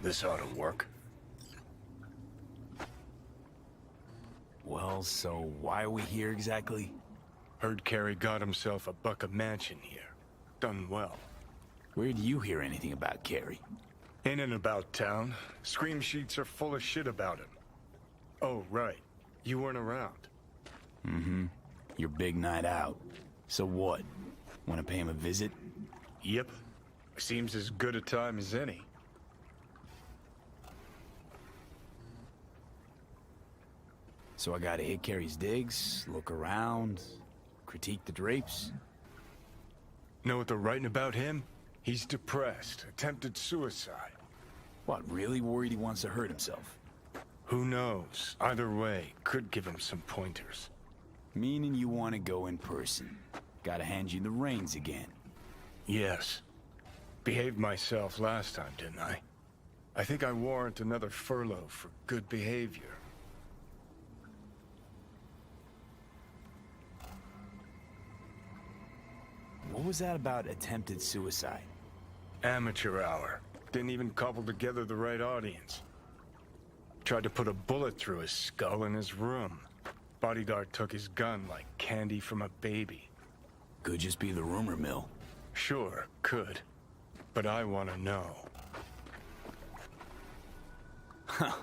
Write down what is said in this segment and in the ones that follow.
This ought to work. Well, so why are we here exactly? Heard Kerry got himself a buck a mansion here. Done well. Where do you hear anything about Kerry? In and about town. Scream sheets are full of shit about him. Oh, right. You weren't around. Mm-hmm. Your big night out. So what? Want to pay him a visit? Yep. Seems as good a time as any. So I gotta hit Kerry's digs, look around, critique the drapes? Know what they're writing about him? He's depressed, attempted suicide. What, really worried he wants to hurt himself? Who knows? Either way, could give him some pointers. Meaning you want to go in person. Gotta hand you the reins again. Yes. Behaved myself last time, didn't I? I think I warrant another furlough for good behavior. What was that about attempted suicide? Amateur hour. Didn't even cobble together the right audience. Tried to put a bullet through his skull in his room. Bodyguard took his gun like candy from a baby. Could just be the rumor mill. Sure, could. But I want to know.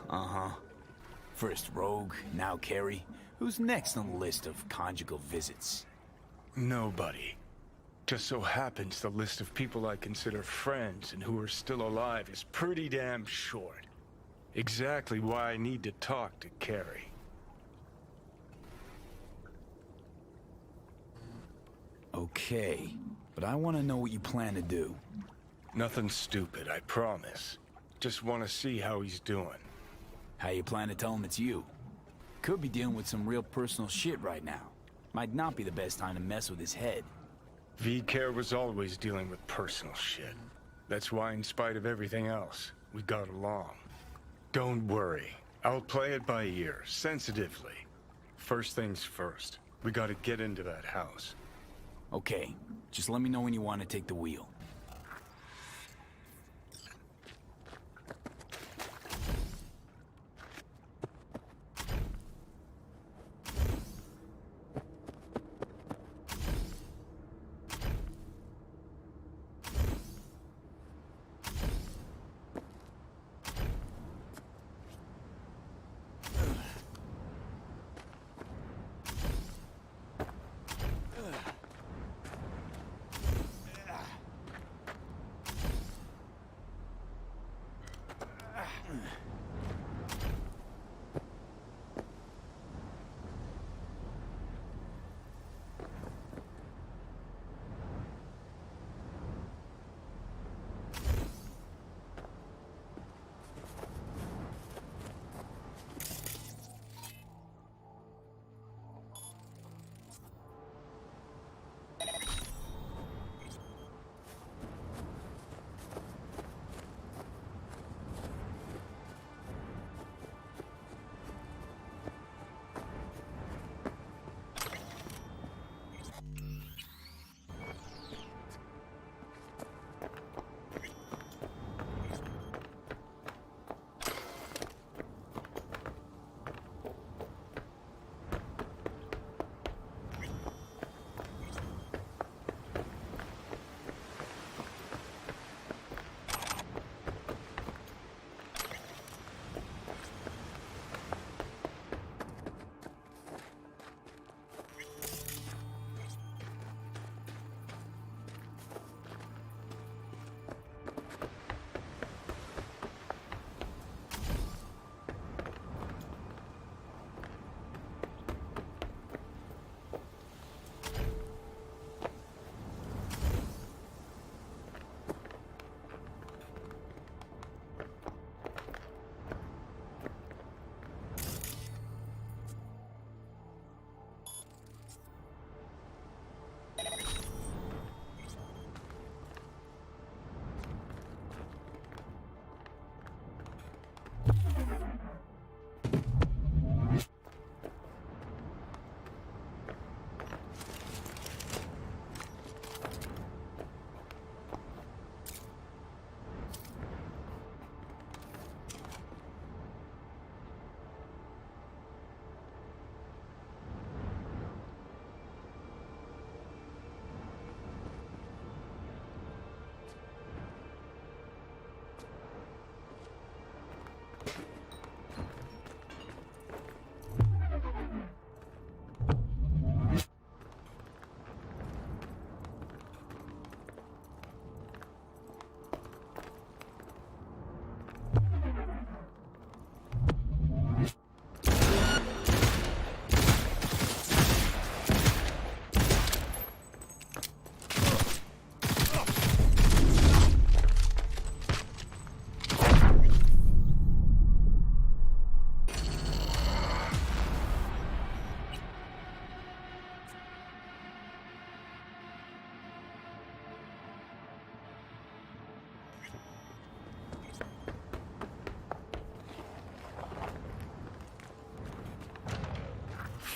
Uh-huh. First Rogue, now Kerry. Who's next on the list of conjugal visits? Nobody. Just so happens the list of people I consider friends and who are still alive is pretty damn short. Exactly why I need to talk to Kerry. Okay, but I want to know what you plan to do. Nothing stupid, I promise. Just want to see how he's doing. How you plan to tell him it's you? Could be dealing with some real personal shit right now. Might not be the best time to mess with his head. V-Care was always dealing with personal shit. That's why, in spite of everything else, we got along. Don't worry. I'll play it by ear, sensitively. First things first. We gotta get into that house. Okay, just let me know when you want to take the wheel.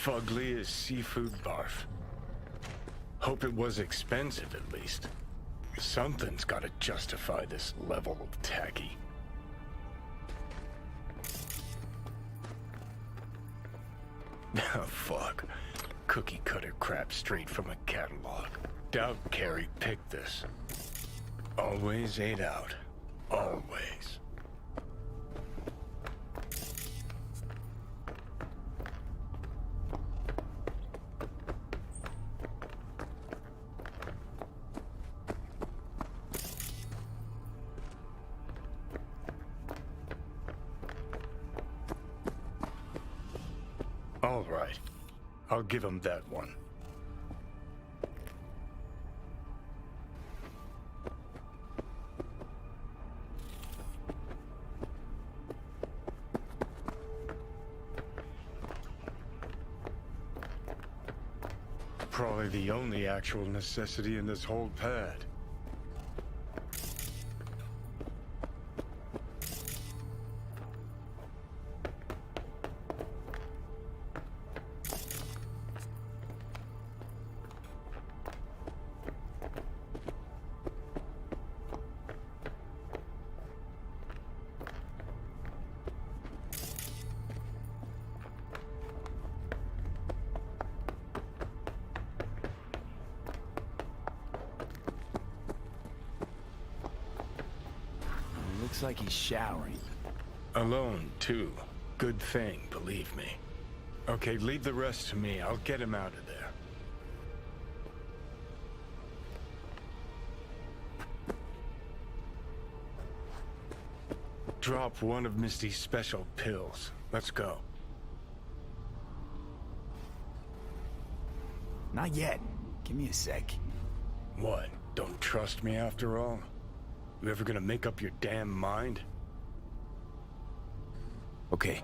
Fugly as seafood barf. Hope it was expensive at least. Something's gotta justify this level of tacky. Oh, fuck. Cookie cutter crap straight from a catalog. Doubt Kerry picked this. Always ate out. Always. All right. I'll give him that one. Probably the only actual necessity in this whole pad. Looks like he's showering. Alone, too. Good thing, believe me. Okay, leave the rest to me. I'll get him out of there. Drop one of Misty's special pills. Let's go. Not yet. Give me a sec. What? Don't trust me after all? You ever gonna make up your damn mind? Okay.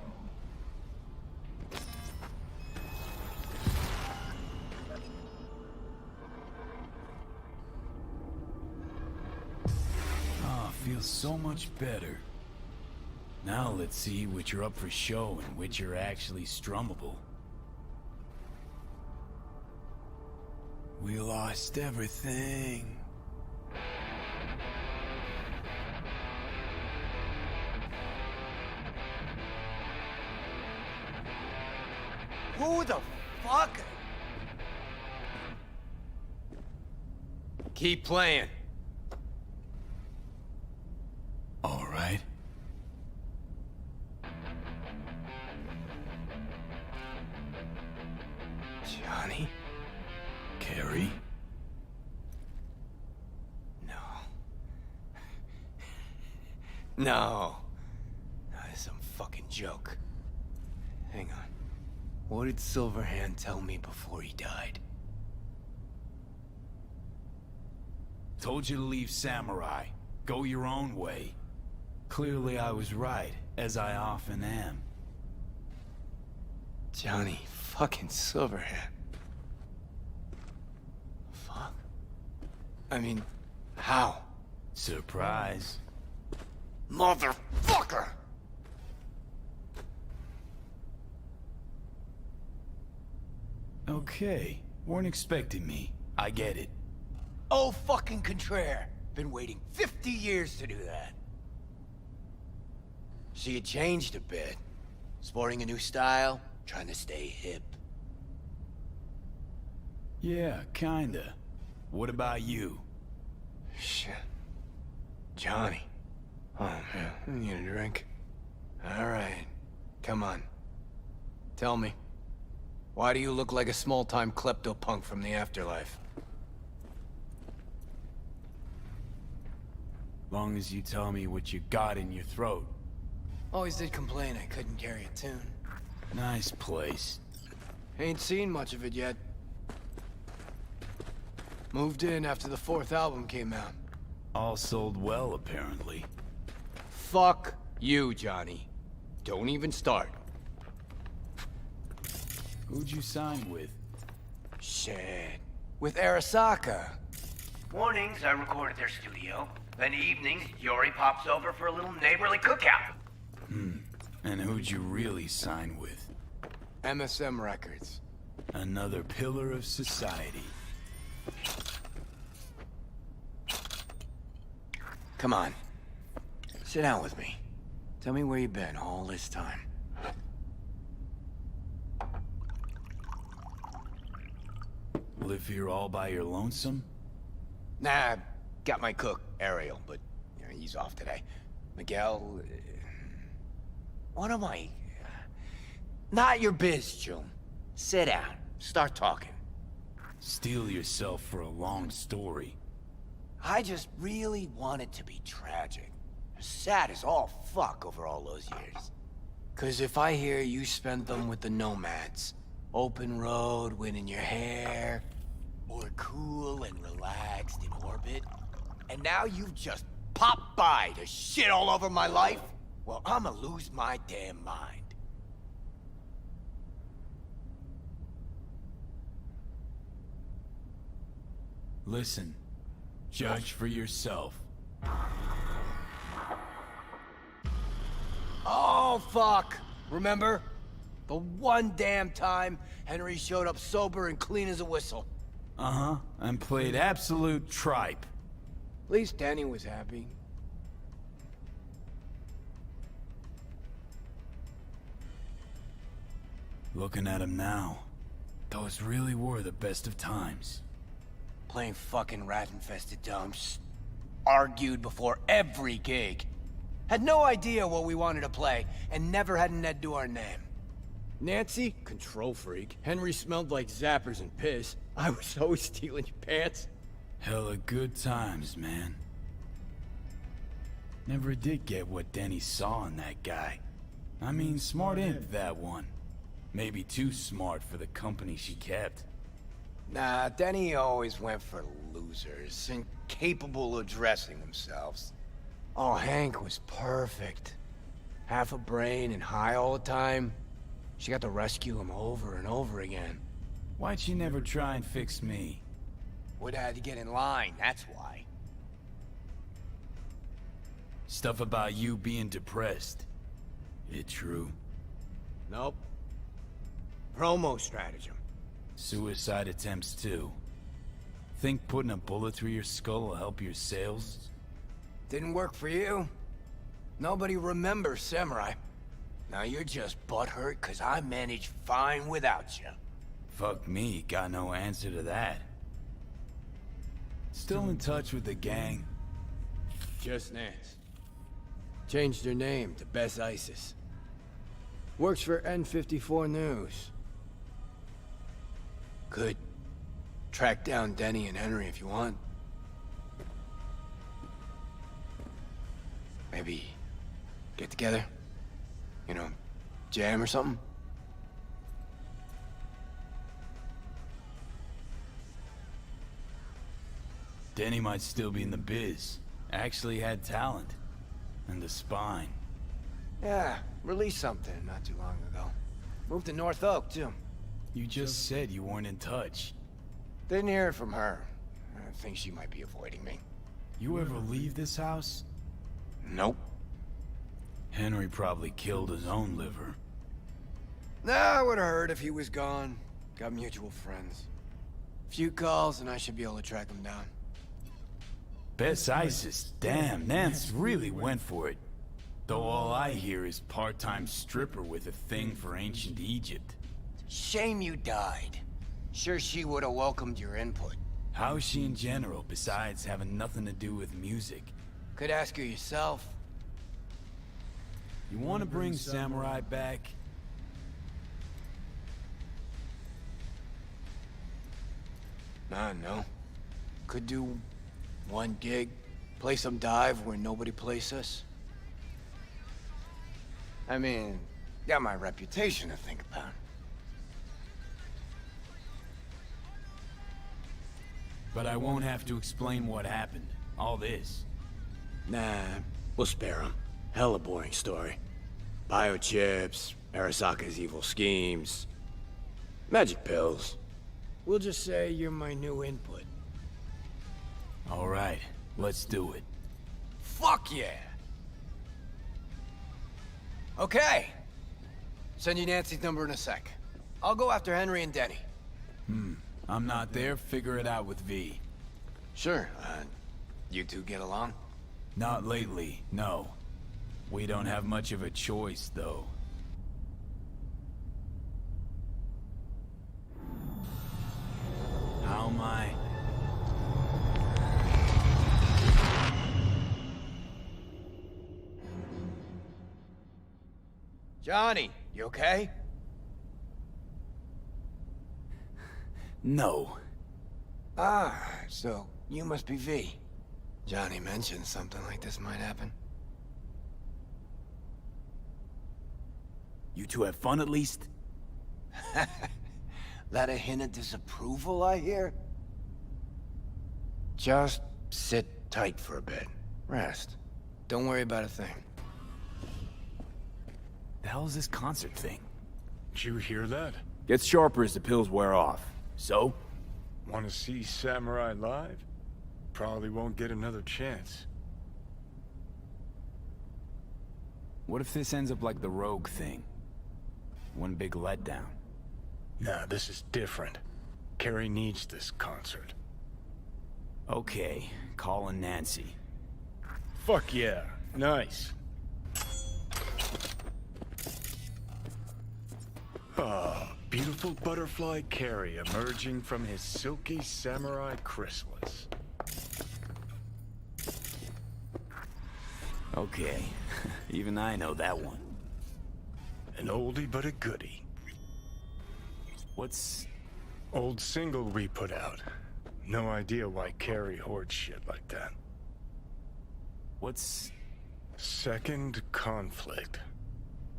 Ah, feels so much better. Now let's see which are up for show and which are actually strummable. We lost everything. Who the fuck? Keep playing. All right. Johnny? Kerry? No. No. That is some fucking joke. Hang on. What did Silverhand tell me before he died? Told you to leave Samurai. Go your own way. Clearly I was right, as I often am. Johnny fucking Silverhand. Fuck. I mean, how? Surprise. Motherfucker! Okay, weren't expecting me. I get it. Oh, fucking contraire. Been waiting 50 years to do that. So you changed a bit. Sporting a new style, trying to stay hip. Yeah, kinda. What about you? Shit. Johnny. Oh, man, I need a drink. All right. Come on. Tell me. Why do you look like a small-time klepto-punk from the afterlife? Long as you tell me what you got in your throat. Always did complain I couldn't carry a tune. Nice place. Ain't seen much of it yet. Moved in after the 4th album came out. All sold well, apparently. Fuck you, Johnny. Don't even start. Who'd you sign with? Shit. With Arasaka. Mornings, I record at their studio. Then evenings, Yori pops over for a little neighborly cookout. And who'd you really sign with? MSM Records. Another pillar of society. Come on. Sit down with me. Tell me where you've been all this time. Live here all by your lonesome? Nah, got my cook, Ariel, but he's off today. Miguel... what am I... Not your biz, June. Sit down. Start talking. Steel yourself for a long story. I just really want it to be tragic. Sad as all fuck over all those years. 'Cause if I hear you spent them with the Nomads, open road, wind in your hair, or cool and relaxed in orbit, and now you've just popped by to shit all over my life, well, I'ma lose my damn mind. Listen, judge for yourself. Oh, fuck! Remember? The one damn time Henry showed up sober and clean as a whistle. Uh-huh, and played absolute tripe. At least Danny was happy. Looking at him now, those really were the best of times. Playing fucking rat-infested dumps. Argued before every gig. Had no idea what we wanted to play, and never had an Ed to our name. Nancy, control freak. Henry smelled like zappers and piss. I was always stealing your pants. Hella good times, man. Never did get what Denny saw in that guy. I mean, smart imp, that one. Maybe too smart for the company she kept. Nah, Denny always went for losers, incapable of dressing themselves. Oh, Hank was perfect. Half a brain and high all the time. She got to rescue him over and over again. Why'd she never try and fix me? Would have had to get in line, that's why. Stuff about you being depressed. It true? Nope. Promo stratagem. Suicide attempts too. Think putting a bullet through your skull will help your sales? Didn't work for you. Nobody remembers Samurai. Now you're just butthurt because I managed fine without you. Fuck me, got no answer to that. Still in touch with the gang? Just Nance. Changed her name to Bess Isis. Works for N54 News. Could track down Denny and Henry if you want. Maybe get together? You know, jam or something? Denny might still be in the biz. Actually had talent. And the spine. Yeah, released something not too long ago. Moved to North Oak, too. You just said you weren't in touch. Didn't hear from her. I think she might be avoiding me. You ever leave this house? Nope. Henry probably killed his own liver. Nah, I would've heard if he was gone. Got mutual friends. Few calls and I should be able to track him down. Bess Isis, damn, Nance really went for it. Though all I hear is part-time stripper with a thing for ancient Egypt. Shame you died. Sure she would've welcomed your input. How's she in general, besides having nothing to do with music? Could ask her yourself. You want to bring Samurai back? No. Could do one gig, play some dive where nobody plays us. I mean, got my reputation to think about. But I won't have to explain what happened. All this. Nah, we'll spare him. Hella boring story. Biochips, Arasaka's evil schemes, magic pills. We'll just say you're my new input. All right, let's do it. Fuck yeah! Okay. Send you Nancy's number in a sec. I'll go after Henry and Denny. I'm not there, figure it out with V. Sure, you two get along? Not lately, no. We don't have much of a choice, though. How am I? Johnny, you okay? No. Ah, so you must be V. Johnny mentioned something like this might happen. You two have fun at least? That a hint of disapproval, I hear? Just sit tight for a bit. Rest. Don't worry about a thing. The hell is this concert thing? Did you hear that? Gets sharper as the pills wear off. So? Want to see Samurai live? Probably won't get another chance. What if this ends up like the Rogue thing? One big letdown. Nah, this is different. Kerry needs this concert. Okay, calling Nancy. Fuck yeah. Nice. Ah, beautiful butterfly Kerry emerging from his silky samurai chrysalis. Okay, even I know that one. An oldie but a goodie. What's... Old single we put out. No idea why Kerry hoards shit like that. What's... Second conflict.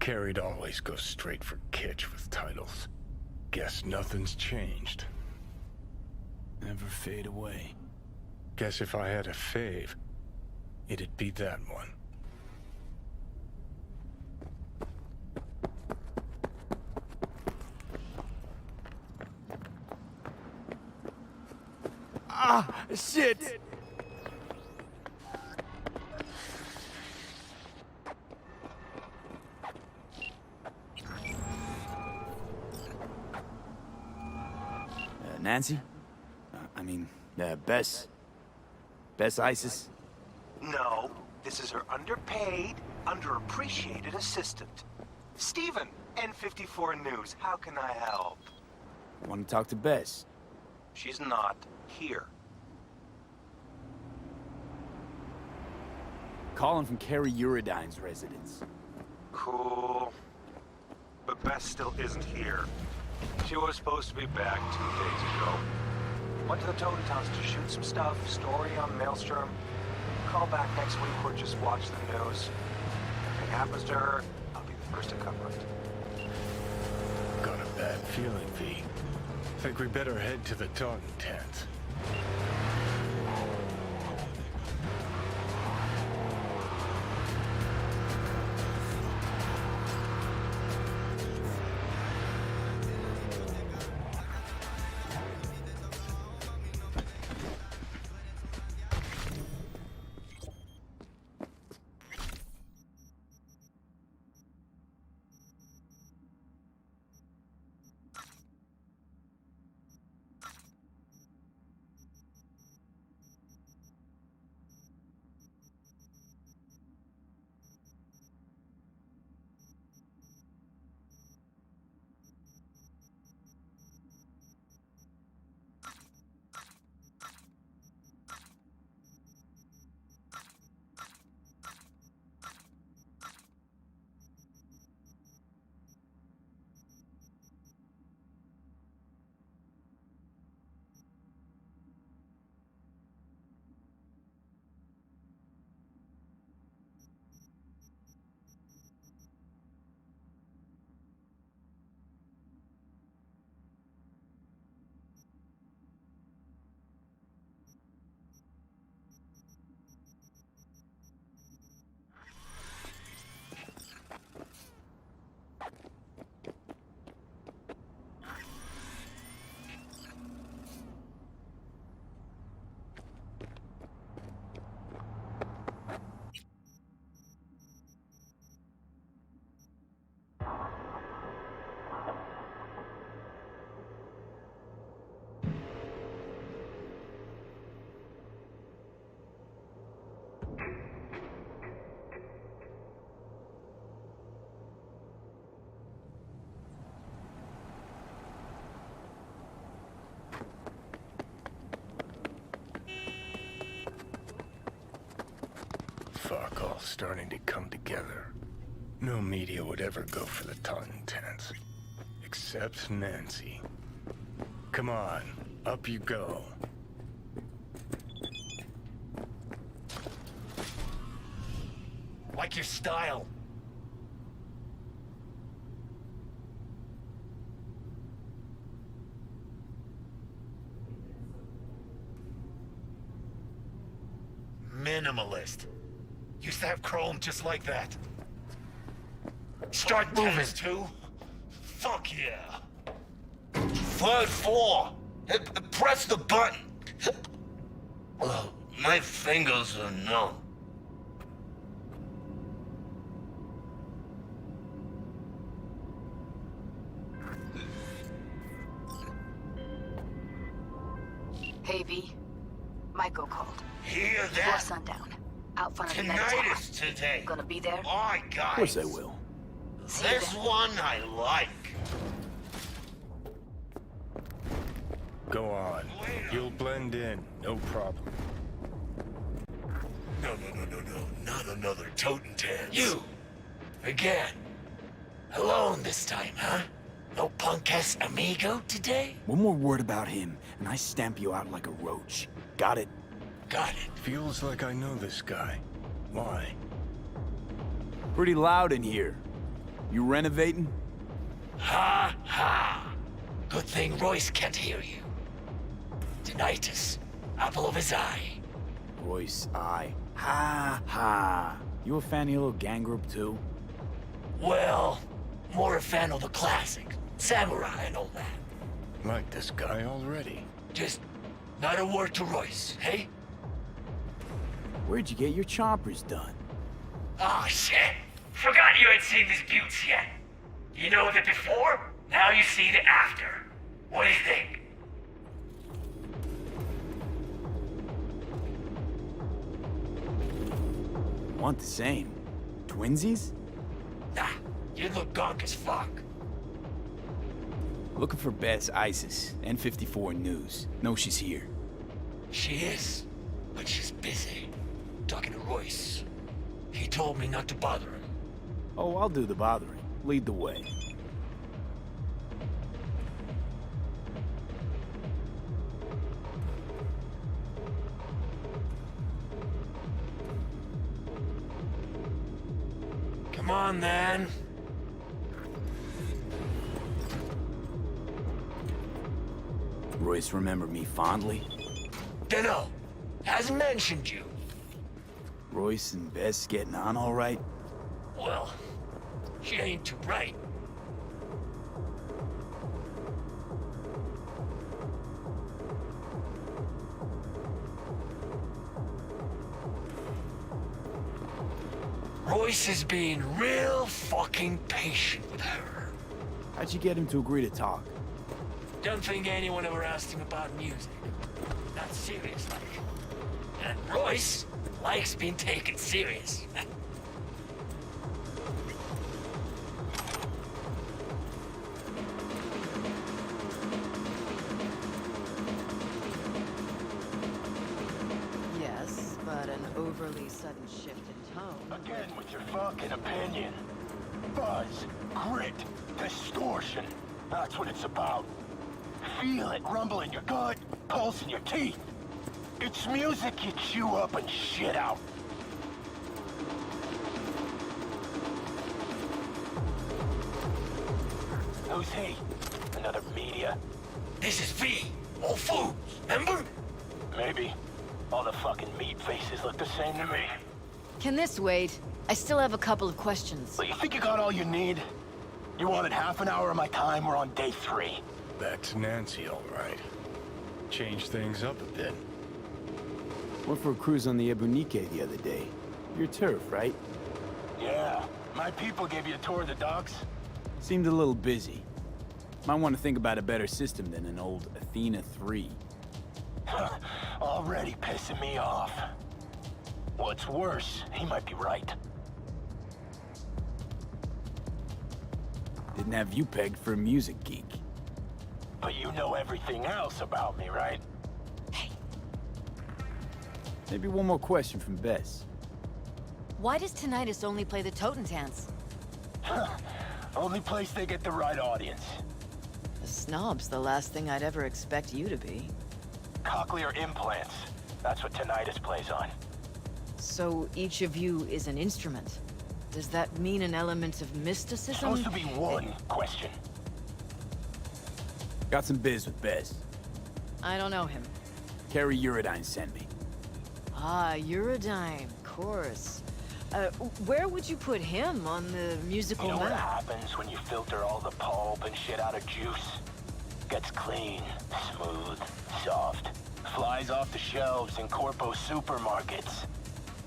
Kerry'd always go straight for kitsch with titles. Guess nothing's changed. Never fade away. Guess if I had a fave, it'd be that one. Ah, shit! Nancy? Bess? Bess Isis? No, this is her underpaid, underappreciated assistant. Steven, N54 News, how can I help? Want to talk to Bess? She's not here. Calling from Kerry Uridine's residence. Cool. But Bess still isn't here. She was supposed to be back 2 days ago. Went to the Toad Towns to shoot some stuff, story on Maelstrom. Call back next week or just watch the news. If anything happens to her, I'll be the first to cover it. Got a bad feeling, V. Think we better head to the talking tent. fuck all starting to come together. No media would ever go for the Tentans. Except Nancy. Come on, up you go. Like your style. Minimalist. Used to have chrome just like that. Start moving too. Fuck yeah. Third floor. Press the button. My fingers are numb. Hey, V. Michael called. Hear Before that? sundown. Out front of the Tonight Tower. is today. Gonna be there? Alright, guys. Of course I will. See you This then. one I like. Go on. You'll blend in, no problem. No. Not another Totentans. You! Again. Alone this time, huh? No punk-ass amigo today? One more word about him, and I stamp you out like a roach. Got it? Got it. Feels like I know this guy. Why? Pretty loud in here. You renovating? Ha ha! Good thing Royce can't hear you. Tinnitus. Apple of his eye. Royce, ha ha. You a fan of your little gang group too? Well, more a fan of the classic. Samurai and all that. Like this guy already. Just not a word to Royce, hey? Where'd you get your choppers done? Oh shit! Forgot you had seen this buttes yet. You know the before, now you see the after. What do you think? Want the same. Twinsies? Nah, you look gunk as fuck. Looking for Bess ISIS, N54 News. Know she's here. She is, but she's busy. Talking to Royce. He told me not to bother him. Oh, I'll do the bothering. Lead the way. Come on, then. Royce remember me fondly? Dunno. Hasn't mentioned you. Royce and Bess getting on all right? Well, she ain't too bright. Royce is being real fucking patient with her. How'd you get him to agree to talk? Don't think anyone ever asked him about music. Not serious like. And Royce likes being taken serious. Yes, but an overly sudden shift in tone. Again with your fucking opinion. Buzz, grit, distortion. That's what it's about. Feel it rumble in your gut, pulse in your teeth. It's music you chew up and shit out. Who's he? Another media? This is V. All foods, remember? Maybe. All the fucking meat faces look the same to me. Can this wait? I still have a couple of questions. Well, you think you got all you need? You wanted half an hour of my time, we're on day 3. That's Nancy, all right. Changed things up a bit. Went for a cruise on the Ebunique the other day. Your turf, right? Yeah. My people gave you a tour of the docks? Seemed a little busy. Might want to think about a better system than an old Athena 3. Already pissing me off. What's worse, he might be right. Didn't have you pegged for a music geek. But you know everything else about me, right? Maybe one more question from Bess. Why does Tinnitus only play the Totentans? Only place they get the right audience. A snob's the last thing I'd ever expect you to be. Cochlear implants. That's what tinnitus plays on. So each of you is an instrument. Does that mean an element of mysticism? Supposed to be one question. Got some biz with Bez. I don't know him. Kerry Uridine sent me. Ah, Uridine, of course. Where would you put him on the musical You know what map? happens when you filter all the pulp and shit out of juice? Gets clean, smooth, soft. Flies off the shelves in corpo supermarkets.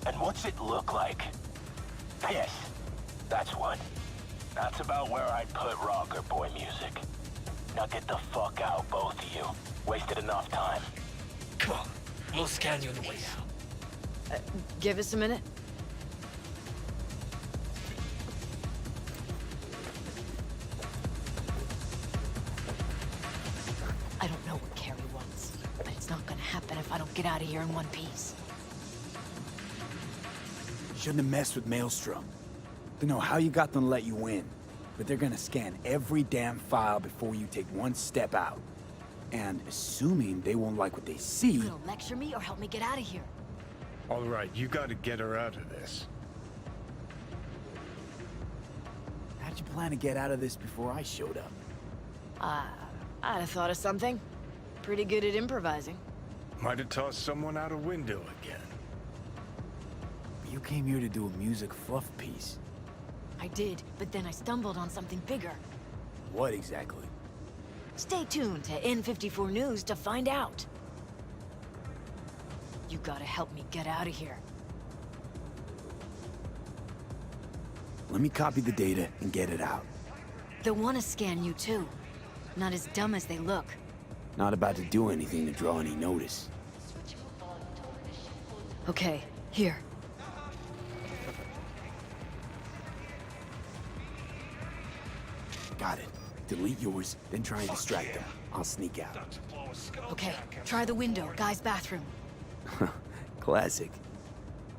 And what's it look like? Piss. That's what. That's about where I'd put rocker boy music. Now get the fuck out, both of you. Wasted enough time. Come on, we'll scan you on the way out. Give us a minute. I don't know what Kerry wants, but it's not gonna happen if I don't get out of here in one piece. Shouldn't have messed with Maelstrom. Don't know how you got them to let you in, but they're gonna scan every damn file before you take one step out. And assuming they won't like what they see... You gonna lecture me or help me get out of here? All right, you gotta get her out of this. How'd you plan to get out of this before I showed up? I'd have thought of something. Pretty good at improvising. Might have tossed someone out a window again. You came here to do a music fluff piece. I did, but then I stumbled on something bigger. What exactly? Stay tuned to N54 News to find out. You gotta help me get out of here. Let me copy the data and get it out. They'll want to scan you too. Not as dumb as they look. Not about to do anything to draw any notice. Okay, here. Got it. Delete yours, then try and distract them. I'll sneak out. Okay, try the window, guy's bathroom. Classic.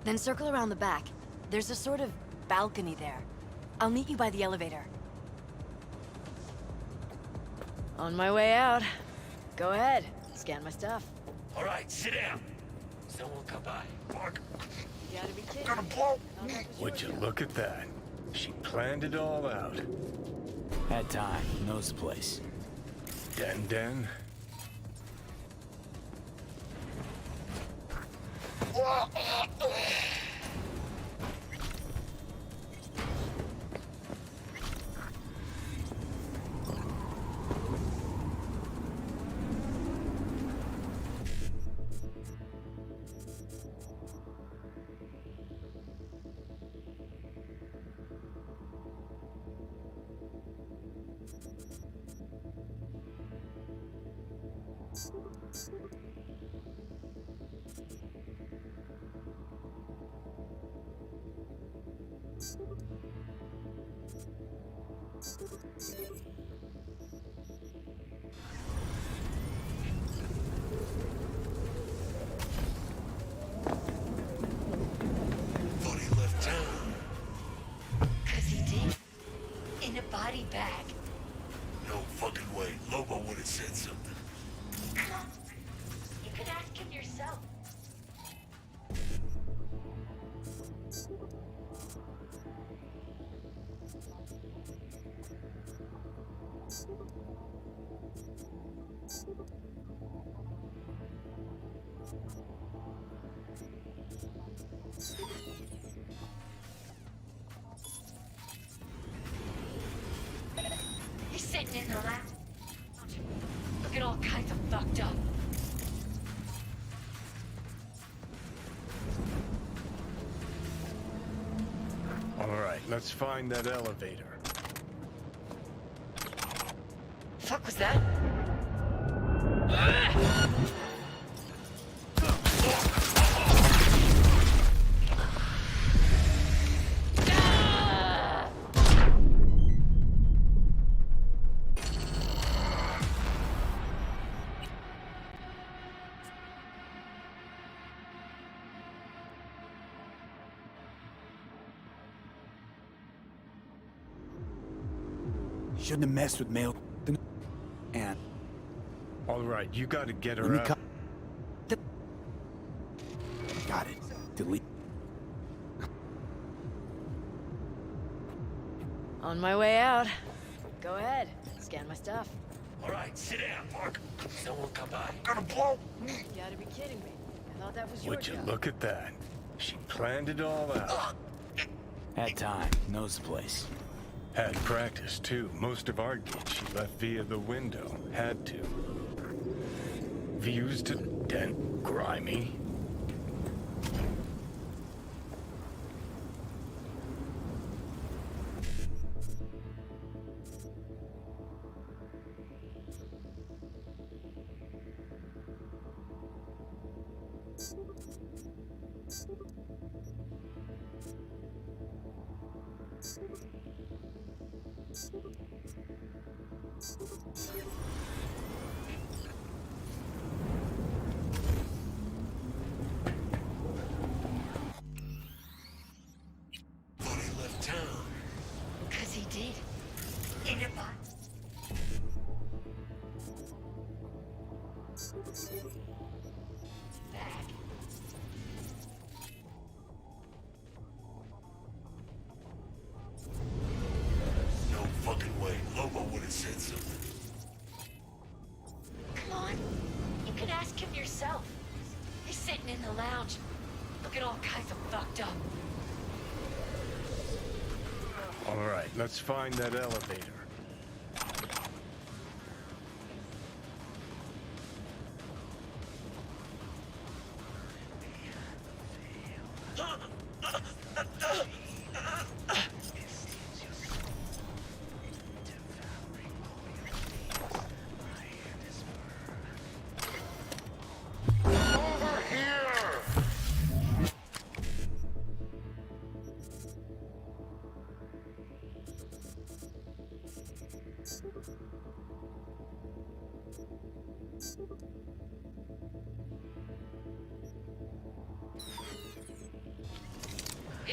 Then circle around the back. There's a sort of balcony there. I'll meet you by the elevator. On my way out. Go ahead, scan my stuff. All right, sit down. Someone will come by. Mark, You gotta be kidding. gonna blow. Would you look at that? She planned it all out. Had time. Knows the place. Den. Thought he left town. 'Cause he did? In a body bag. No fucking way. Lobo would have said something. Come on. You could ask him yourself. He's sitting in the lap. Looking all kinds of fucked up. All right, let's find that elevator. Fuck was that? Shouldn't have messed with Mail... And All right, you gotta get when her we out. come... Got it. Delete. On my way out. Go ahead. Scan my stuff. All right, sit down, Park. Someone come by. Gonna blow. You gotta be kidding me. I thought that was your Would you job. look at that? She planned it all out. Had time. Knows the place. Had practice, too. Most of our gigs she left via the window. Had to. Views to dent, grimy. Thought he left town. 'Cause he did. In a box. Back. No fucking way. Lobo would have said something. Come on. You can ask him yourself. He's sitting in the lounge. Looking all kinds of fucked up. All right, let's find that elevator.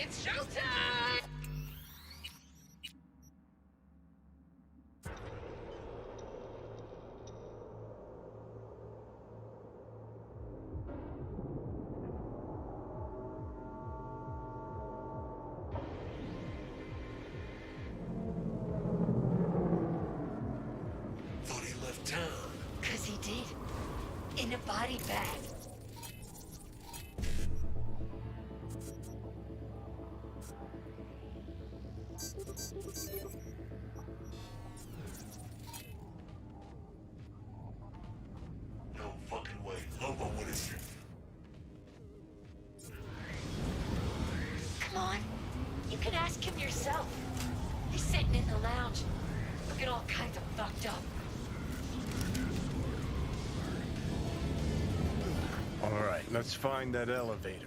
It's showtime! Thought he left town. 'Cause he did. In a body bag. No fucking way. Lobo would have said. Come on. You can ask him yourself. He's sitting in the lounge. Looking all kinds of fucked up. All right, let's find that elevator.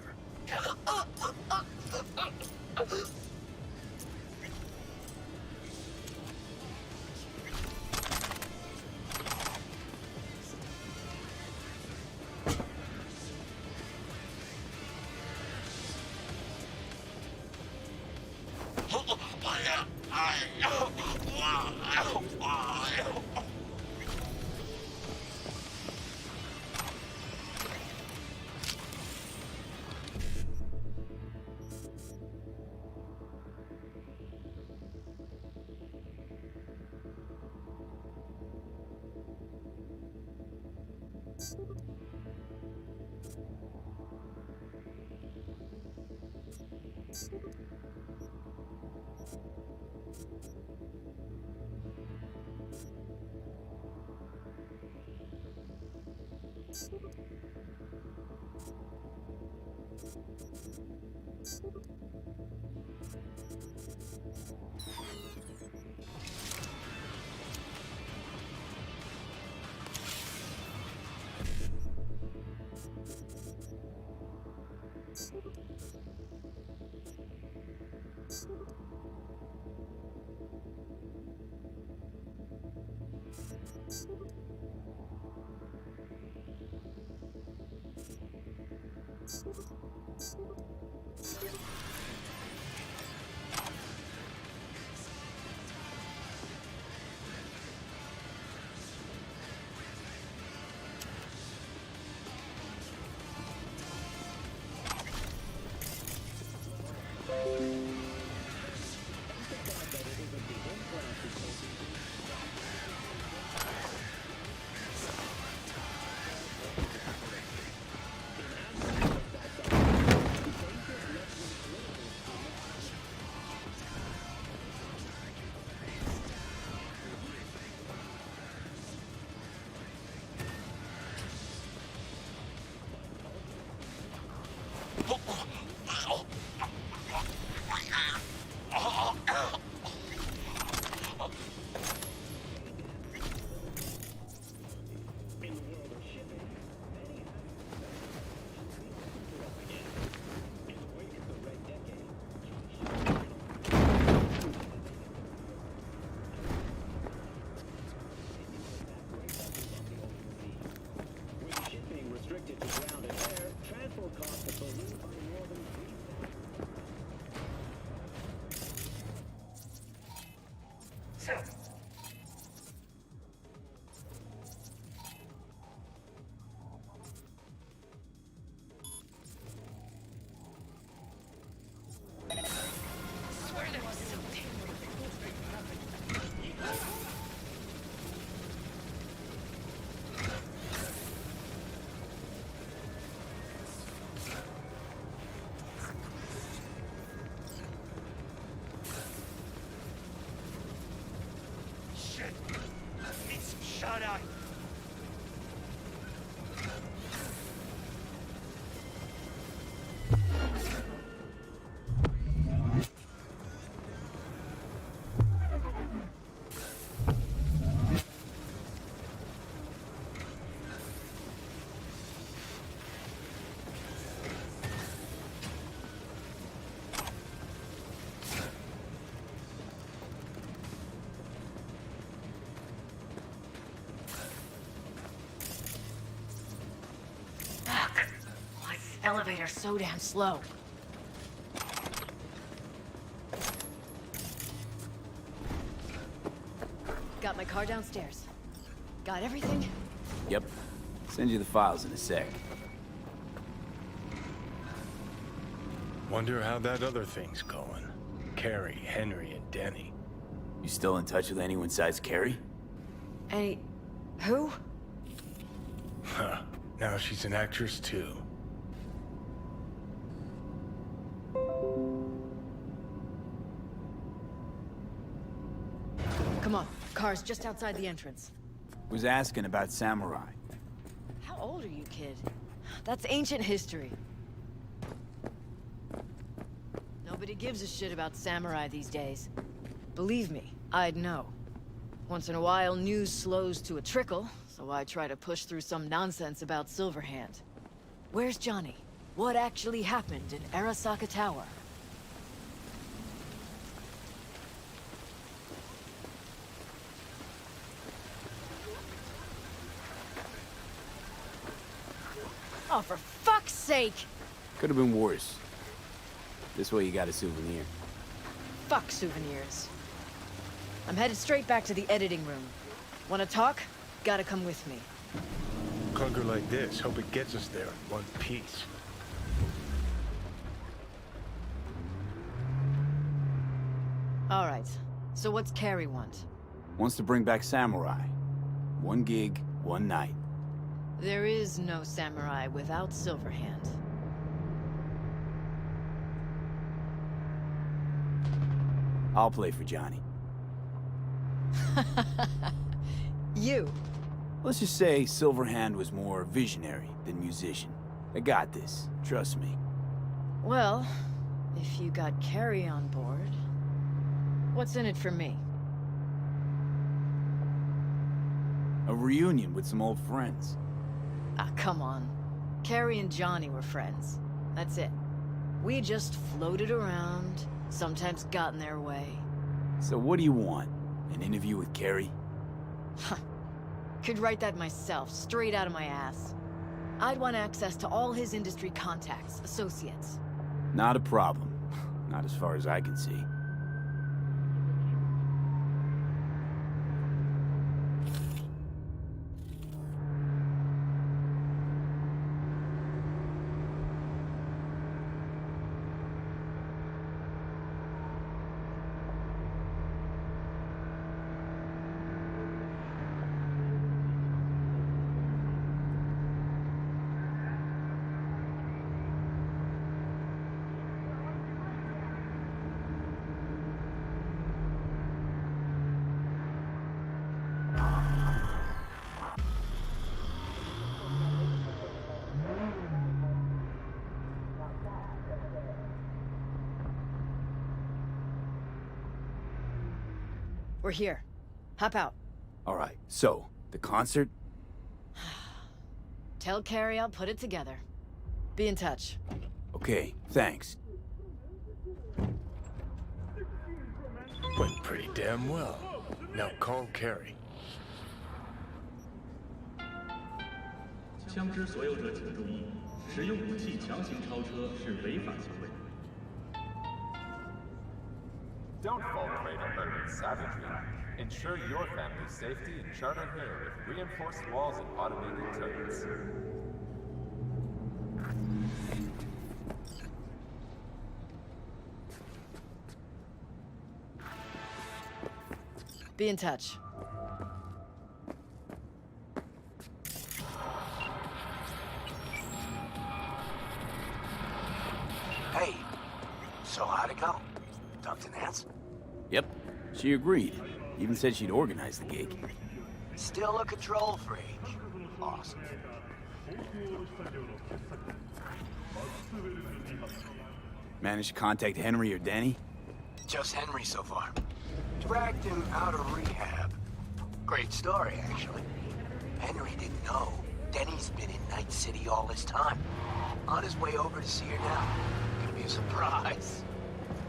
Why is this elevator so damn slow? Got my car downstairs. Got everything? Yep. Send you the files in a sec. Wonder how that other thing's going. Kerry, Henry, and Denny. You still in touch with anyone besides Kerry? Any... who? Huh. Now she's an actress too. Come on, car's just outside the entrance. Was asking about Samurai. How old are you, kid? That's ancient history. Nobody gives a shit about samurai these days. Believe me, I'd know. Once in a while, news slows to a trickle, so I try to push through some nonsense about Silverhand. Where's Johnny? What actually happened in Arasaka Tower? Oh, for fuck's sake! Could have been worse. This way you got a souvenir. Fuck souvenirs. I'm headed straight back to the editing room. Wanna talk? Gotta come with me. Clunker like this, hope it gets us there in one piece. Alright, so what's Kerry want? Wants to bring back Samurai. One gig, one night. There is no samurai without Silverhand. I'll play for Johnny. You? Let's just say Silverhand was more visionary than musician. I got this, trust me. Well, if you got Kerry on board, what's in it for me? A reunion with some old friends. Ah, come on. Kerry and Johnny were friends. That's it. We just floated around, sometimes got in their way. So what do you want? An interview with Kerry? Could write that myself, straight out of my ass. I'd want access to all his industry contacts, associates. Not a problem. Not as far as I can see. We're here. Hop out. All right, so, the concert? Tell Kerry I'll put it together. Be in touch. Okay, thanks. Went pretty damn well. Now call Kerry. 枪支所有者请注意，使用武器强行超车是违法行为。 Don't fall prey to urban savagery. Ensure your family's safety and charter here with reinforced walls and automated turrets. Be in touch. Hey, so how'd it go? Talked to Nance? Yep, she agreed. Even said she'd organize the gig. Still a control freak. Awesome. Managed to contact Henry or Denny? Just Henry so far. Dragged him out of rehab. Great story, actually. Henry didn't know. Denny's been in Night City all this time. On his way over to see her now. Gonna be a surprise.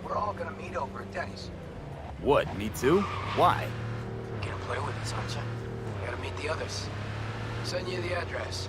We're all gonna meet over at Denny's. What, me too? Why? Gonna play with us, aren't you? Gotta meet the others. Send you the address.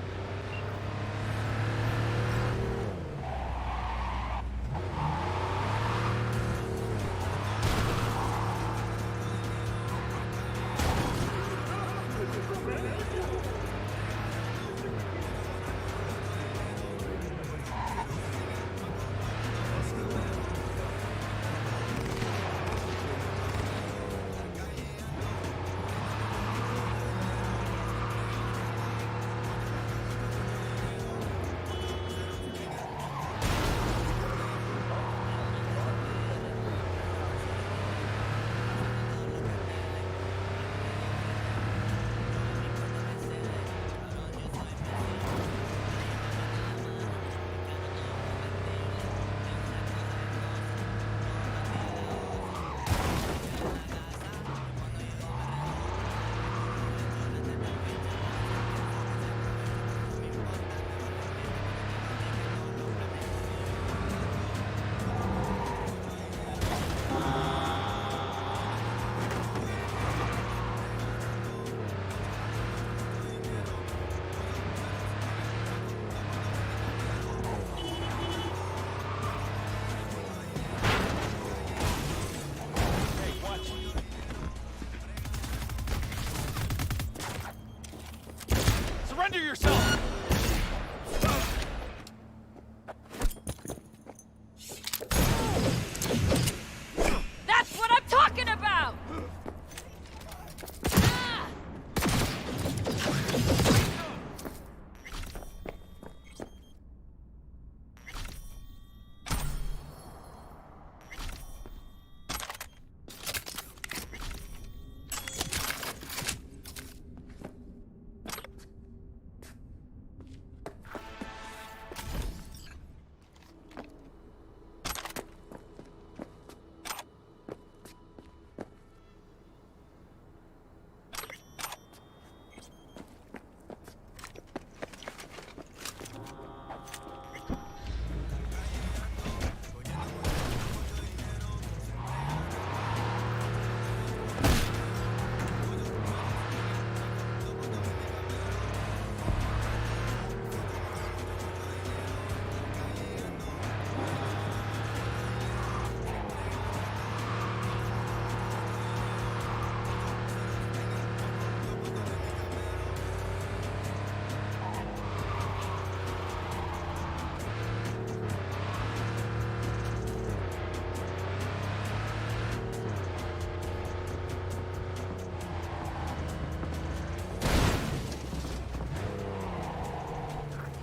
Surrender yourself! That's what I'm talking about!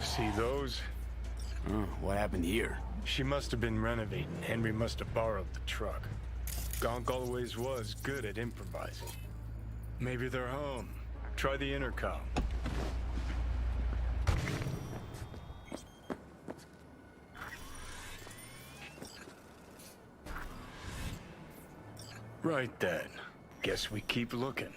See those? What happened here? She must have been renovating. Henry must have borrowed the truck. Gonk always was good at improvising. Maybe they're home. Try the intercom. Right then. Guess we keep looking.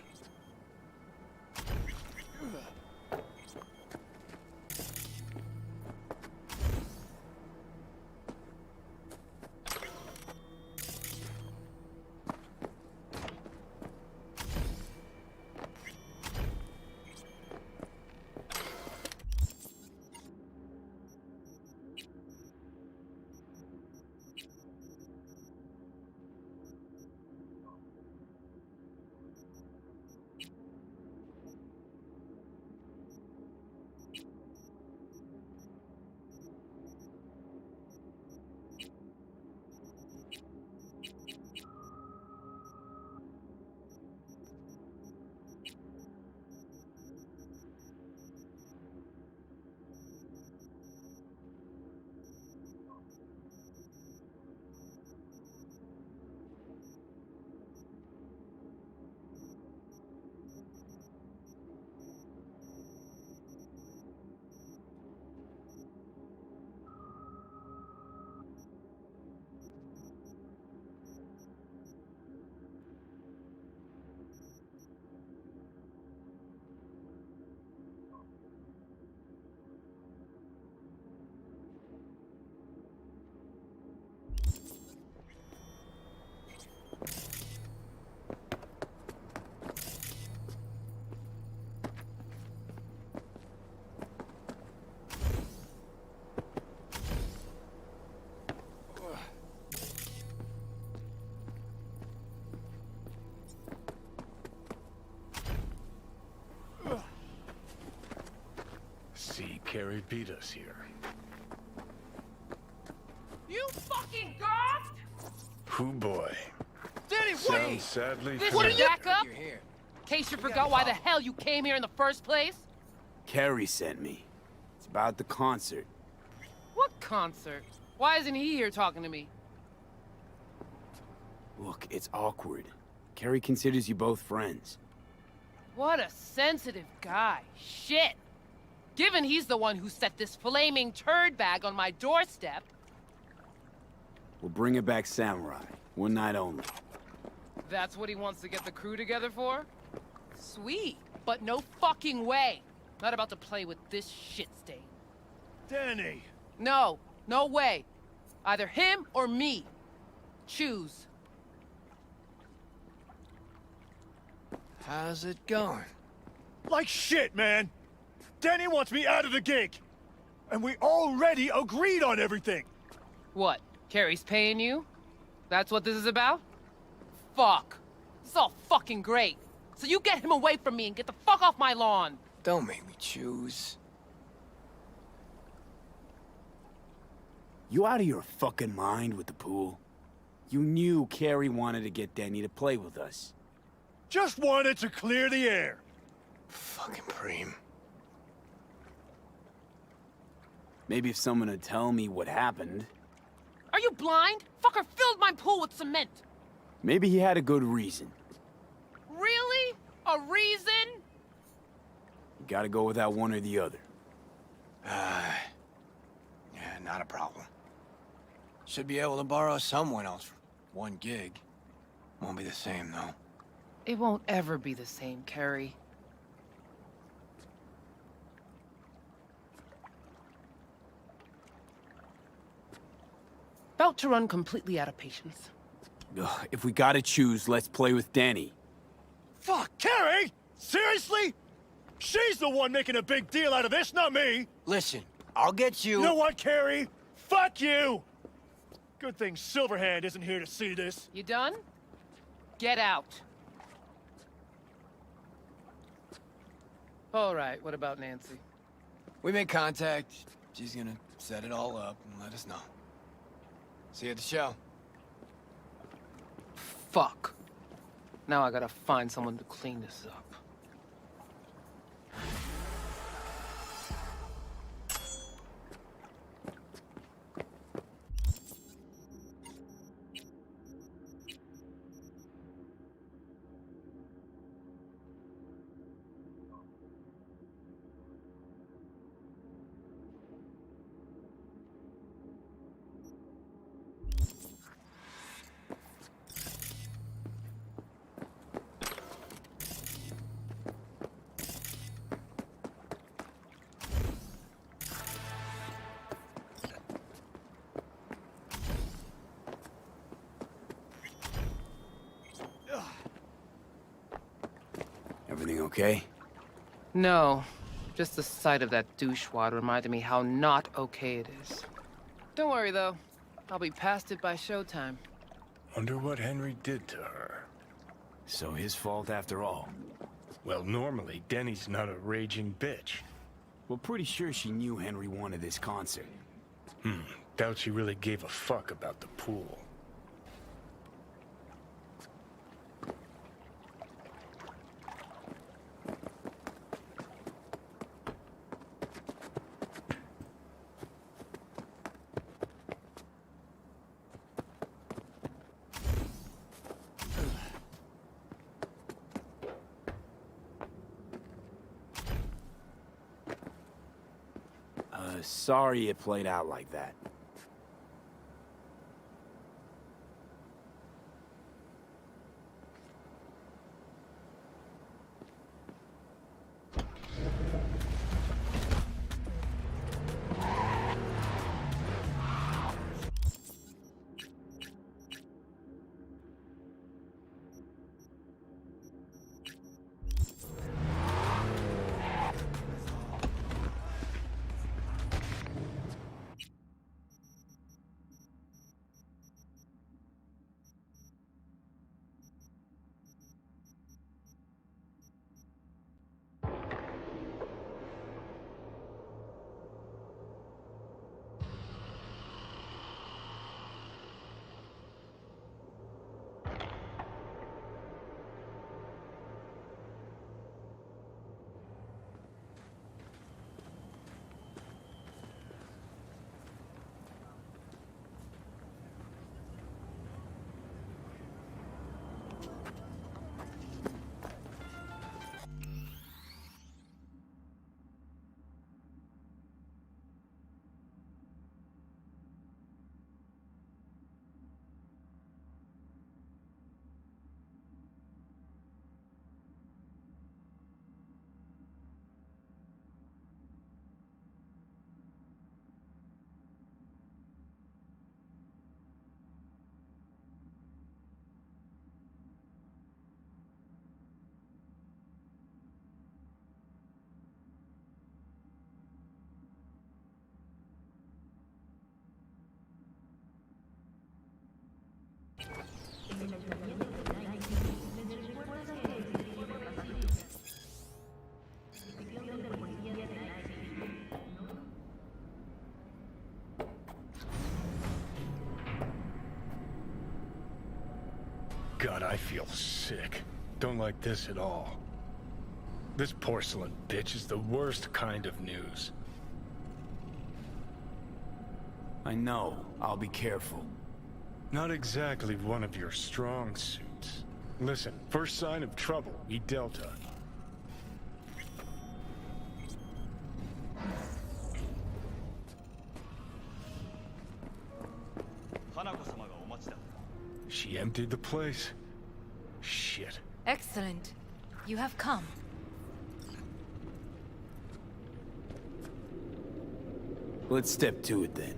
Kerry beat us here. You fucking goth! Hoo boy. Danny, Sounds sadly This true. is back up? You're here. In case you forgot why the hell you came here in the first place? Kerry sent me. It's about the concert. What concert? Why isn't he here talking to me? Look, it's awkward. Kerry considers you both friends. What a sensitive guy. Shit. Given he's the one who set this flaming turd bag on my doorstep. We'll bring it back samurai. One night only. That's what he wants to get the crew together for? Sweet, but no fucking way. Not about to play with this shit stain. Danny! No, no way. Either him or me. Choose. How's it going? Like shit, man! Danny wants me out of the gig! And we already agreed on everything! What? Kerry's paying you? That's what this is about? Fuck. This is all fucking great. So you get him away from me and get the fuck off my lawn. Don't make me choose. You out of your fucking mind with the pool? You knew Kerry wanted to get Danny to play with us. Just wanted to clear the air. Fucking Preem. Maybe if someone would tell me what happened. Are you blind? Fucker filled my pool with cement. Maybe he had a good reason. Really? A reason? You gotta go with that one or the other. Yeah, not a problem. Should be able to borrow someone else for one gig. Won't be the same, though. It won't ever be the same, Kerry. About to run completely out of patience. Ugh, if we gotta choose, let's play with Danny. Fuck, Kerry! Seriously? She's the one making a big deal out of this, not me! Listen, I'll get you... You know what, Kerry? Fuck you! Good thing Silverhand isn't here to see this. You done? Get out. All right, what about Nancy? We made contact. She's gonna set it all up and let us know. See you at the show. Fuck. Now I gotta find someone to clean this up. Everything okay? No. Just the sight of that douchewad reminded me how not okay it is. Don't worry, though. I'll be past it by showtime. Wonder what Henry did to her. So his fault after all. Well, normally, Denny's not a raging bitch. We're pretty sure she knew Henry wanted this concert. Doubt she really gave a fuck about the pool. Sorry it played out like that. God, I feel sick. Don't like this at all. This porcelain bitch is the worst kind of news. I know. I'll be careful. Not exactly one of your strong suits. Listen, first sign of trouble, eat Delta. She emptied the place. Shit. Excellent. You have come. Let's step to it then.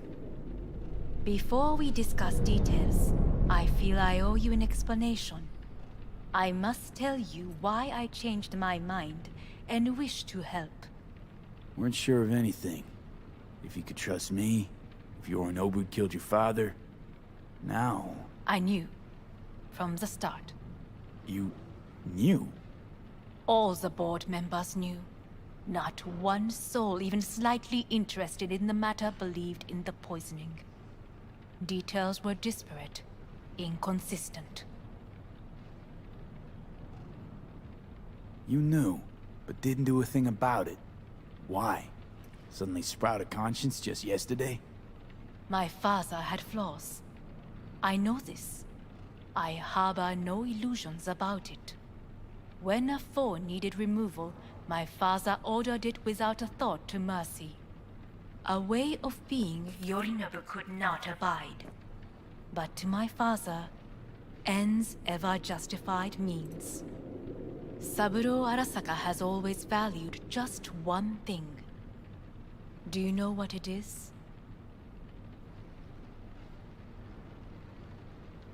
Before we discuss details, I feel I owe you an explanation. I must tell you why I changed my mind and wish to help. Weren't sure of anything. If you could trust me, if Yorinobu killed your father. Now... I knew. From the start. You... knew? All the board members knew. Not one soul even slightly interested in the matter believed in the poisoning. Details were disparate, inconsistent. You knew, but didn't do a thing about it. Why? Suddenly sprout a conscience just yesterday? My father had flaws. I know this. I harbor no illusions about it. When a foe needed removal, my father ordered it without a thought to mercy. A way of being Yorinobu could not abide. But to my father, ends ever justified means. Saburo Arasaka has always valued just one thing. Do you know what it is?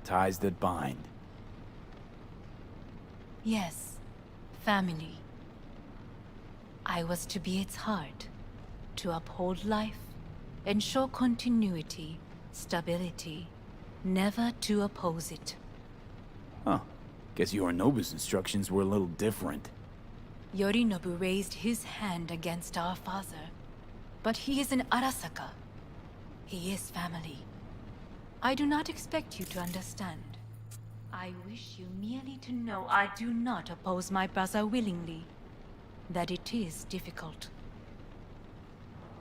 Ties that bind. Yes, family. I was to be its heart, to uphold life, ensure continuity, stability, never to oppose it. Huh. Guess Yorinobu's instructions were a little different. Yorinobu raised his hand against our father, but he is an Arasaka. He is family. I do not expect you to understand. I wish you merely to know I do not oppose my brother willingly. That it is difficult.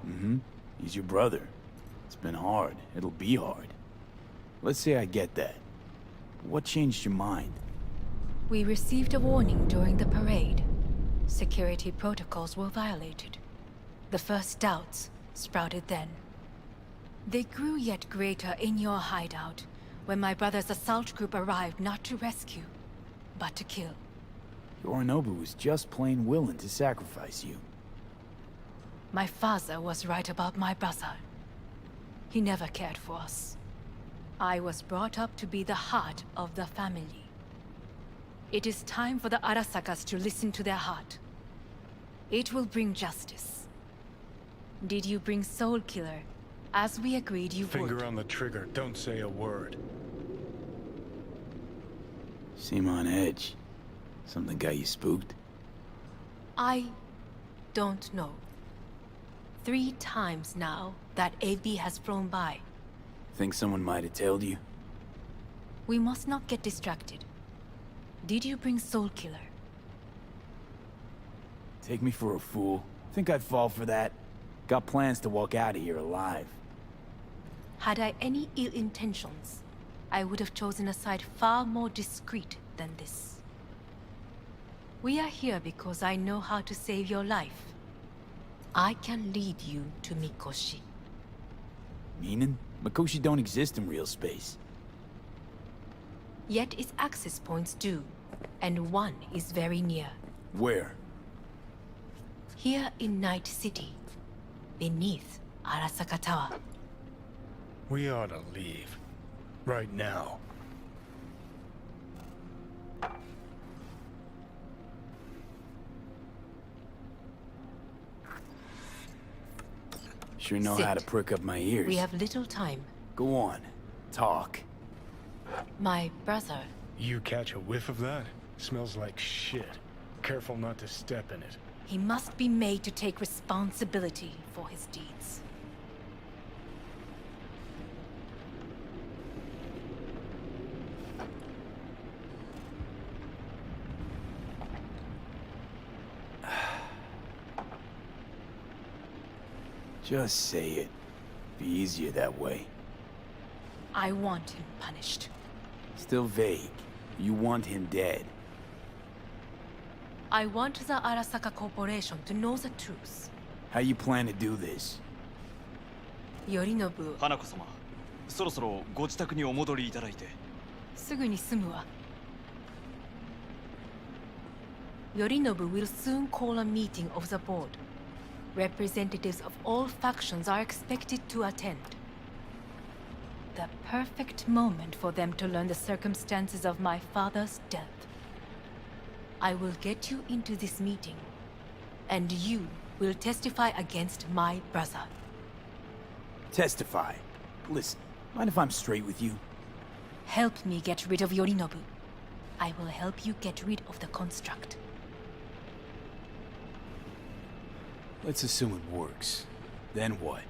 Mm-hmm. He's your brother. It's been hard. It'll be hard. Let's say I get that. What changed your mind? We received a warning during the parade. Security protocols were violated. The first doubts sprouted then. They grew yet greater in your hideout, when my brother's assault group arrived not to rescue, but to kill. Yorinobu was just plain willing to sacrifice you. My father was right about my brother. He never cared for us. I was brought up to be the heart of the family. It is time for the Arasakas to listen to their heart. It will bring justice. Did you bring Soul Killer, as we agreed you would? Finger on the trigger, don't say a word. Seem on edge. Something got you spooked? I don't know. 3 times now that AB has flown by. Think someone might have told you? We must not get distracted. Did you bring Soul Killer? Take me for a fool. Think I'd fall for that? Got plans to walk out of here alive. Had I any ill intentions, I would have chosen a side far more discreet than this. We are here because I know how to save your life. I can lead you to Mikoshi. Meaning? Mikoshi don't exist in real space. Yet its access points do, and one is very near. Where? Here in Night City, beneath Arasaka Tower. We ought to leave. Right now. Sure know how to prick up my ears. We have little time. Go on. Talk. My brother You catch a whiff of that? Smells like shit. Careful not to step in it. He must be made to take responsibility for his deeds. Just say it. Be easier that way. I want him punished. Still vague. You want him dead. I want the Arasaka Corporation to know the truth. How you plan to do this? Yorinobu, 花子様、そろそろご自宅にお戻りいただいて。すぐに済むわ。Yorinobu will soon call a meeting of the board. Representatives of all factions are expected to attend. The perfect moment for them to learn the circumstances of my father's death. I will get you into this meeting, and you will testify against my brother. Testify. Listen, mind if I'm straight with you? Help me get rid of Yorinobu. I will help you get rid of the construct. Let's assume it works. Then what?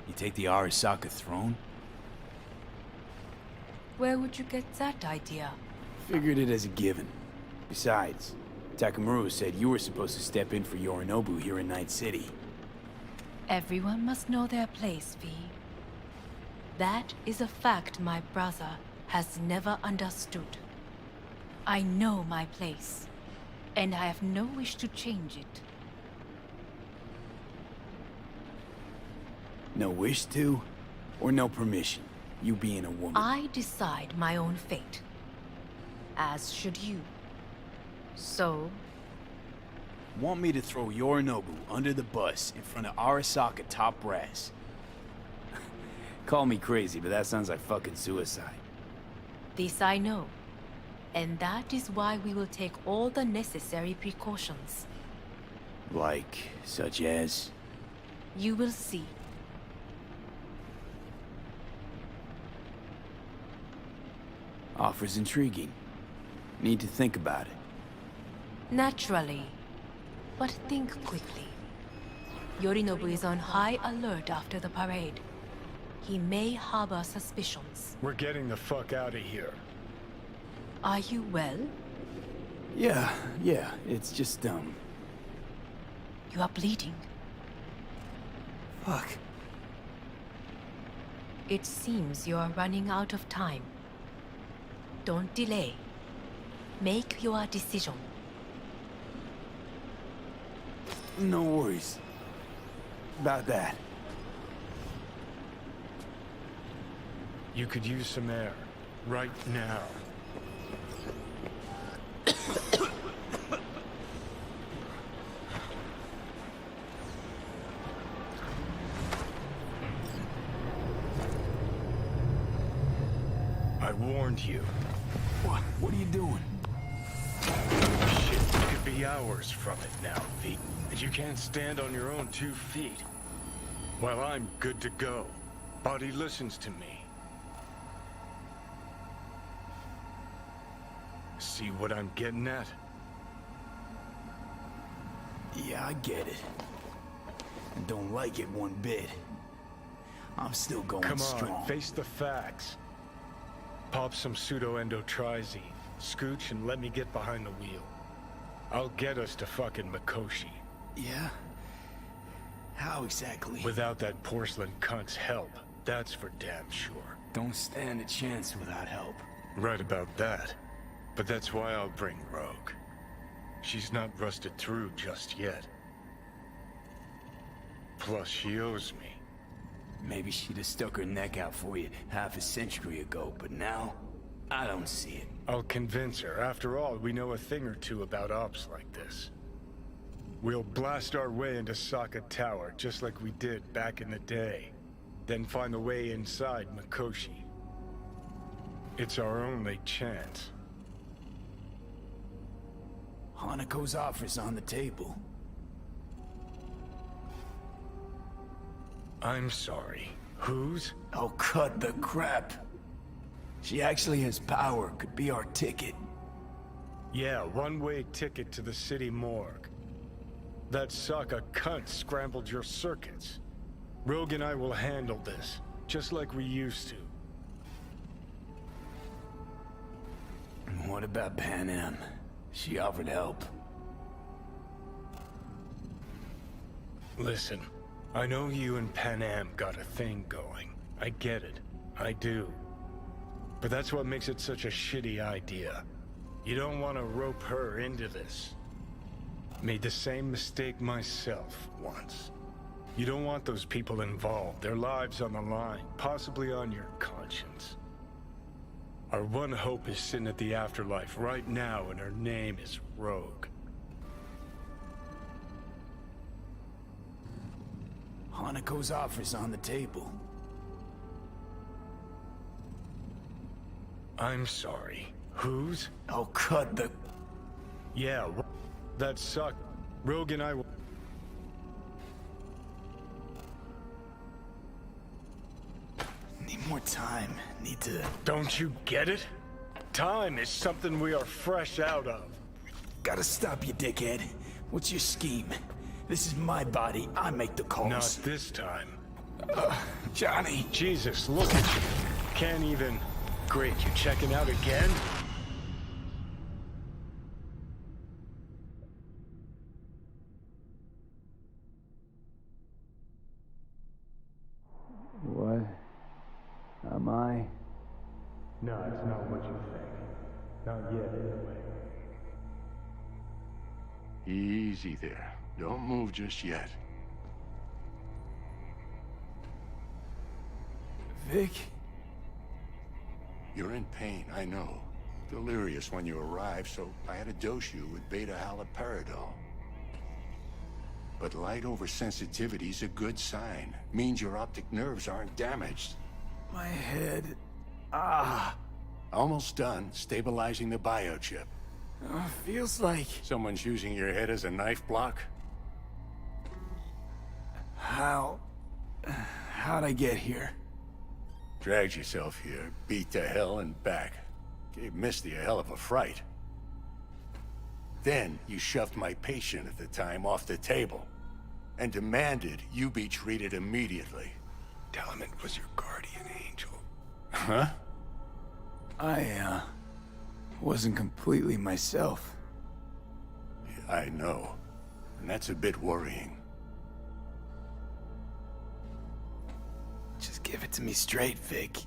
You take the Arasaka throne? Where would you get that idea? Figured it as a given. Besides, Takamura said you were supposed to step in for Yorinobu here in Night City. Everyone must know their place, V. That is a fact my brother has never understood. I know my place, and I have no wish to change it. No wish to? Or no permission? You being a woman? I decide my own fate. As should you. So? Want me to throw Yorinobu under the bus in front of Arasaka top brass? Call me crazy, but that sounds like fucking suicide. This I know. And that is why we will take all the necessary precautions. Like, such as? You will see. Offer's intriguing. Need to think about it. Naturally. But think quickly. Yorinobu is on high alert after the parade. He may harbor suspicions. We're getting the fuck out of here. Are you well? Yeah, it's just, You are bleeding. Fuck. It seems you are running out of time. Don't delay. Make your decision. No worries. About that. You could use some air. Right now. I warned you. What are you doing? Shit, you could be hours from it now, V. And you can't stand on your own 2 feet. Well, I'm good to go. Body listens to me. See what I'm getting at? Yeah, I get it. And don't like it one bit. I'm still going strong. Come on, face the facts. Pop some pseudo-endotrizine, scooch, and let me get behind the wheel. I'll get us to fucking Mikoshi. Yeah? How exactly? Without that porcelain cunt's help, that's for damn sure. Don't stand a chance without help. Right about that. But that's why I'll bring Rogue. She's not rusted through just yet. Plus, she owes me. Maybe she'd have stuck her neck out for you half a century ago, but now, I don't see it. I'll convince her. After all, we know a thing or two about ops like this. We'll blast our way into Sokka Tower, just like we did back in the day. Then find the way inside Mikoshi. It's our only chance. Hanako's offer's on the table. I'm sorry. Whose? Oh, cut the crap. She actually has power, could be our ticket. Yeah, one-way ticket to the city morgue. That sucker cunt scrambled your circuits. Rogue and I will handle this, just like we used to. What about Pan Am? She offered help. Listen, I know you and Pan Am got a thing going. I get it. I do. But that's what makes it such a shitty idea. You don't want to rope her into this. Made the same mistake myself once. You don't want those people involved, their lives on the line, possibly on your conscience. Our one hope is sitting at the afterlife right now, and her name is Rogue. Hanako's offer's on the table. I'm sorry. Whose? Oh, cut the... Yeah, that sucked. Rogue and I will... Need more time. Need to... Don't you get it? Time is something we are fresh out of. Gotta stop you, dickhead. What's your scheme? This is my body. I make the calls. Not this time. Johnny. Jesus, look at you. Can't even... Great, you checking out again? What? Am I? No, it's not what you think. Not yet, anyway. Easy there. Don't move just yet. Vic? You're in pain, I know. Delirious when you arrived, so I had to dose you with beta-haloperidol. But light oversensitivity's a good sign. Means your optic nerves aren't damaged. My head... Ah! Almost done stabilizing the biochip. Feels like... Someone's using your head as a knife block? How'd I get here? Dragged yourself here, beat to hell and back. Gave Misty a hell of a fright. Then you shoved my patient at the time off the table and demanded you be treated immediately. Tell him it was your guardian angel. Huh? I, wasn't completely myself. I know. And that's a bit worrying. Just give it to me straight, Vic.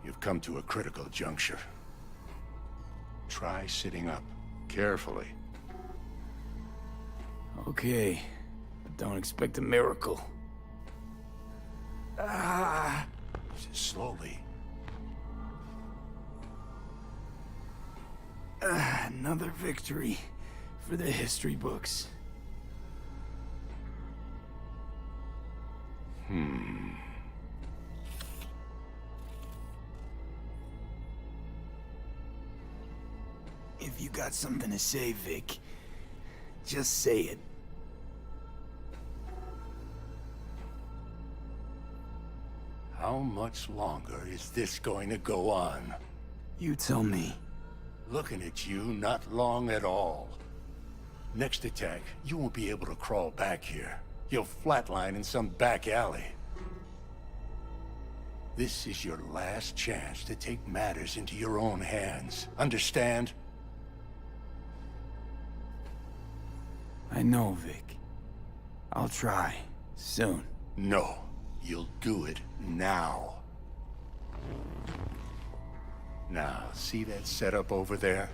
You've come to a critical juncture. Try sitting up, carefully. Okay, but don't expect a miracle. Just slowly. Another victory for the history books. If you got something to say, Vic, just say it. How much longer is this going to go on? You tell me. Looking at you, not long at all. Next attack, you won't be able to crawl back here. You'll flatline in some back alley. This is your last chance to take matters into your own hands. Understand? I know, Vic. I'll try. Soon. No. You'll do it now. Now, see that setup over there?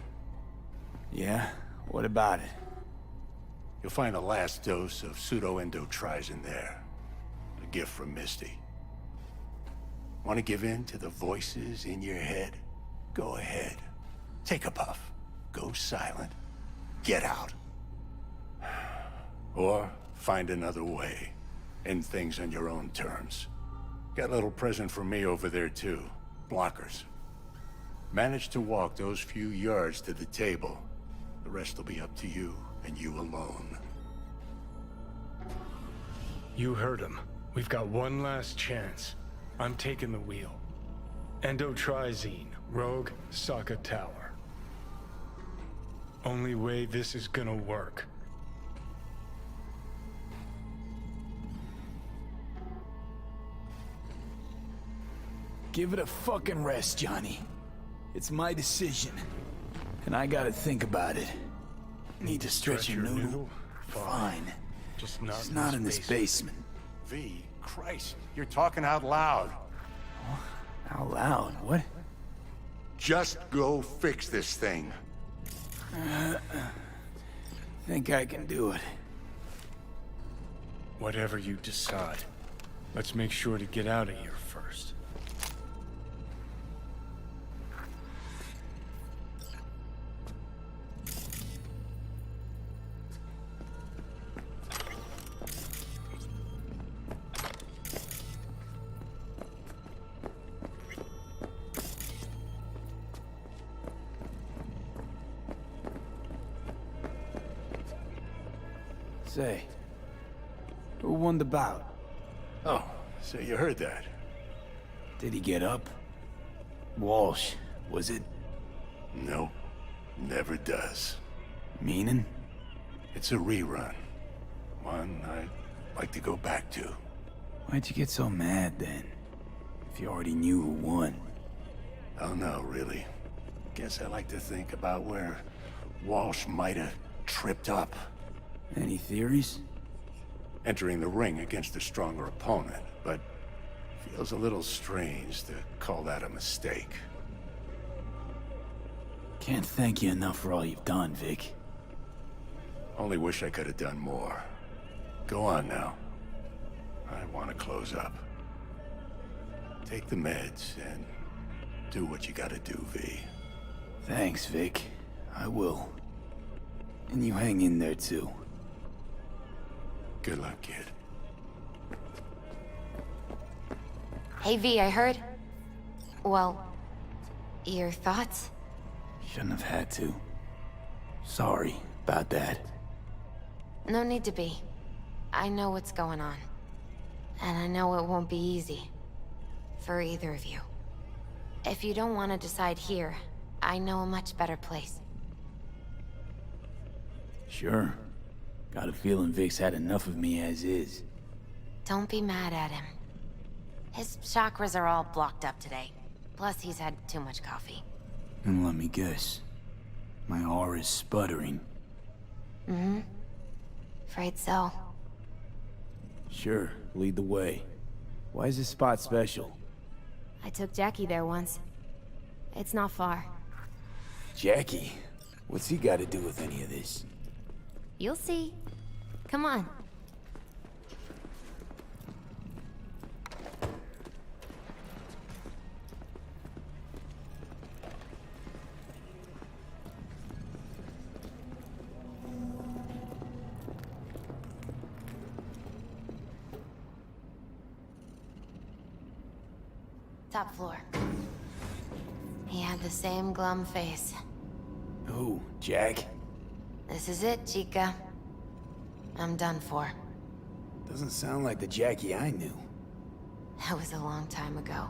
Yeah? What about it? You'll find a last dose of pseudo-endotrizin there. A gift from Misty. Want to give in to the voices in your head? Go ahead. Take a puff. Go silent. Get out. Or find another way. End things on your own terms. Got a little present for me over there too. Blockers. Manage to walk those few yards to the table. The rest will be up to you, and you alone. You heard him. We've got one last chance. I'm taking the wheel. Endotrizine, Rogue, Sokka Tower. Only way this is gonna work. Give it a fucking rest, Johnny. It's my decision. And I gotta think about it. Need to stretch your noodle? Fine. Just not in this basement. V, Christ, you're talking out loud. Out loud? What? Just go fix this thing. Think I can do it. Whatever you decide. Let's make sure to get out of here first. Say, who won the bout? Oh, so you heard that. Did he get up? Walsh, was it? No, never does. Meaning? It's a rerun. One I'd like to go back to. Why'd you get so mad then? If you already knew who won. Oh no, really. Guess I like to think about where Walsh might have tripped up. Any theories? Entering the ring against a stronger opponent, but feels a little strange to call that a mistake. Can't thank you enough for all you've done, Vic. Only wish I could have done more. Go on now. I want to close up. Take the meds and do what you gotta do, V. Thanks, Vic. I will. And you hang in there too. Good luck, kid. Hey, V, I heard... Well, your thoughts? Shouldn't have had to. Sorry about that. No need to be. I know what's going on. And I know it won't be easy. For either of you. If you don't want to decide here, I know a much better place. Sure. Got a feeling Vic's had enough of me as is. Don't be mad at him. His chakras are all blocked up today. Plus, he's had too much coffee. And let me guess. My aura's sputtering. Mm-hmm. Afraid so. Sure, lead the way. Why is this spot special? I took Jackie there once. It's not far. Jackie? What's he got to do with any of this? You'll see. Come on. Top floor. He had the same glum face. Who, Jack? This is it, Chica. I'm done for. Doesn't sound like the Jackie I knew. That was a long time ago.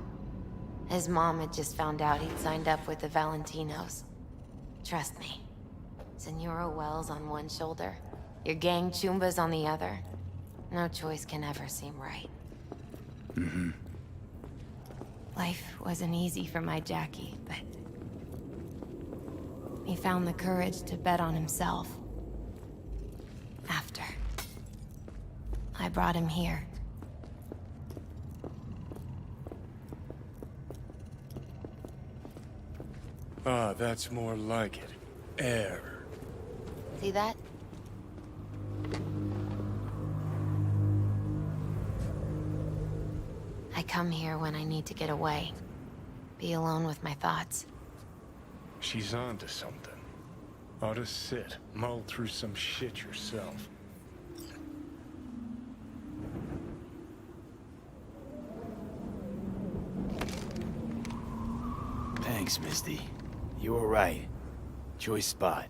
His mom had just found out he'd signed up with the Valentinos. Trust me. Senora Wells on one shoulder, your gang Chumbas on the other. No choice can ever seem right. Mm-hmm. Life wasn't easy for my Jackie, but... he found the courage to bet on himself. After. I brought him here. Ah, that's more like it. Air. See that? I come here when I need to get away. Be alone with my thoughts. She's onto something. Ought to sit, mull through some shit yourself. Thanks, Misty. You were right. Choice spot.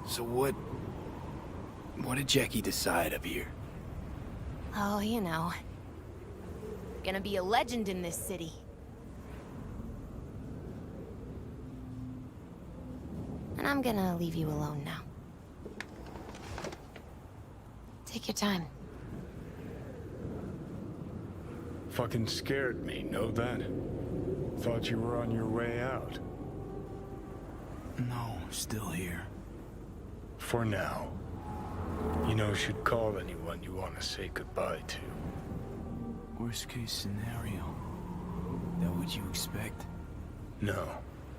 So what did Jackie decide up here? Oh, you know. Gonna be a legend in this city. And I'm gonna leave you alone now. Take your time. Fucking scared me, know that? Thought you were on your way out. No, still here. For now. You know, should call anyone you want to say goodbye to. Worst case scenario. That what you expect? No.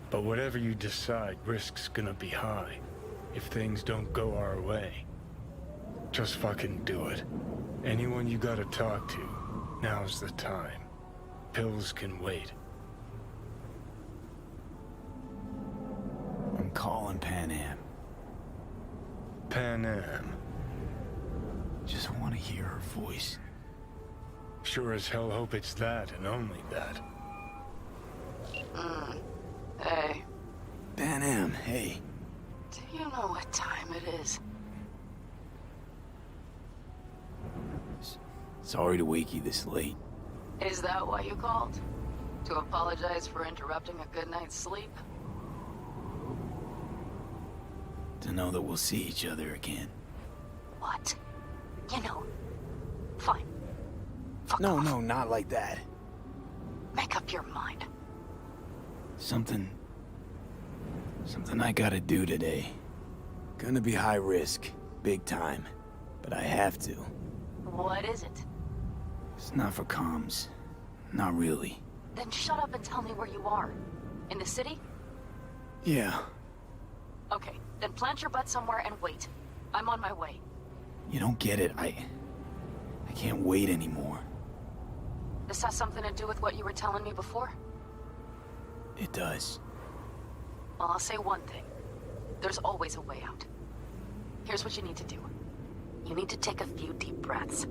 But whatever you decide, risk's gonna be high. If things don't go our way. Just fucking do it. Anyone you gotta talk to, now's the time. Pills can wait. I'm calling Pan Am. Pan Am. Just want to hear her voice. Sure as hell hope it's that and only that. Hey. Pan Am, hey. Do you know what time it is? Sorry to wake you this late. Is that why you called? To apologize for interrupting a good night's sleep? To know that we'll see each other again. What? You know, fine. No, not like that. Make up your mind. Something I gotta do today. Gonna be high risk, big time, but I have to. What is it? It's not for comms. Not really. Then shut up and tell me where you are. In the city? Yeah, Okay, then plant your butt somewhere and wait. I'm on my way. you don't get it. I can't wait anymore. This has something to do with what you were telling me before? It does. Well, I'll say one thing. There's always a way out. Here's what you need to do. You need to take a few deep breaths.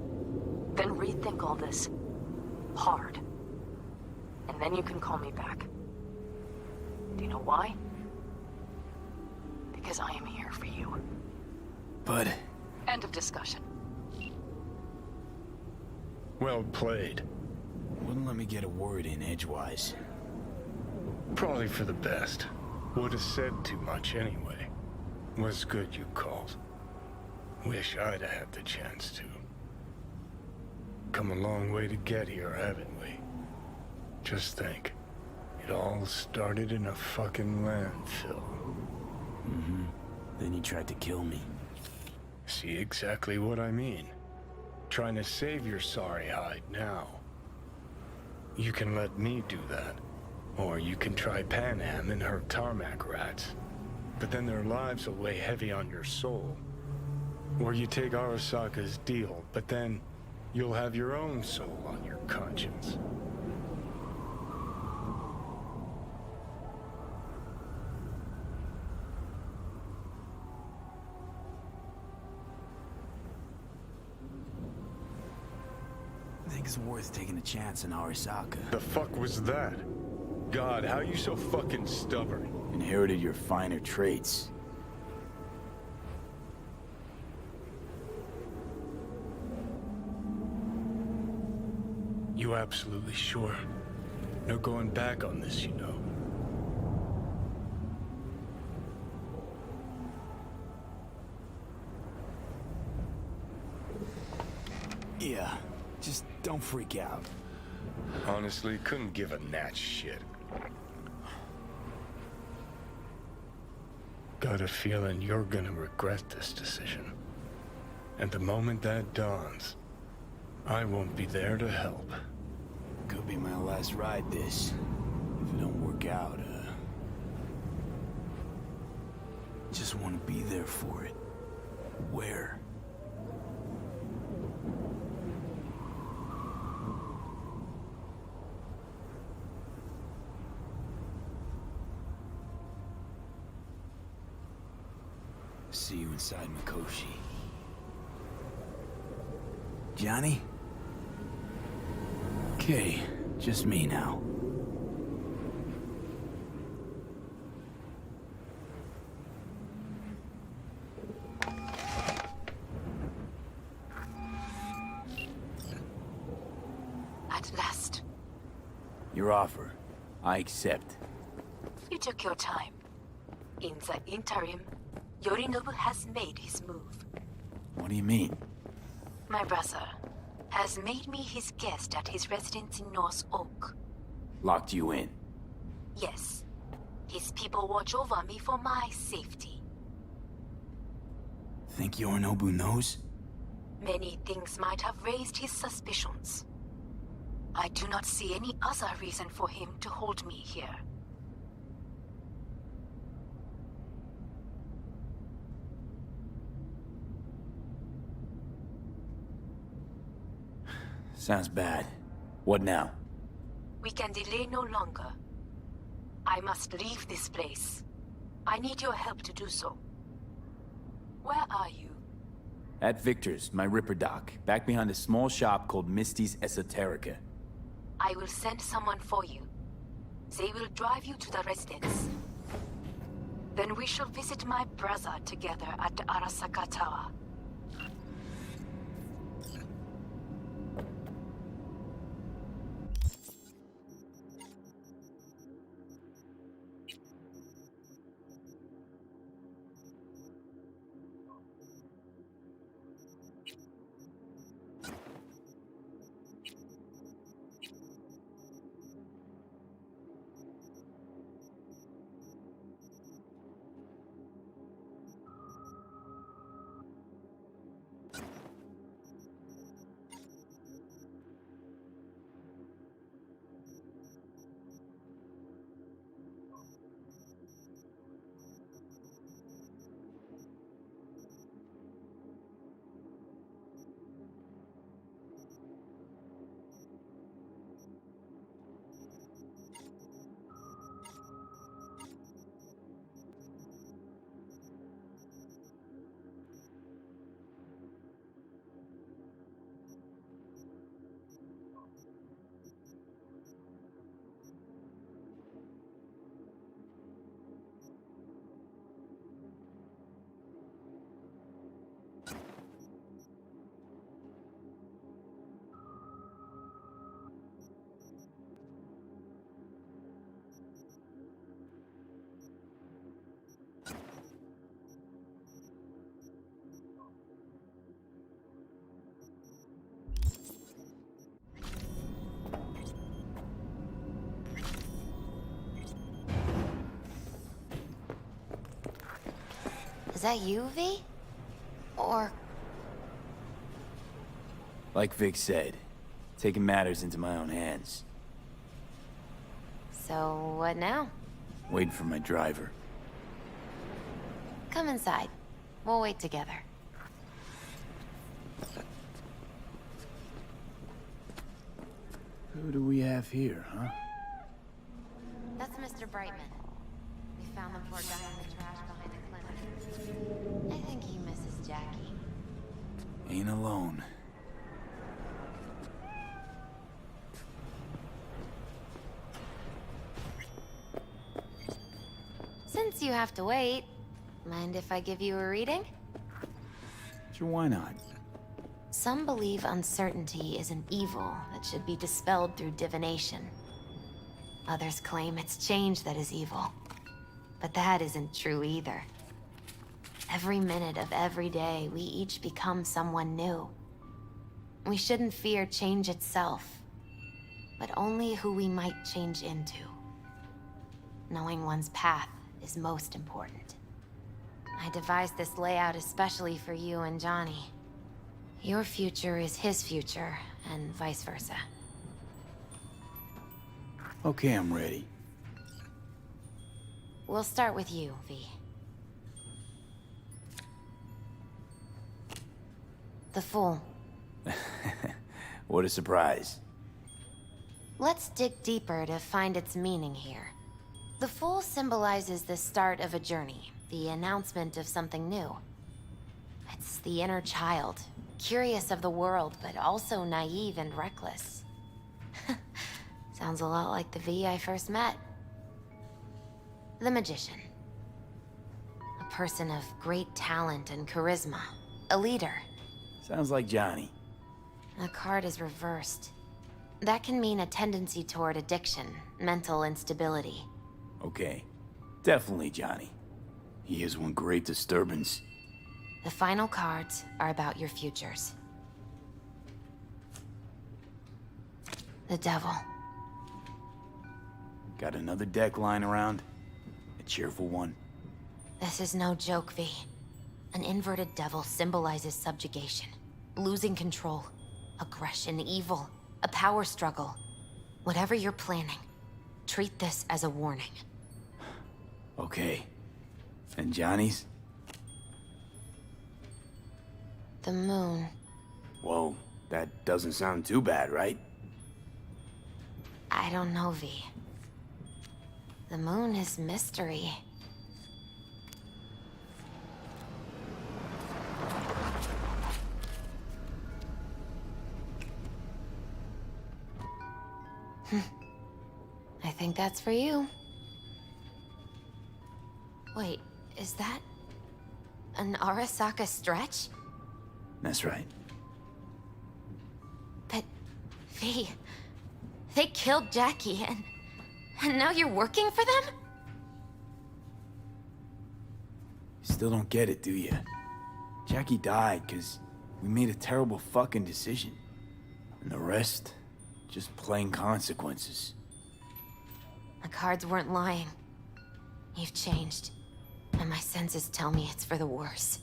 Then rethink all this. Hard. And then you can call me back. Do you know why? Because I am here for you. But... End of discussion. Well played. Wouldn't let me get a word in edgewise. Probably for the best. Would have said too much anyway. Was good you called. Wish I'd have had the chance to. Come a long way to get here, haven't we? Just think. It all started in a fucking landfill. Mm-hmm. Then you tried to kill me. See exactly what I mean. Trying to save your sorry hide now. You can let me do that. Or you can try Pan Am and her tarmac rats. But then their lives will weigh heavy on your soul. Or you take Arasaka's deal, but then you'll have your own soul on your conscience. I think it's worth taking a chance on Arasaka. The fuck was that? God, how you so fucking stubborn? Inherited your finer traits. You absolutely sure? No going back on this, you know. Yeah, just don't freak out. Honestly, couldn't give a gnat's shit. Got a feeling you're gonna regret this decision. And the moment that dawns, I won't be there to help. Could be my last ride this. If it don't work out, just want to be there for it. Where? See you inside Mikoshi. Johnny? Okay, just me now. Your offer. I accept. You took your time. In the interim, Yorinobu has made his move. What do you mean? My brother has made me his guest at his residence in North Oak. Locked you in. Yes. His people watch over me for my safety. Think Yorinobu knows? Many things might have raised his suspicions. I do not see any other reason for him to hold me here. Sounds bad. What now? We can delay no longer. I must leave this place. I need your help to do so. Where are you? At Victor's, my Ripper dock, back behind a small shop called Misty's Esoterica. I will send someone for you. They will drive you to the residence. Then we shall visit my brother together at the Arasaka Tower. Is that you, V? Or... Like Vic said, taking matters into my own hands. So, what now? Waiting for my driver. Come inside. We'll wait together. Who do we have here, huh? That's Mr. Brightman. We found the poor guy in the trash behind the clinic. I think he misses Jackie. Ain't alone. Since you have to wait, mind if I give you a reading? Sure, why not? Some believe uncertainty is an evil that should be dispelled through divination. Others claim it's change that is evil. But that isn't true either. Every minute of every day, we each become someone new. We shouldn't fear change itself, but only who we might change into. Knowing one's path is most important. I devised this layout especially for you and Johnny. Your future is his future, and vice versa. Okay, I'm ready. We'll start with you, V. The Fool. What a surprise. Let's dig deeper to find its meaning here. The Fool symbolizes the start of a journey, the announcement of something new. It's the inner child, curious of the world, but also naive and reckless. Sounds a lot like the V I first met. The Magician. A person of great talent and charisma. A leader. Sounds like Johnny. The card is reversed. That can mean a tendency toward addiction, mental instability. Okay. Definitely Johnny. He is one great disturbance. The final cards are about your futures. The devil. Got another deck lying around? A cheerful one? This is no joke, V. An inverted devil symbolizes subjugation, losing control, aggression, evil, a power struggle. Whatever you're planning, treat this as a warning. Okay. And Johnny's? The moon. Whoa, that doesn't sound too bad, right? I don't know, V. The moon is mystery. I think that's for you. Wait, is that an Arasaka stretch? That's right. But, V, they killed Jackie and now you're working for them? You still don't get it, do you? Jackie died because we made a terrible fucking decision. And the rest, just plain consequences. The cards weren't lying. You've changed. And my senses tell me it's for the worse.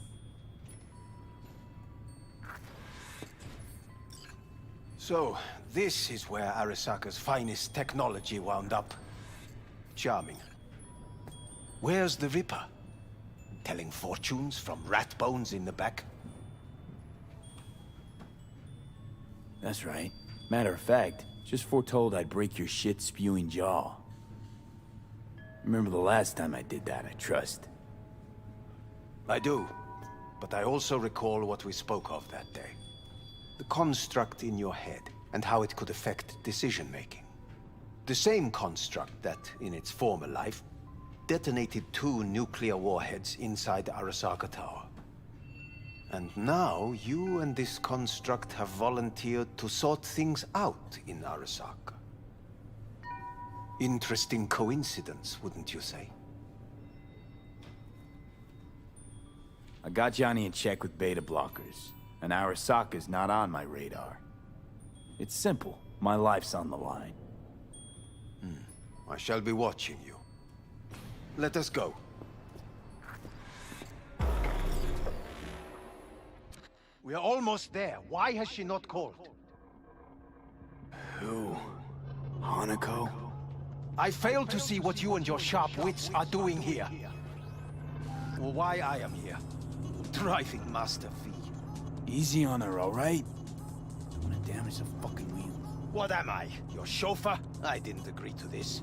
So, this is where Arasaka's finest technology wound up. Charming. Where's the Ripper? Telling fortunes from rat bones in the back? That's right. Matter of fact, just foretold I'd break your shit-spewing jaw. Remember the last time I did that, I trust. I do. But I also recall what we spoke of that day. The construct in your head, and how it could affect decision-making. The same construct that, in its former life, detonated 2 nuclear warheads inside the Arasaka Tower. And now, you and this construct have volunteered to sort things out in Arasaka. Interesting coincidence, wouldn't you say? I got Johnny in check with beta blockers, and Arasaka's not on my radar. It's simple. My life's on the line. I shall be watching you. Let us go. We are almost there. Why has she not called? Who? Hanako? I fail to see what you and your sharp wits are doing here. Or why I am here. Driving Master V. Easy on her, all right? Don't want to damage the fucking wheel. What am I? Your chauffeur? I didn't agree to this.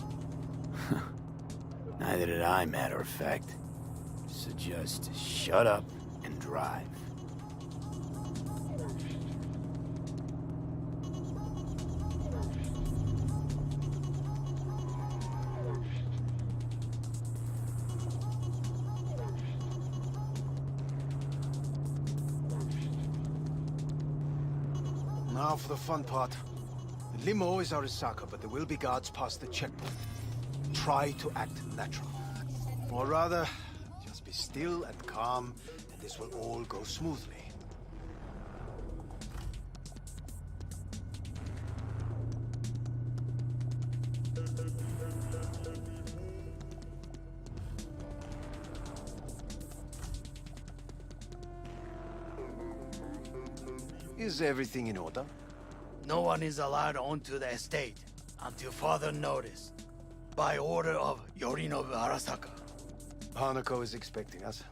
Neither did I, matter of fact. So just shut up and drive. Now for the fun part. The limo is Arasaka, but there will be guards past the checkpoint. Try to act natural. Or rather, just be still and calm, and this will all go smoothly. Is everything in order? No one is allowed onto the estate until further notice. By order of Yorinobu Arasaka. Hanako is expecting us.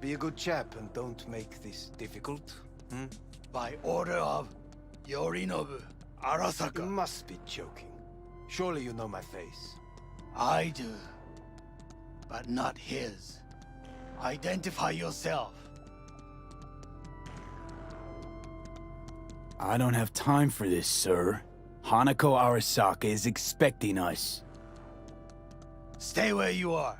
Be a good chap and don't make this difficult. By order of Yorinobu Arasaka. You must be joking. Surely you know my face. I do. But not his. Identify yourself. I don't have time for this, sir. Hanako Arasaka is expecting us. Stay where you are.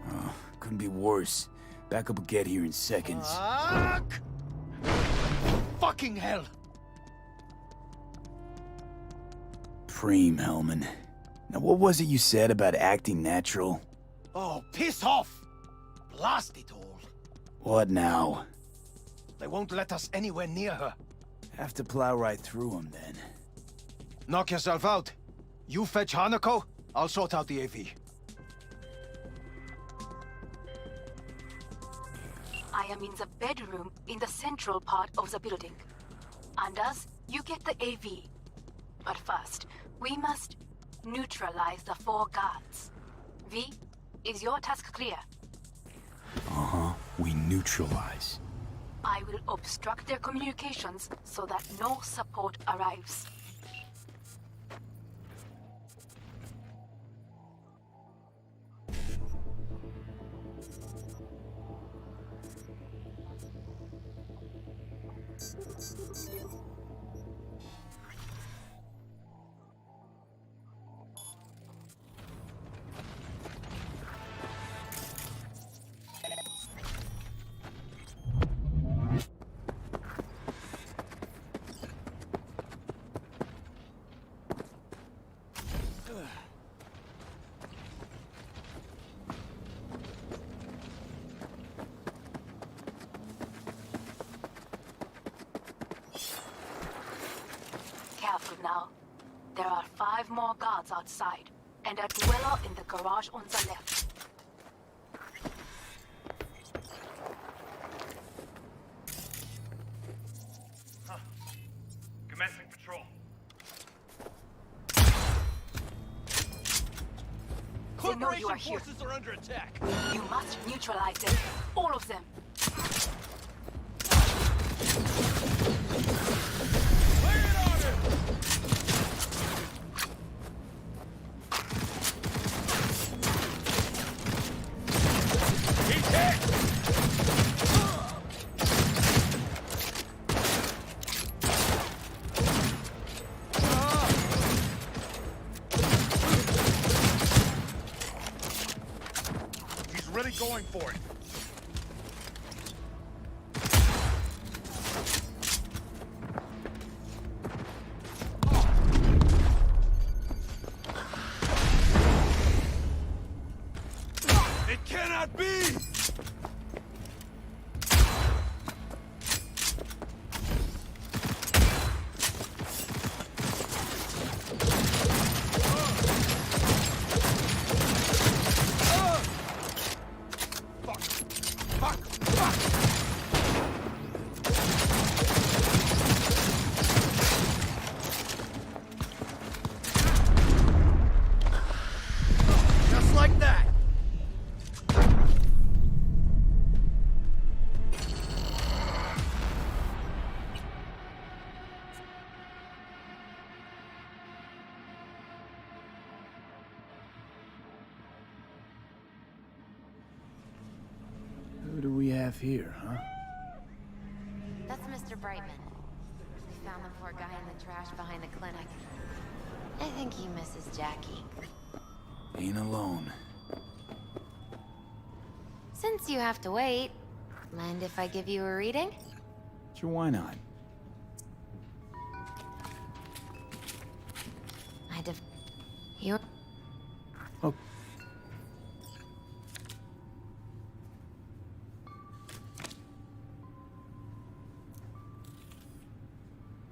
Oh, couldn't be worse. Backup will get here in seconds. Fuck! Fucking hell! supreme, Hellman. Now, what was it you said about acting natural? Oh, piss off! Blast it all. What now? They won't let us anywhere near her. Have to plow right through them, then. Knock yourself out. You fetch Hanako, I'll sort out the AV. I am in the bedroom in the central part of the building. Anders, you get the AV. But first, we must neutralize the 4 guards. V, is your task clear? Uh-huh. We neutralize. I will obstruct their communications so that no support arrives. Careful now. There are 5 more guards outside, and a dweller in the garage on the left. Commencing patrol. They know you are here. Forces are under attack. You must neutralize them. All of them. Really going for it. It cannot be! Just like that! Who do we have here, huh? That's Mr. Brightman. We found the poor guy in the trash behind the clinic. I think he misses Jackie. Ain't alone. Since you have to wait, mind if I give you a reading? Sure, why not? You're... Oh.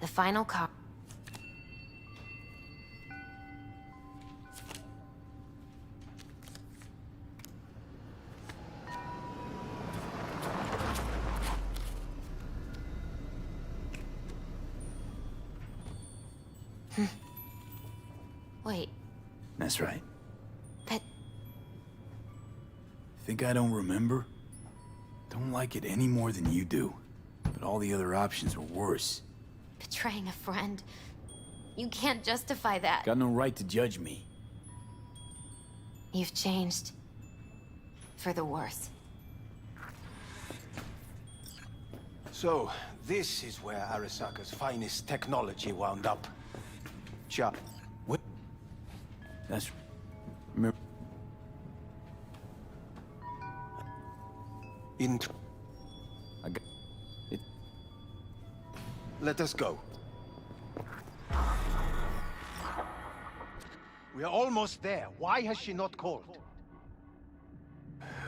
The final card. Wait, That's right. but Think I don't remember? Don't like it any more than you do. But all the other options were worse. betraying a friend, you can't justify that. Got no right to judge me. You've changed. For the worse. So, this is where Arasaka's finest technology wound up. What? That's... I got... It... Let us go. We are almost there. Why has she not called?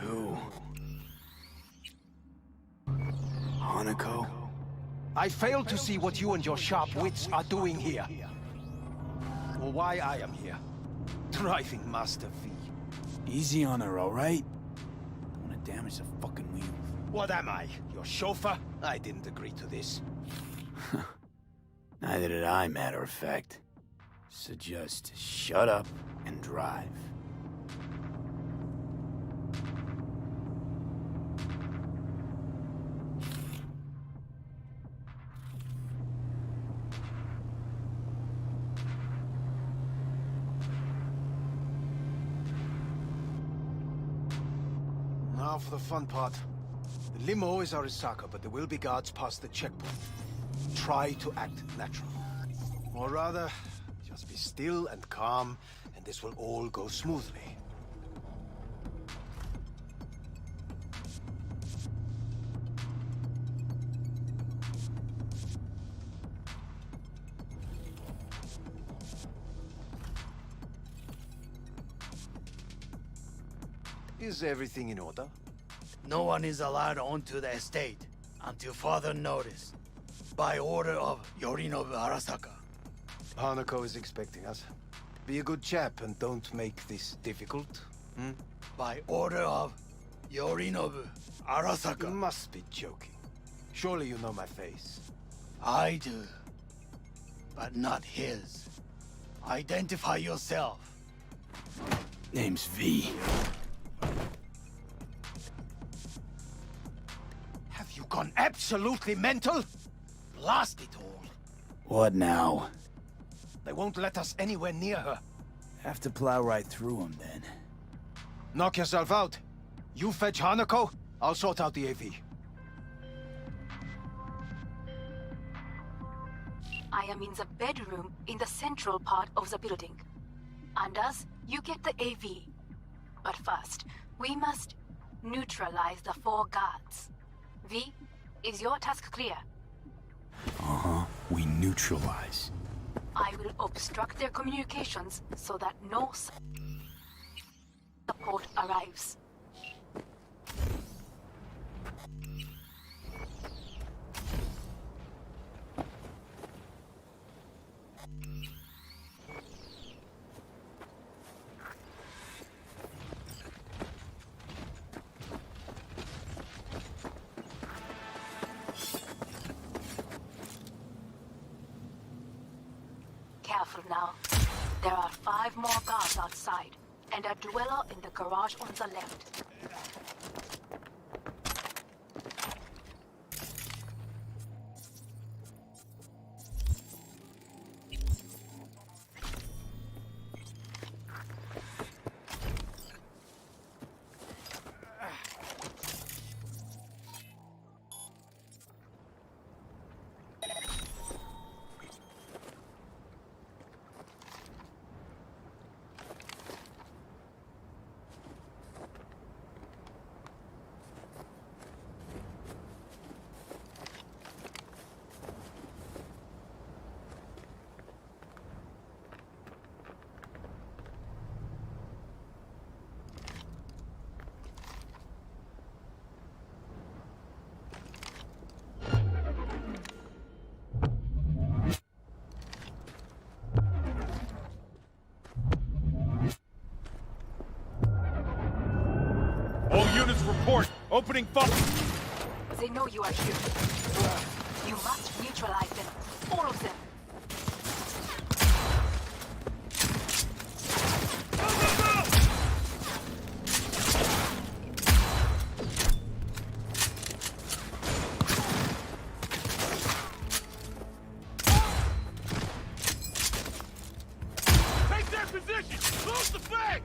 Who? Hanako? I fail to see what you and your sharp wits are doing here. Or why I am here. Driving Master V. Easy on her, all right? Don't want to damage the fucking wheels. What am I? Your chauffeur? I didn't agree to this. Neither did I, matter of fact. So just shut up and drive. Now for the fun part. The limo is Arisaka, but there will be guards past the checkpoint. Try to act natural. Or rather, just be still and calm, and this will all go smoothly. Is everything in order? No one is allowed onto the estate until further notice. By order of Yorinobu Arasaka. Hanako is expecting us. Be a good chap and don't make this difficult. By order of Yorinobu Arasaka. You must be joking. Surely you know my face. I do. But not his. Identify yourself. Name's V. Have you gone absolutely mental? Blast it all. What now? They won't let us anywhere near her. Have to plow right through them, then. Knock yourself out. You fetch Hanako, I'll sort out the AV. I am in the bedroom in the central part of the building. Anders, you get the AV. But first, we must neutralize the 4 guards. V, is your task clear? Uh-huh. We neutralize. I will obstruct their communications so that no support arrives. Careful now. There are 5 more guards outside, and a dweller in the garage on the left. All units report. Opening fire. They know you are here. You must neutralize them. All of them. Take their position. Close the flag.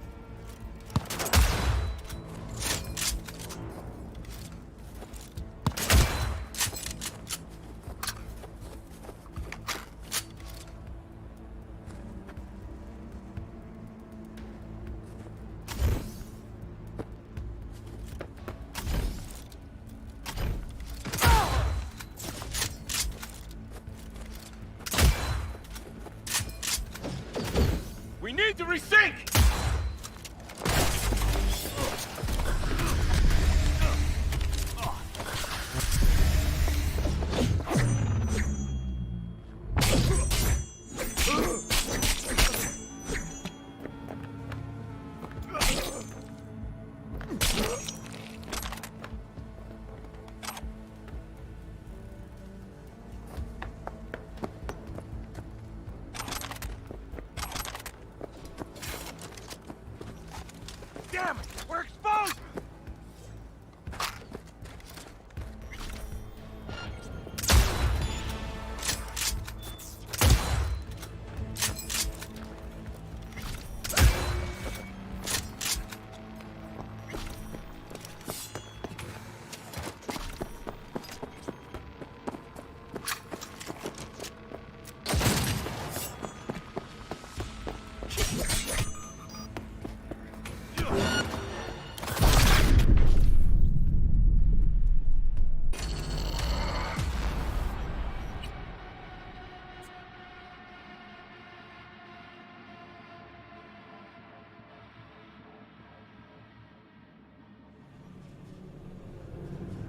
Damn it! We're exposed!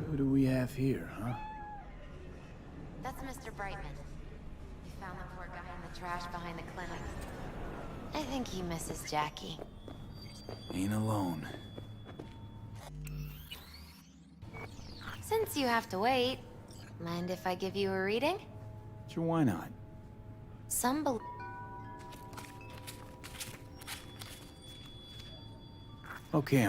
Who do we have here, huh? That's Mr. Brightman. We found the poor guy in the trash behind the clinic. I think he misses Jackie. Ain't alone. Since you have to wait, mind if I give you a reading? Sure, why not? Some bel- Okay,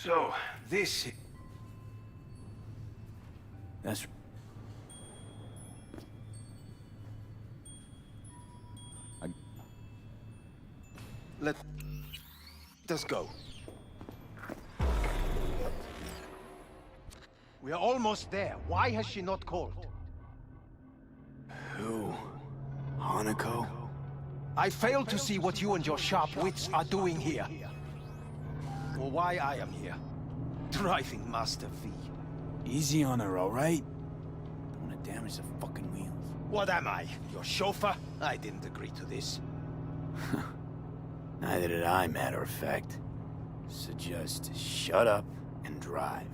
So, this... That's... Let us go. We are almost there. Why has she not called? Who? Hanako? I fail to see what you and your sharp wits are doing here. Or why I am here. Driving Master V. Easy on her, alright? Don't want to damage the fucking wheels. What am I? Your chauffeur? I didn't agree to this. Neither did I, matter of fact. So just shut up and drive.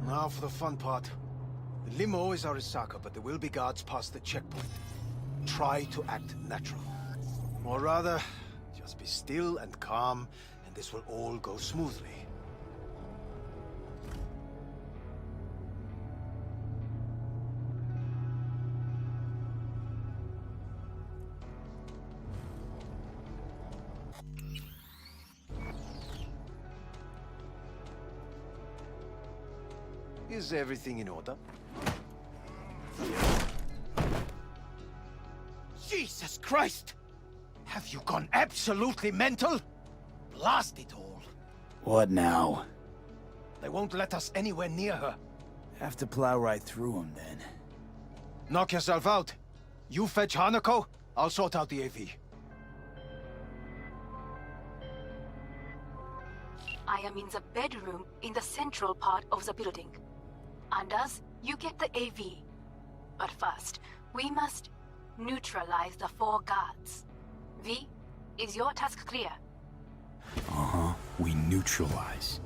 Now for the fun part. The limo is Arisaka, but there will be guards past the checkpoint. Try to act natural. Or rather, just be still and calm, and this will all go smoothly. Is everything in order? Jesus Christ! Have you gone absolutely mental? Blast it all. What now? They won't let us anywhere near her. Have to plow right through them, then. Knock yourself out. You fetch Hanako, I'll sort out the AV. I am in the bedroom in the central part of the building. Anders, you get the AV. But first, we must neutralize the 4 guards. V, is your task clear? Uh-huh. We neutralize.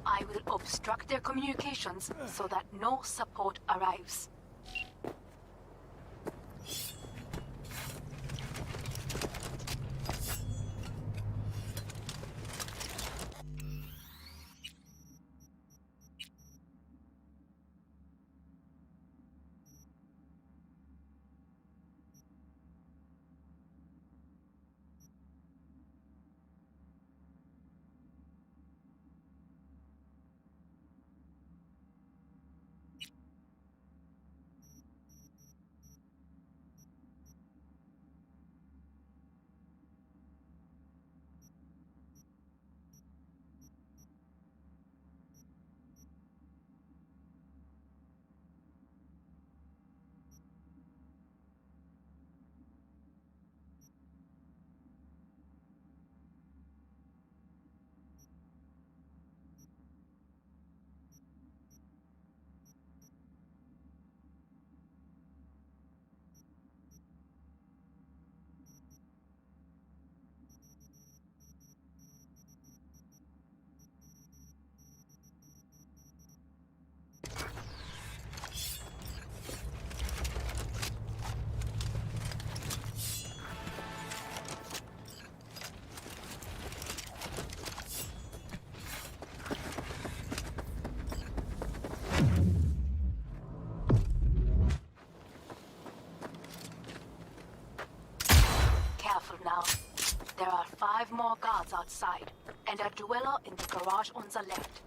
I will obstruct their communications so that no support arrives. Now, there are 5 more guards outside, and a dweller in the garage on the left.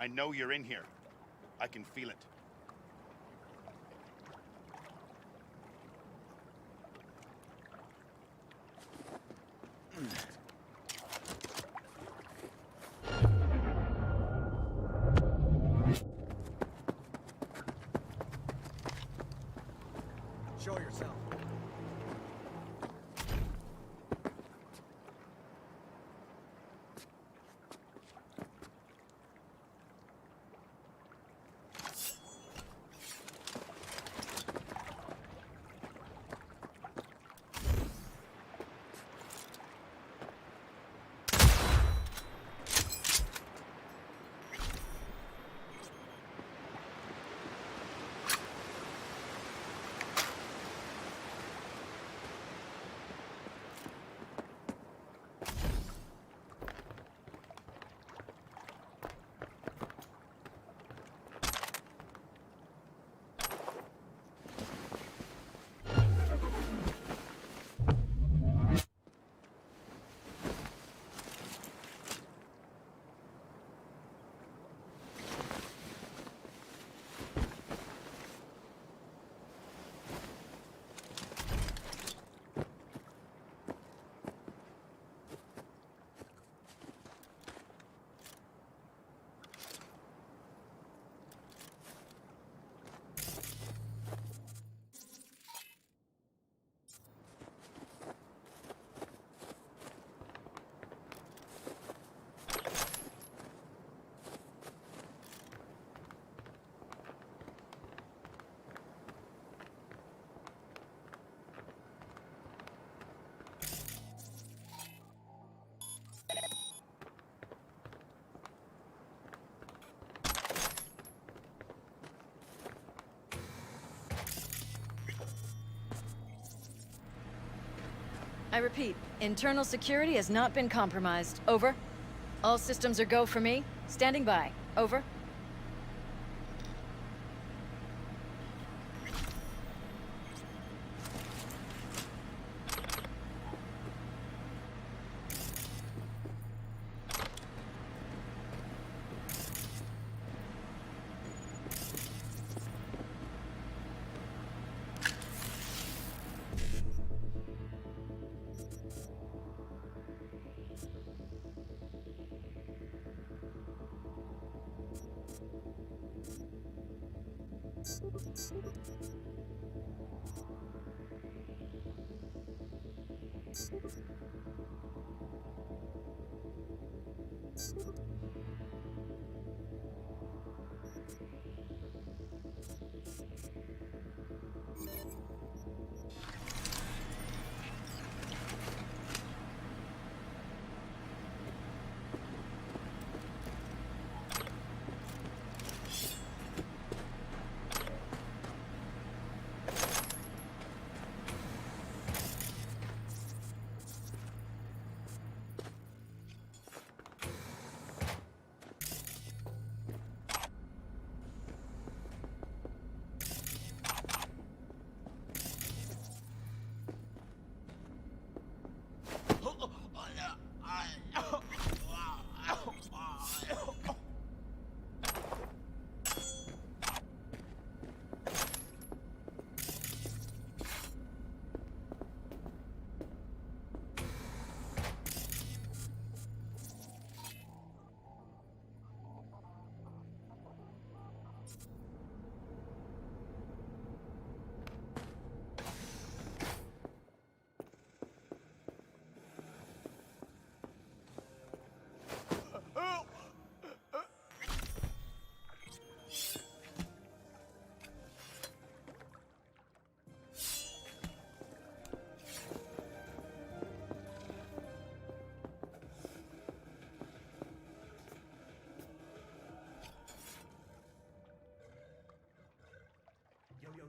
I know you're in here. I can feel it. Show yourself. I repeat, internal security has not been compromised. Over. All systems are go for me. Standing by. Over.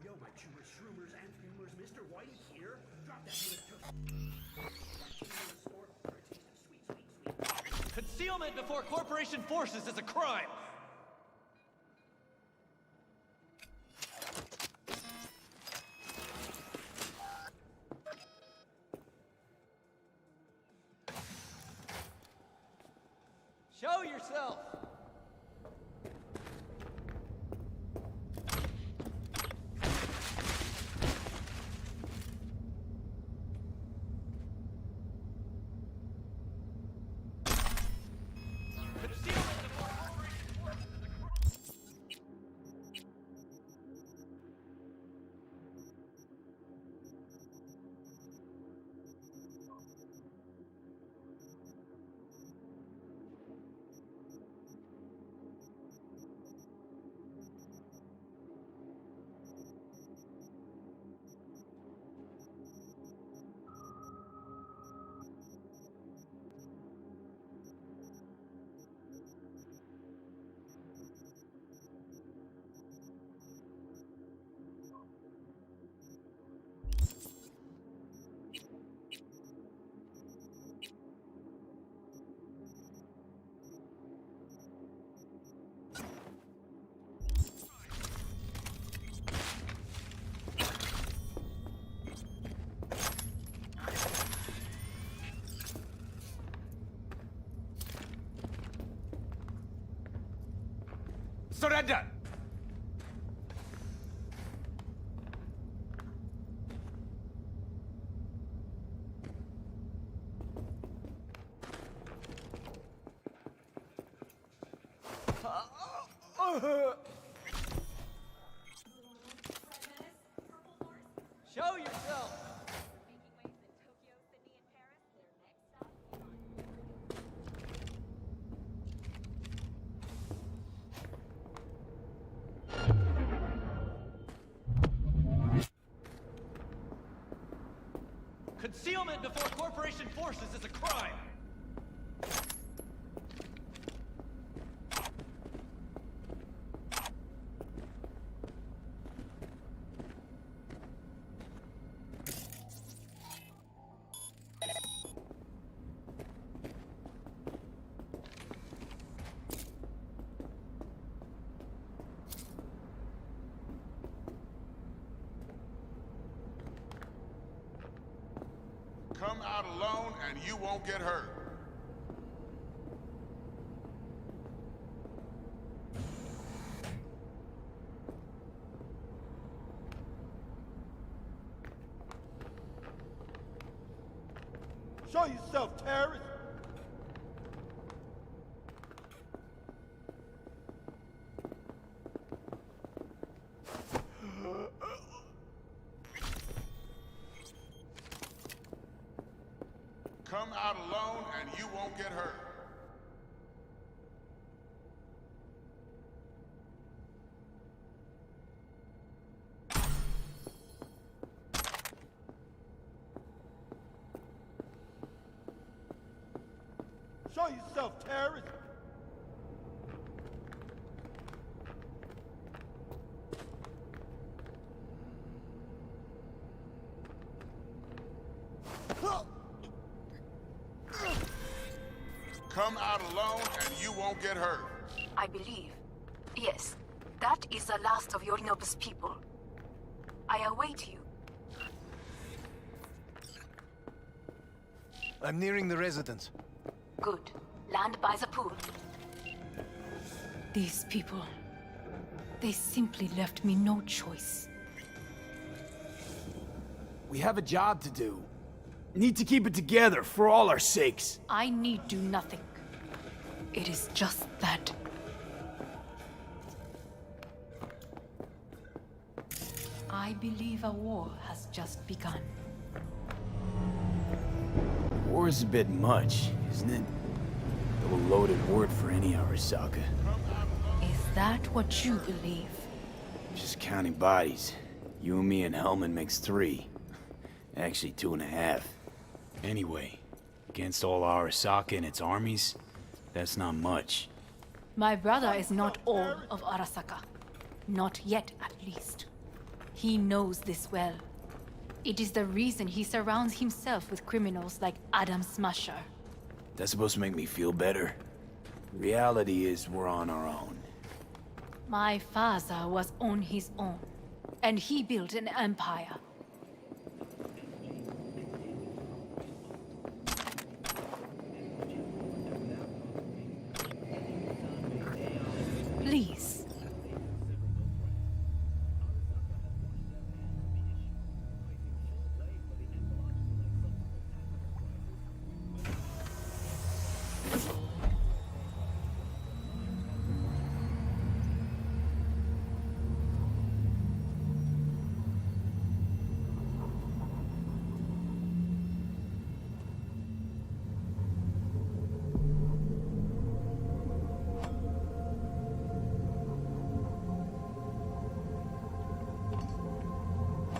Yo, my chewers, shroomers, and fumers, Mr. Whitey here. Drop that Concealment before corporation forces is a crime! Show yourself! surrender! Show yourself! Concealment before corporation forces is a crime! Come out alone and you won't get hurt. Show yourself, terrorist! Come out alone and you won't get hurt. Show yourself, terrorist! Come out alone and you won't get hurt. I believe. Yes, that is the last of Yorinobu's people. I await you. I'm nearing the residence. Good. Land by the pool. These people, they simply left me no choice. We have a job to do. Need to keep it together for all our sakes. I need do nothing. It is just that. I believe a war has just begun. War is a bit much, isn't it? A loaded word for any Arasaka. Is that what you believe? Just counting bodies. You and me and Hellman makes 3. Actually 2.5. Anyway, against all Arasaka and its armies, that's not much. My brother is not all of Arasaka. Not yet, at least. He knows this well. It is the reason he surrounds himself with criminals like Adam Smasher. That's supposed to make me feel better. Reality is we're on our own. My father was on his own, and he built an empire. Please.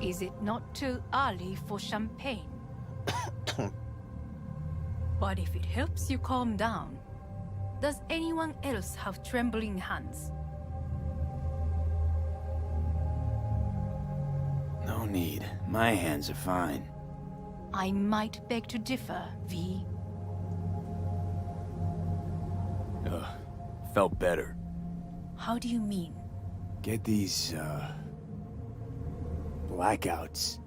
Is it not too early for champagne? But if it helps you calm down, does anyone else have trembling hands? No need. My hands are fine. I might beg to differ, V. Felt better. How do you mean? Get these, blackouts.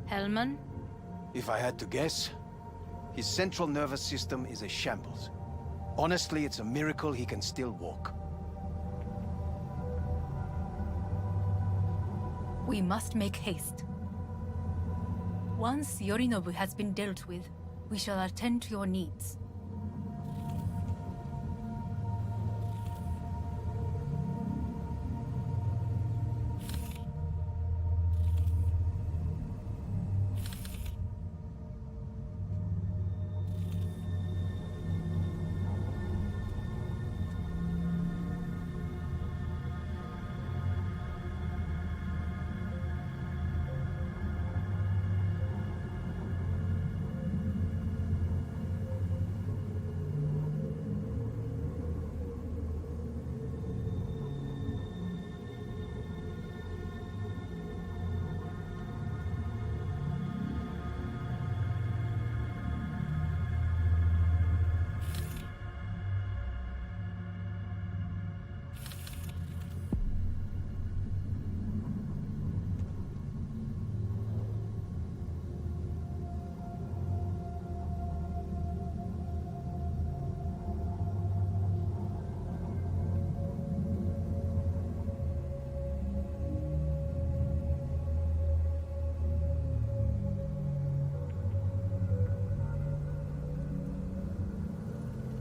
Hellman? If I had to guess, his central nervous system is a shambles. Honestly, it's a miracle he can still walk. We must make haste. Once Yorinobu has been dealt with, we shall attend to your needs.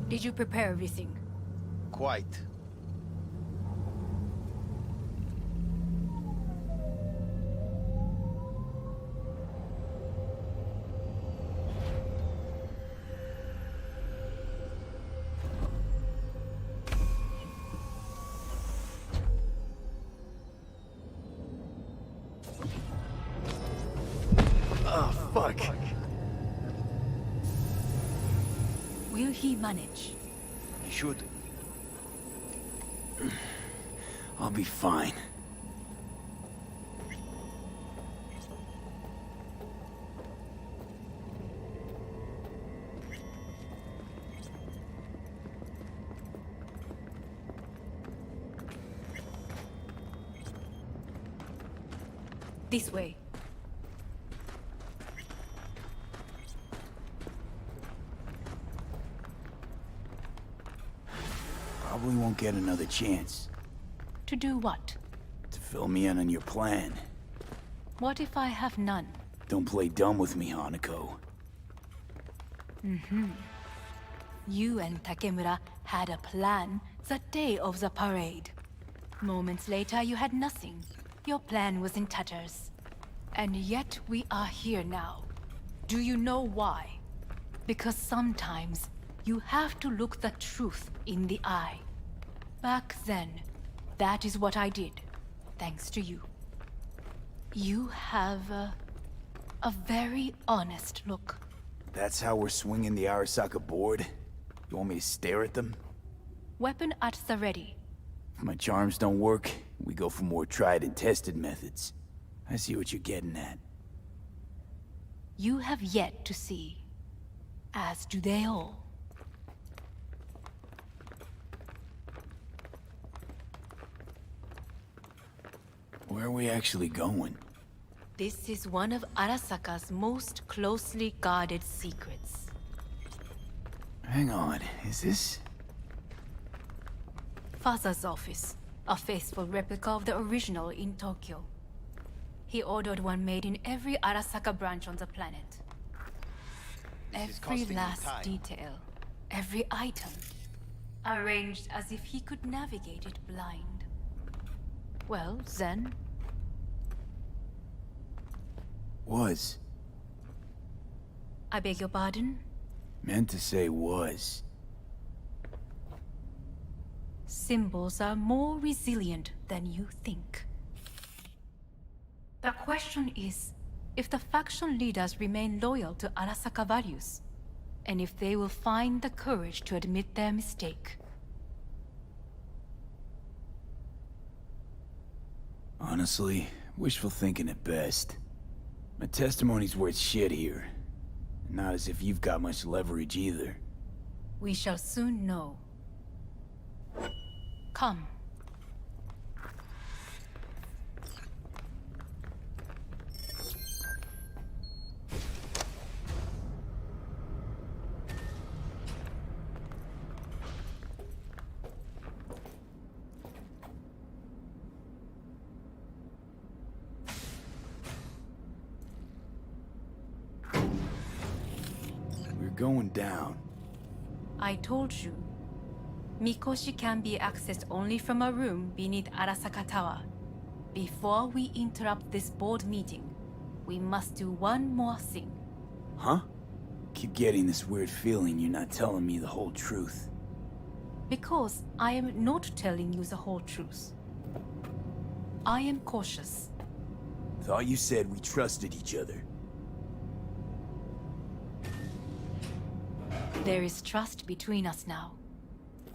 Did you prepare everything? Quite. Oh, fuck. Will he manage? He should. I'll be fine. This way. Probably won't get another chance. To do what? To fill me in on your plan. What if I have none? Don't play dumb with me, Hanako. You and Takemura had a plan the day of the parade. Moments later, you had nothing. Your plan was in tatters. And yet we are here now. Do you know why? Because sometimes you have to look the truth in the eye. Back then, that is what I did, thanks to you. You have a very honest look. That's how we're swinging the Arasaka board? You want me to stare at them? Weapon at the ready. If my charms don't work, we go for more tried and tested methods. I see what you're getting at. You have yet to see, as do they all. Where are we actually going? This is one of Arasaka's most closely guarded secrets. Hang on, is this? Father's office, a faithful replica of the original in Tokyo. He ordered one made in every Arasaka branch on the planet. Every last detail, every item, arranged as if he could navigate it blind. Well, then... Was. I beg your pardon? Meant to say was. Symbols are more resilient than you think. The question is, if the faction leaders remain loyal to Arasaka values, and if they will find the courage to admit their mistake. Honestly, wishful thinking at best. My testimony's worth shit here. Not as if you've got much leverage either. We shall soon know. Come. going down. I told you. Mikoshi can be accessed only from a room beneath Arasaka Tower. Before we interrupt this board meeting, we must do one more thing. Huh? Keep getting this weird feeling you're not telling me the whole truth. Because I am not telling you the whole truth. I am cautious. Thought you said we trusted each other. There is trust between us now.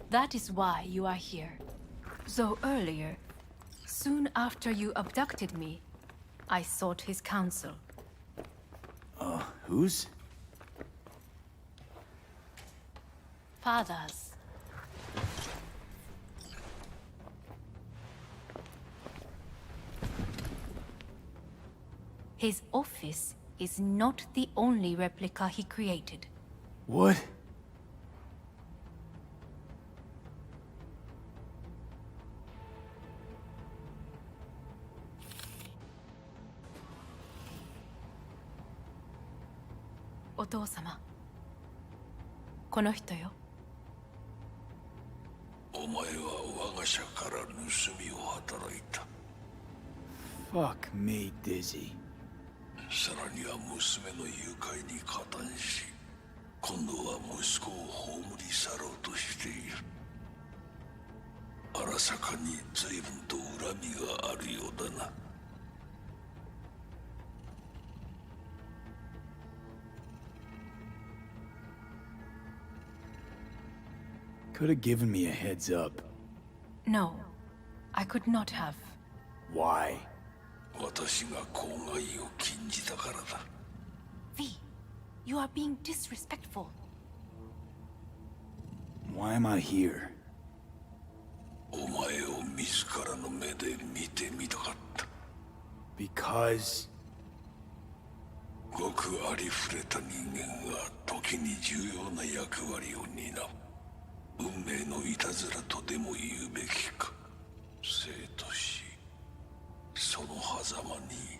That is why you are here. So earlier, soon after you abducted me, I sought his counsel. Whose? Father's. His office is not the only replica he created. What? Otou-sama. この人よ。お前は我が社から盗みを働いた。Fuck me, Dizzy. さらには娘の誘拐に加担し、今度は息子を葬り去ろうとしている。荒坂に随分と恨みがあるようだな。Could have given me a heads up. No, I could not have. Why? 私が公害を禁じたからだ。V, you are being disrespectful. Why am I here? お前を自らの目で見てみたかった。Because... ごくありふれた人間が時に重要な役割を担う。運命のいたずらとでも言うべきか。生と死、その狭間に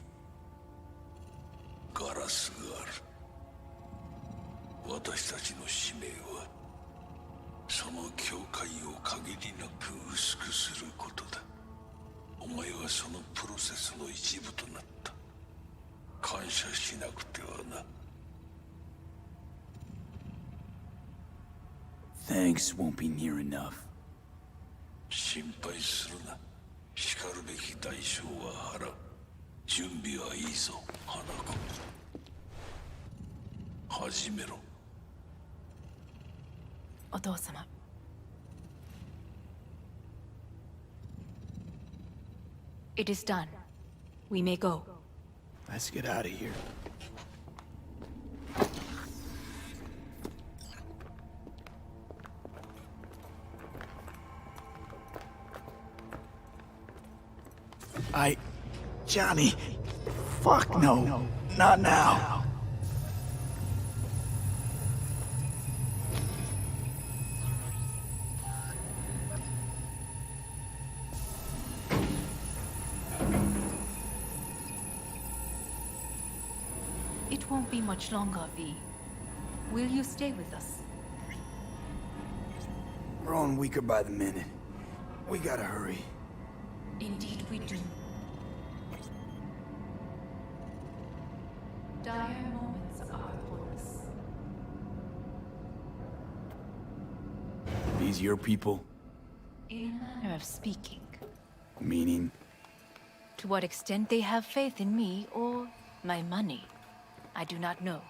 ガラスがある。私たちの使命はその境界を限りなく薄くすることだ。お前はそのプロセスの一部となった。感謝しなくてはな。Thanks won't be near enough. 心配するな。しかるべき代償は払う。準備はいいぞ、花子。始めろ。お父様。It is done. We may go. Let's get out of here. Johnny. Fuck no. Not now. It won't be much longer, V. Will you stay with us? We're growing weaker by the minute. We gotta hurry. Indeed we do. Dire moments are upon us. These your people? In a manner of speaking. Meaning? To what extent they have faith in me or my money, I do not know.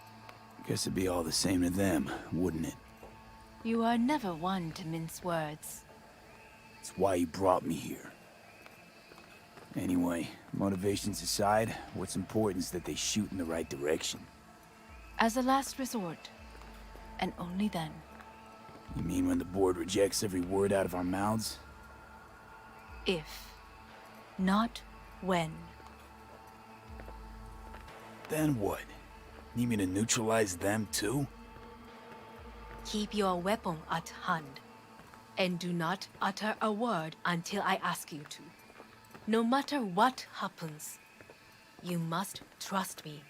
Guess it'd be all the same to them, wouldn't it? You are never one to mince words. It's why you brought me here. Anyway, motivations aside, what's important is that they shoot in the right direction. As a last resort, and only then. You mean when the board rejects every word out of our mouths? If, not when. Then what? Need me to neutralize them too? Keep your weapon at hand, and do not utter a word until I ask you to. No matter what happens, you must trust me.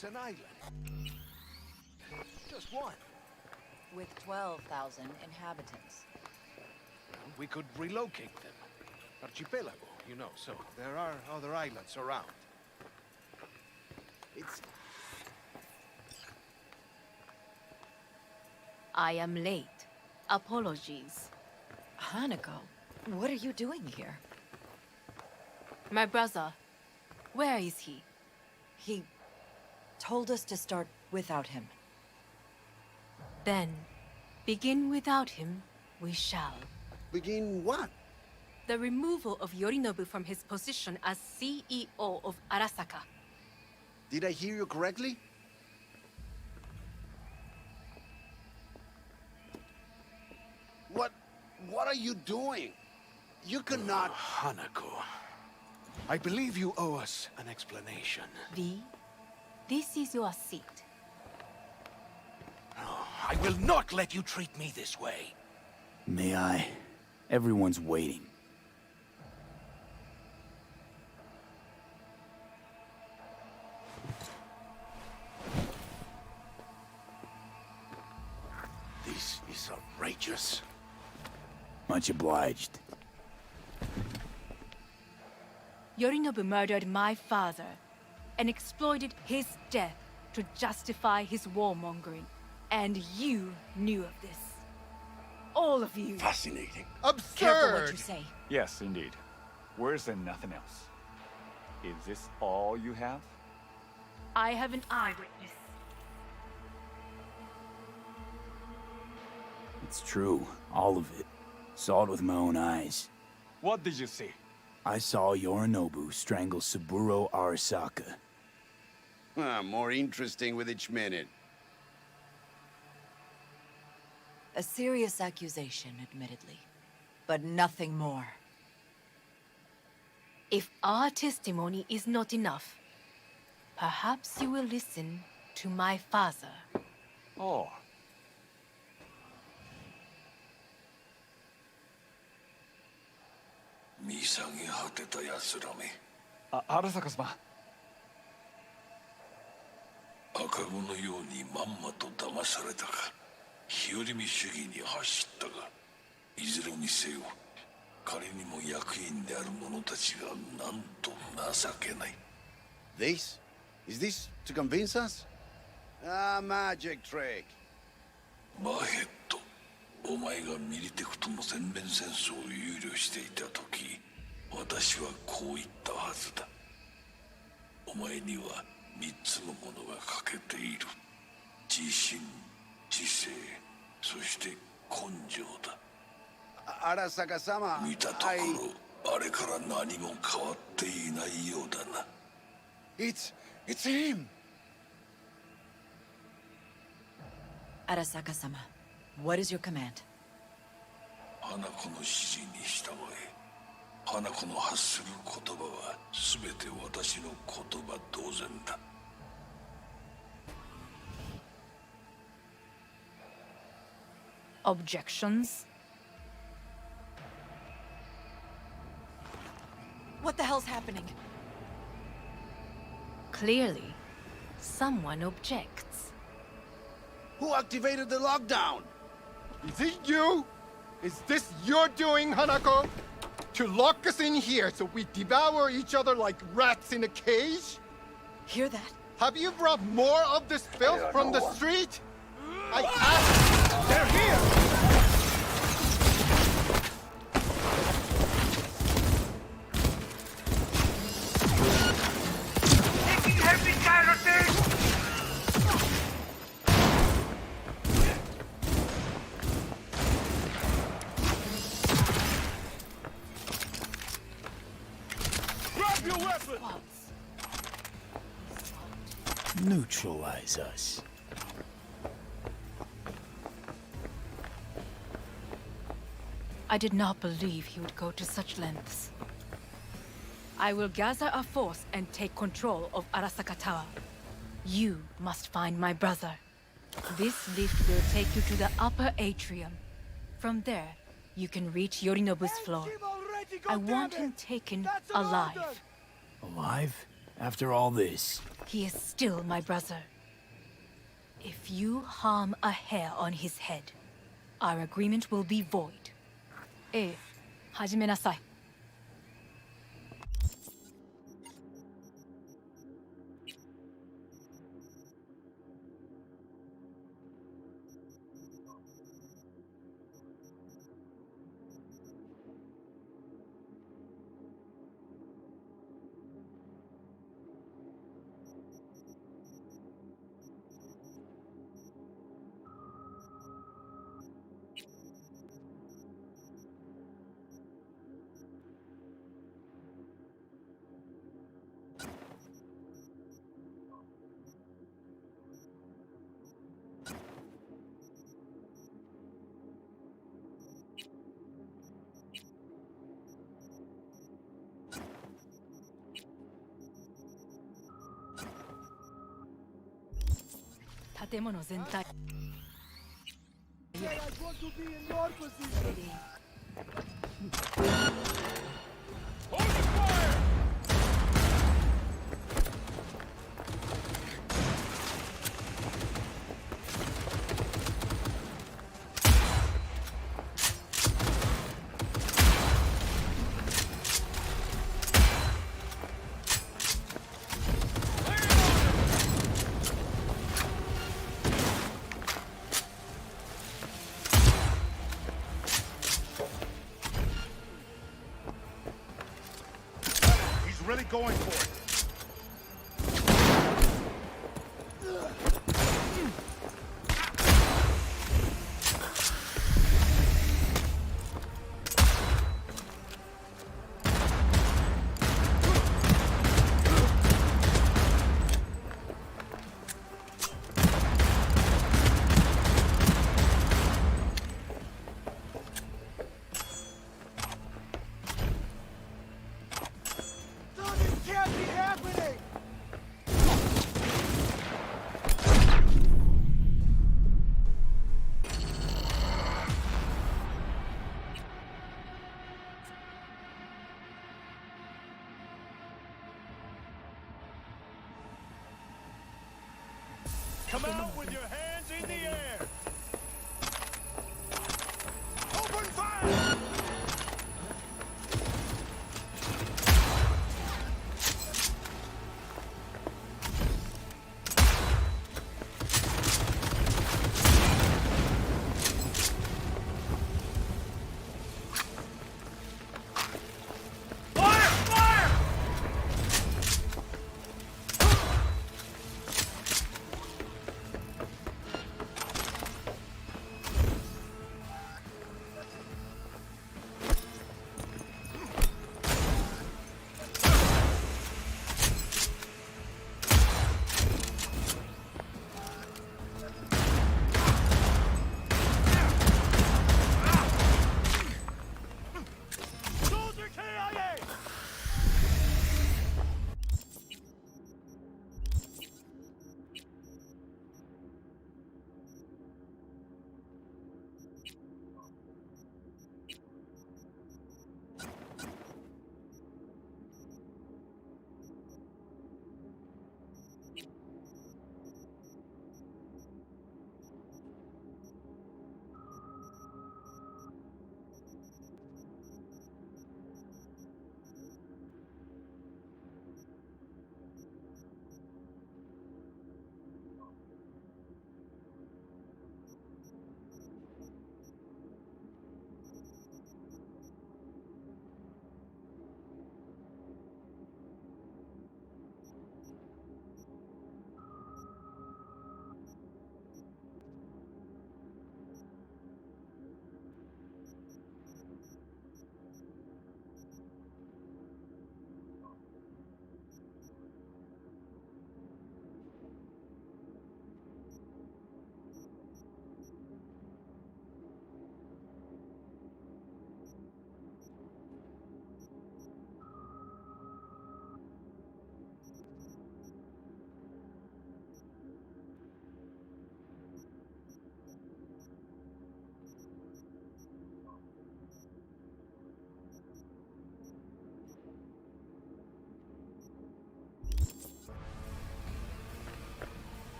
It's an island. Just one. With 12,000 inhabitants. Well, we could relocate them. Archipelago, you know, so there are other islands around. It's... I am late. Apologies. Hanako, what are you doing here? My brother, where is he? He told us to start without him. Then, begin without him, we shall. Begin what? The removal of Yorinobu from his position as CEO of Arasaka. Did I hear you correctly? What are you doing? You cannot... Hanako. I believe you owe us an explanation. V, this is your seat. Oh, I will not let you treat me this way. May I? Everyone's waiting. This is outrageous. Much obliged. Yorinobu murdered my father and exploited his death to justify his warmongering. And you knew of this. All of you. Fascinating. Absurd! Careful what you say. Yes, indeed. Worse than nothing else. Is this all you have? I have an eyewitness. It's true, all of it. Saw it with my own eyes. What did you see? I saw Yorinobu strangle Saburo Arasaka. More interesting with each minute. A serious accusation, admittedly. But nothing more. If our testimony is not enough, perhaps you will listen to my father. Oh. Arasaka様。赤子のようにまんまと騙されたか、日和見主義に走ったが、いずれにせよ、彼にも役員である者たちがなんと情けない。This? Is this to convince us? Ah, magic trick. マヘッド、お前がミリテクとの全面戦争を憂慮していた時、私はこう言ったはずだ。お前には3つのものが欠けている。自信、知性、そして根性だ。Arasaka-sama, 見たところ、あれから何も変わっていないようだな。It's him! Arasaka-sama, what is your command? 花子の指示に従え。花子の発する言葉は全て私の言葉同然だ。Objections? What the hell's happening? Clearly, someone objects. Who activated the lockdown? Is it you? Is this your doing, Hanako? To lock us in here so we devour each other like rats in a cage? Hear that? Have you brought more of this filth from the street? I asked... They're here! Taking heavy casualties! Grab your weapon! Neutralize us. I did not believe he would go to such lengths. I will gather a force and take control of Arasaka Tower. You must find my brother. This lift will take you to the upper atrium. From there, you can reach Yorinobu's floor. I want him taken alive. Alive? After all this. He is still my brother. If you harm a hair on his head, our agreement will be void. ええ、始めなさい。建物全体。Really going for it. Come out with your hands in the air! Open fire!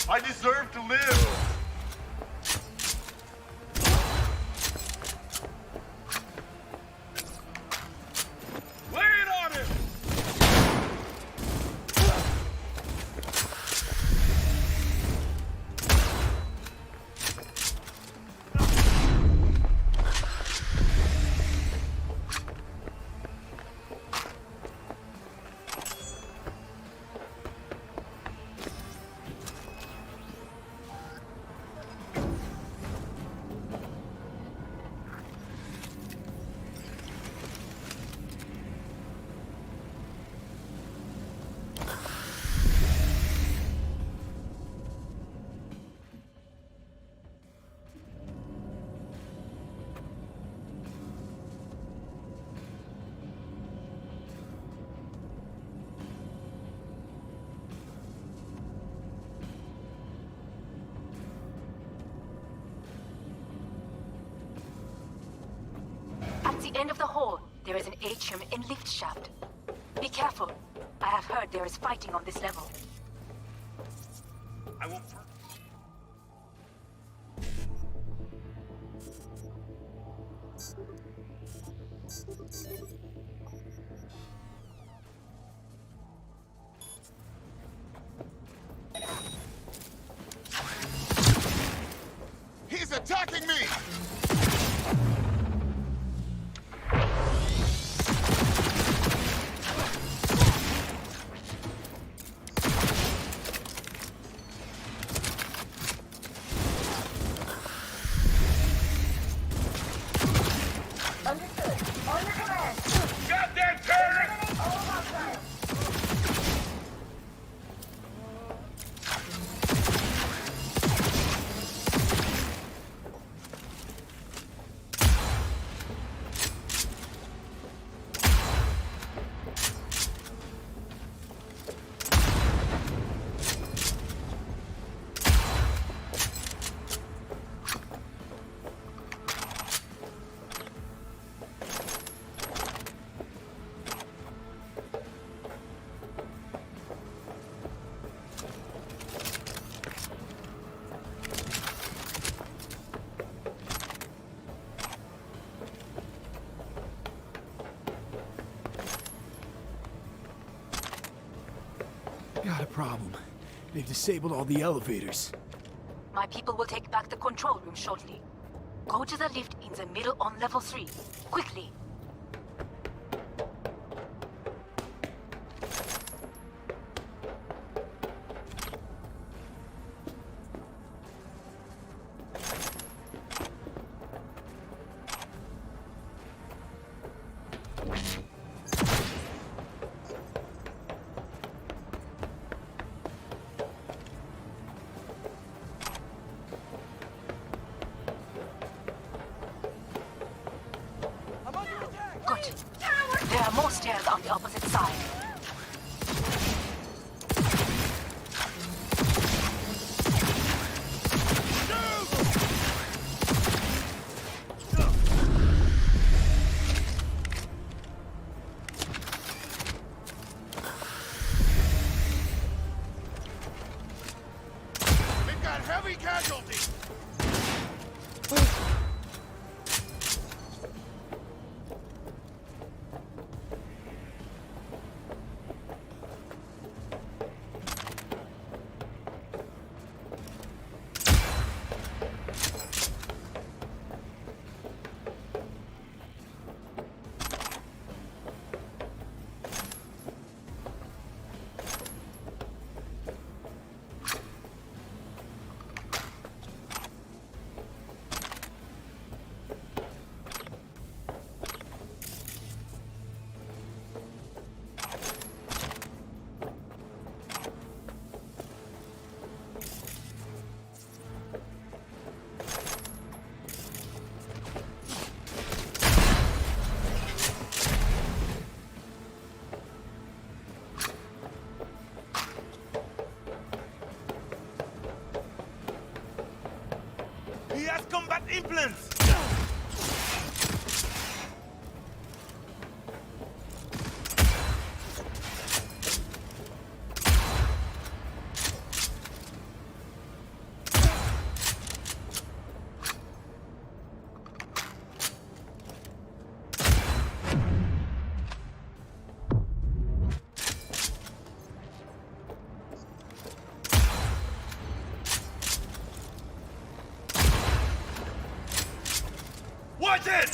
I deserve to live! Lay it on him! At the end of the hall, there is an atrium and lift shaft. Be careful. I have heard there is fighting on this level. I will... He's attacking me! Goddamn terrorist! Got a problem. They've disabled all the elevators. My people will take back the control room shortly. Go to the lift in the middle on level 3. Quickly. Good. There are more stairs on the opposite side. We've got heavy casualties! He has combat implants! Sergeant!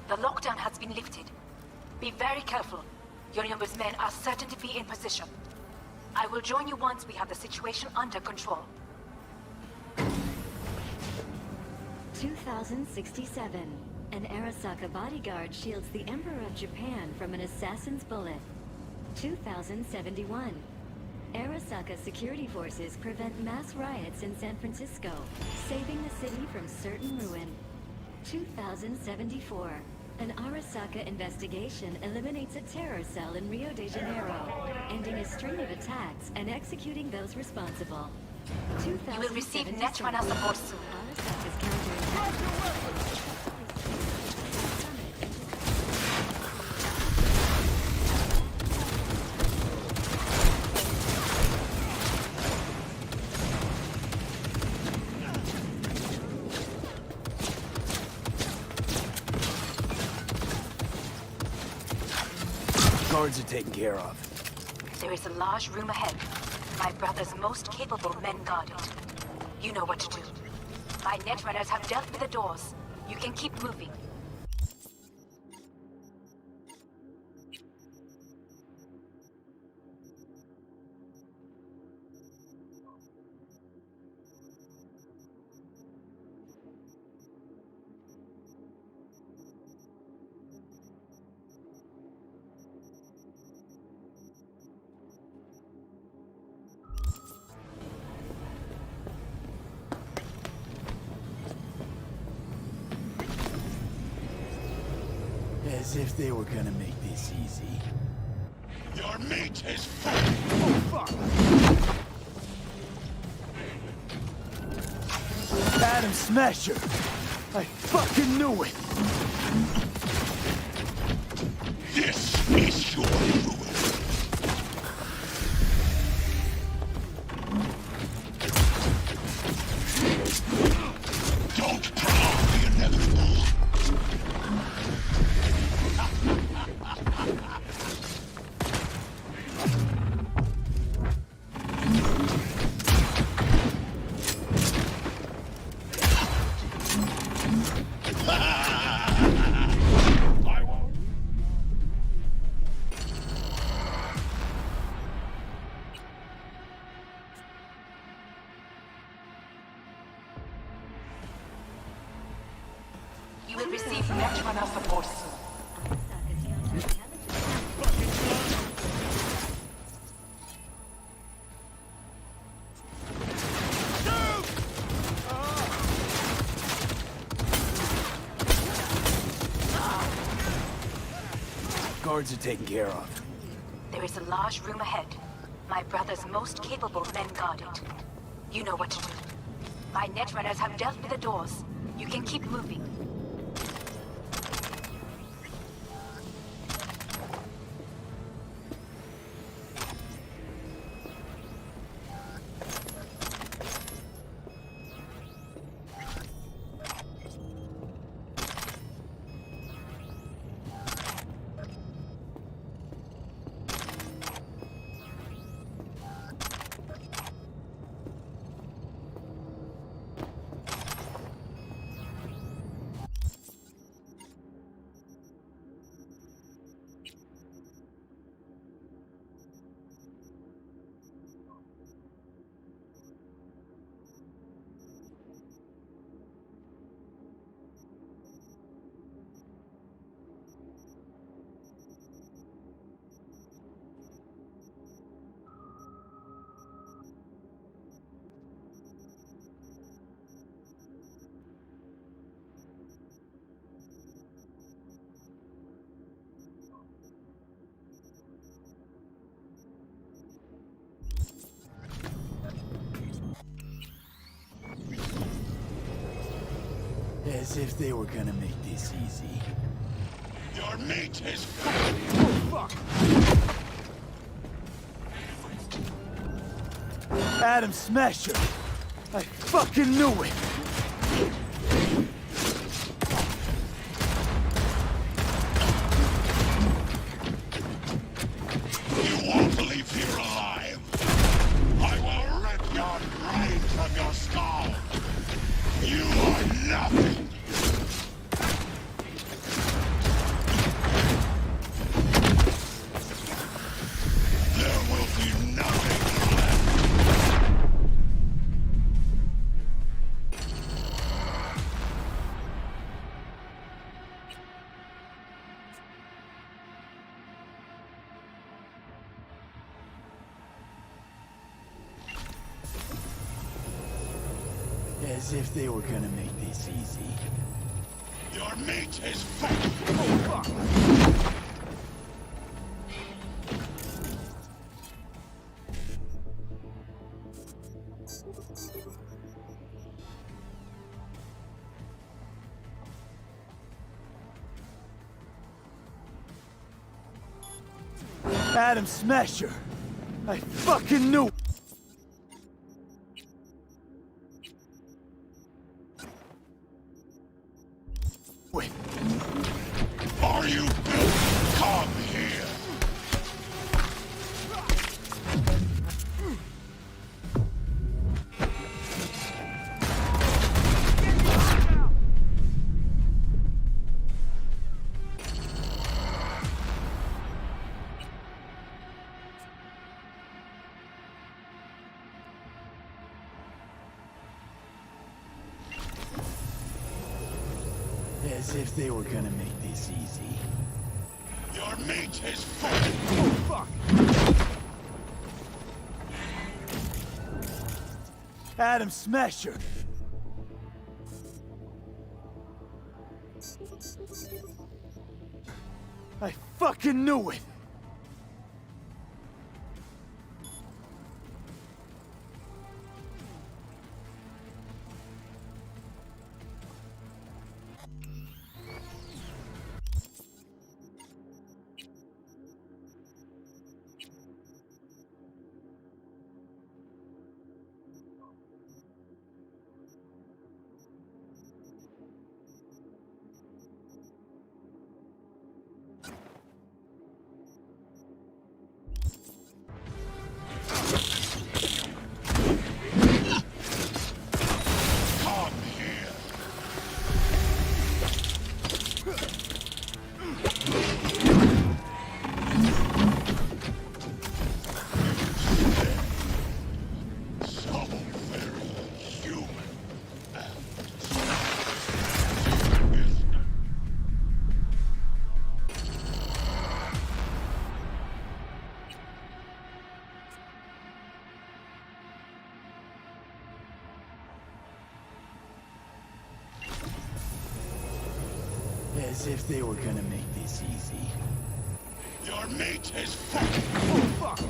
The lockdown has been lifted. Be very careful. Yorinobu's men are certain to be in position. I will join you once we have the situation under control. 2067. An Arasaka bodyguard shields the Emperor of Japan from an assassin's bullet. 2071. Arasaka security forces prevent mass riots in San Francisco, saving the city from certain ruin. 2074. An Arasaka investigation eliminates a terror cell in Rio de Janeiro, ending a string of attacks and executing those responsible. You will receive Netrunner support soon. Arasaka's counterattack. Guards are taken care of. There is a large room ahead. My brother's most capable men guard it. You know what to do. My netrunners have dealt with the doors. You can keep moving. As if they were gonna make this easy. Your meat is full. Oh, fuck! Adam Smasher! I fucking knew it! This is your ruin. Don't prolong the inevitable. You will receive Netrunner support soon. Guards are taken care of. There is a large room ahead. My brother's most capable men guard it. You know what to do. My netrunners have dealt with the doors. You can keep moving. As if they were gonna make this easy. Your meat is Adam Smasher! I fucking knew it! You won't leave here alive. I will rip your brain from your skull. You are nothing. There will be nothing left. As if they were gonna make this easy. Your meat is full. Oh, fuck! Adam Smasher! I fucking knew! Wait. Are you built? Come here. As if they were gonna make this easy. Your meat is full. Oh, fuck! Adam Smasher! I fucking knew it! Come here. So very human. As if they were gonna make this easy. Your meat is full. Oh, fuck!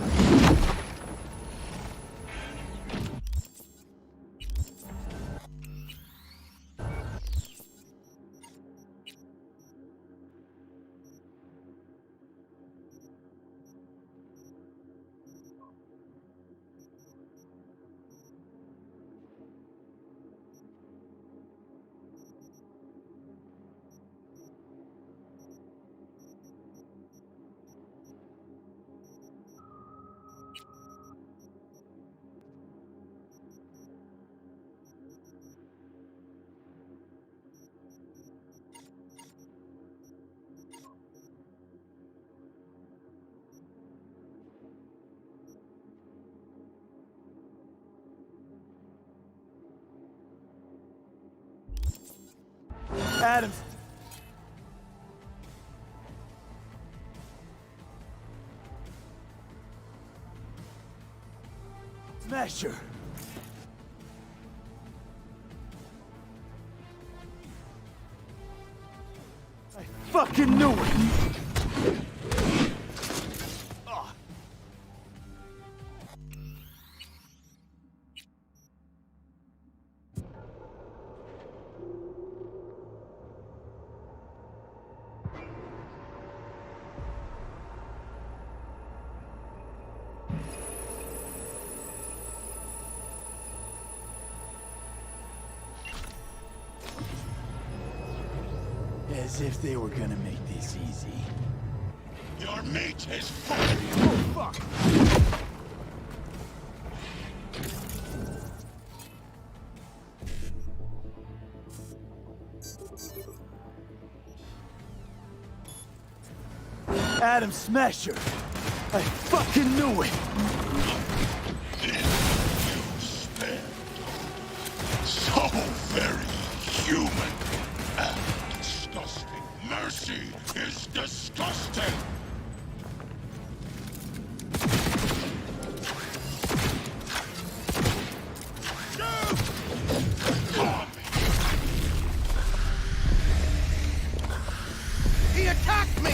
Adam! Smasher! I fucking knew it! Ah. As if they were gonna make this easy. Your mate has fired. Oh, fuck! Adam Smasher! I fucking knew it! So very human and disgusting. Mercy is disgusting. He attacked me!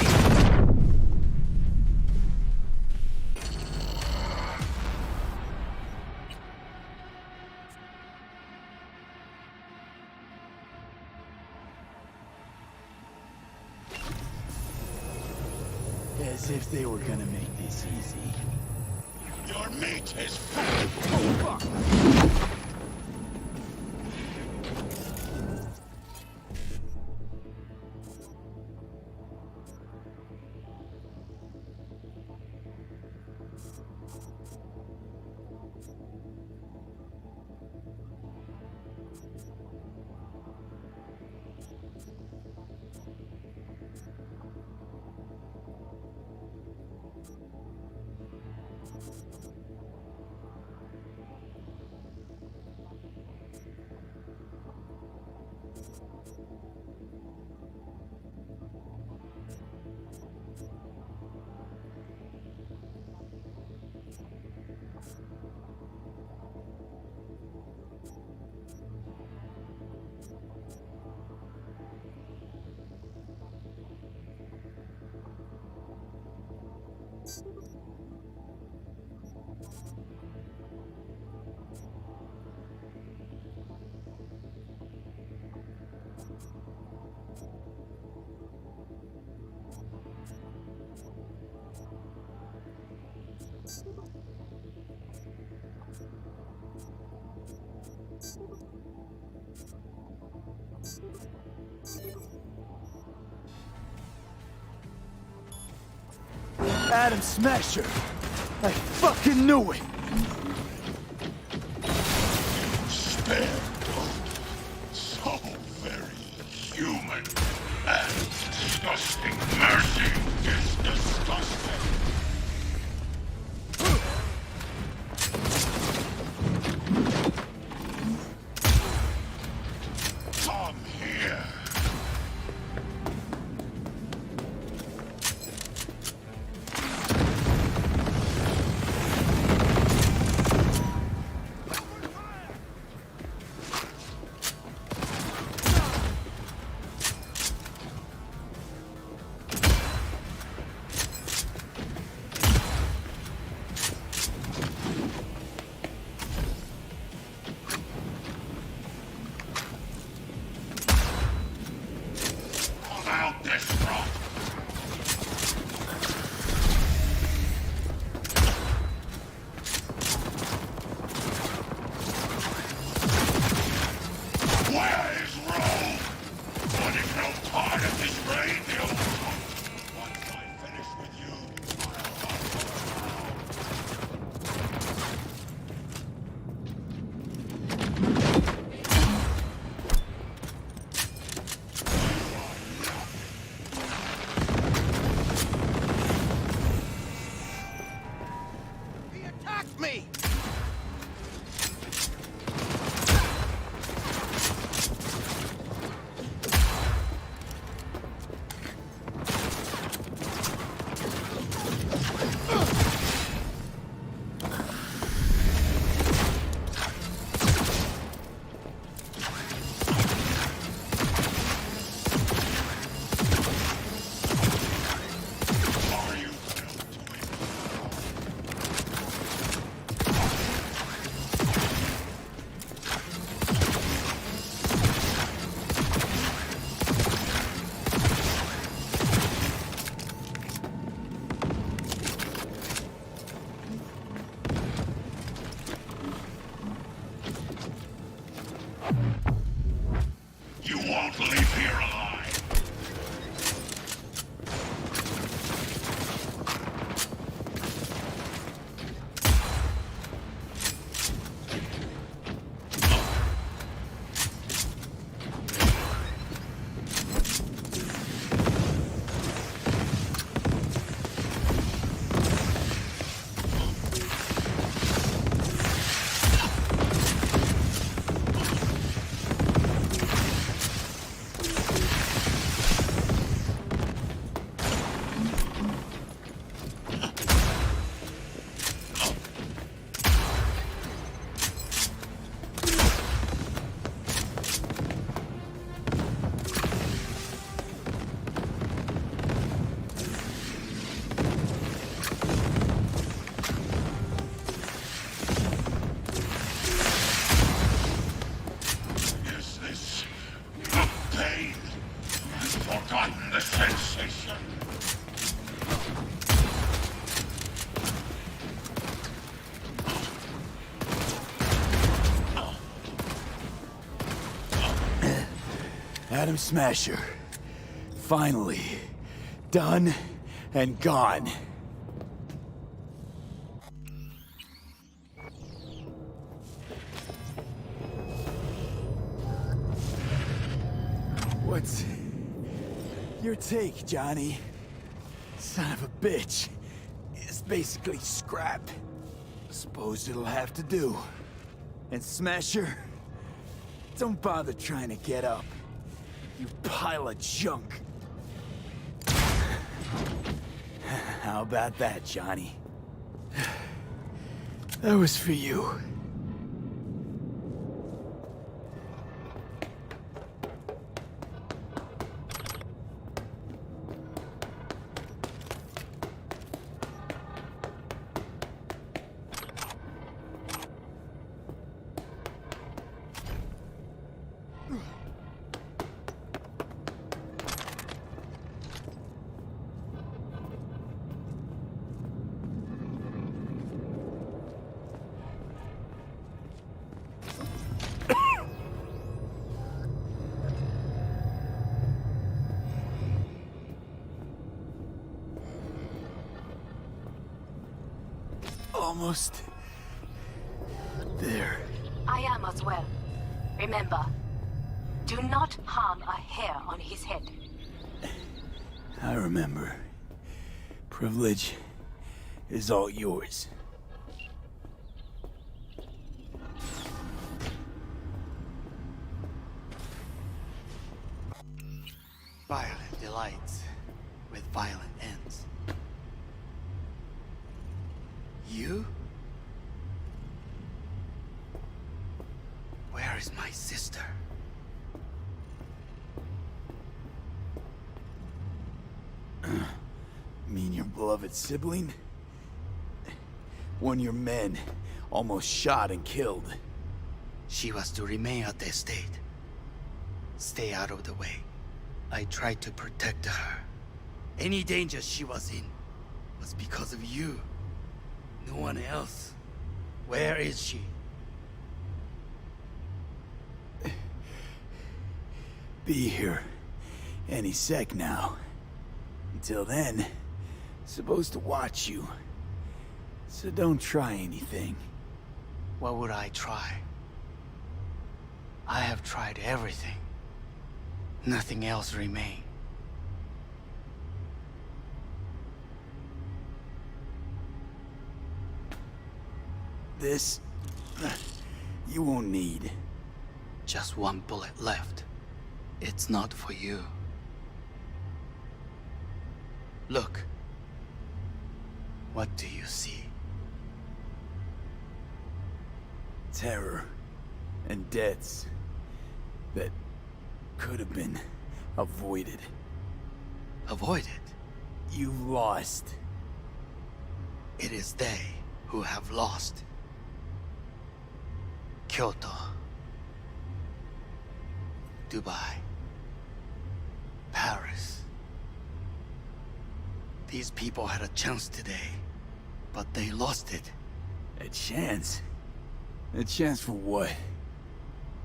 As if they were gonna make this easy. Your mate has fired. Oh, fuck! Adam Smasher! I fucking knew it! Spare. So very human and disgusting. Mercy is disgusting. Come here. You won't leave here alive. Adam Smasher. Finally. Done and gone. What's your take, Johnny? Son of a bitch. It's basically scrap. Suppose it'll have to do. And Smasher, don't bother trying to get up. You pile of junk. How about that, Johnny? That was for you. Almost there. I am as well. Remember, do not harm a hair on his head. I remember. Privilege is all yours. Violent delights with violent ends. You? Where is my sister? Mean your beloved sibling? One your men almost shot and killed. She was to remain at the estate. Stay out of the way. I tried to protect her. Any danger she was in was because of you. No one else. Where is she? Be here any sec now. Until then, supposed to watch you. So don't try anything. What would I try? I have tried everything. Nothing else remains. This... you won't need. Just one bullet left. It's not for you. Look. What do you see? Terror and deaths that could have been avoided. Avoided? You've lost. It is they who have lost. Kyoto. Dubai. Paris. These people had a chance today, but they lost it. A chance? A chance for what?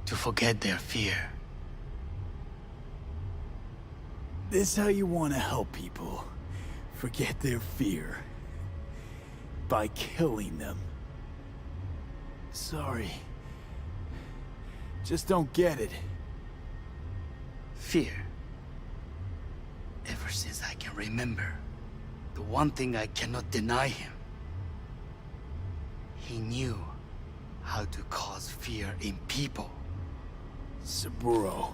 To forget their fear. This how you want to help people forget their fear? By killing them. Sorry. Just don't get it. Fear. Ever since I can remember, the one thing I cannot deny him. He knew how to cause fear in people. Saburo.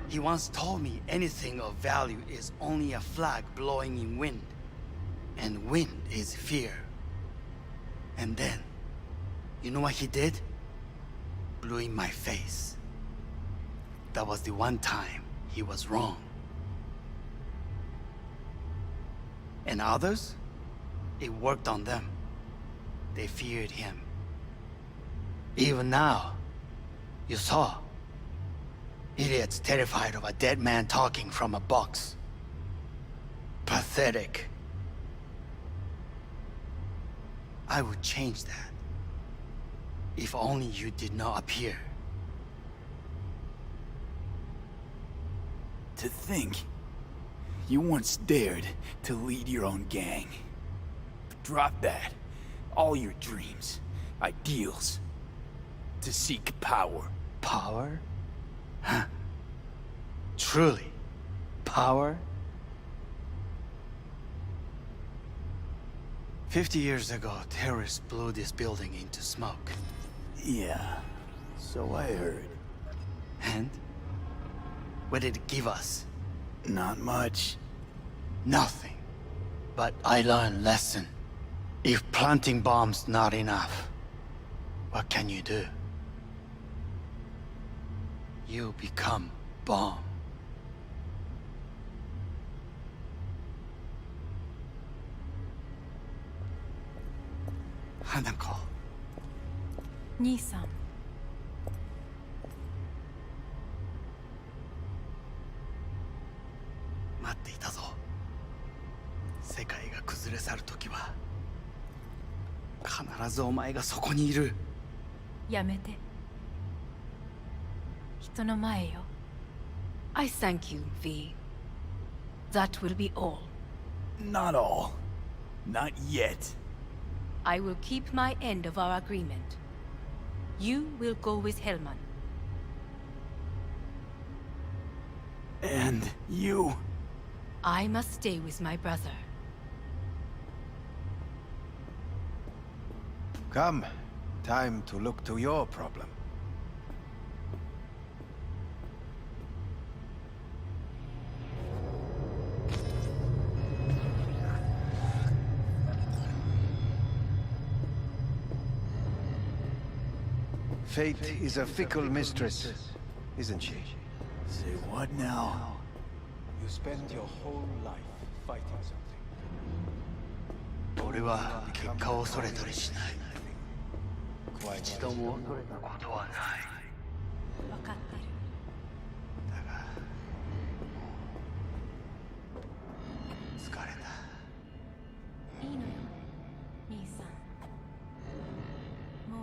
He once told me anything of value is only a flag blowing in wind. And wind is fear. And then, you know what he did? Blew in my face. That was the one time he was wrong. And others? It worked on them. They feared him. Even now, you saw. Idiots terrified of a dead man talking from a box. Pathetic. I would change that. If only you did not appear. To think, you once dared to lead your own gang. But drop that. All your dreams, ideals. To seek power. Power? Huh. Truly, power? 50 years ago, terrorists blew this building into smoke. Yeah, so I heard. And? What did it give us? Not much. Nothing. But I learned lesson. If planting bombs not enough, what can you do? You become bomb. Hanako. 兄さん。待っていたぞ。世界が崩れ去る時は必ずお前がそこにいる。やめて。人の前よ。I thank you, V. That will be all. Not all. Not yet. I will keep my end of our agreement. You will go with Hellman. And you? I must stay with my brother. Come. Time to look to your problem. Fate is a fickle mistress, isn't she? Say what now? You spend your whole life fighting something. 俺は結果を恐れたりしない。一度も恐れたことはない。分かってる。だが、疲れた。いいのよ、兄さん。も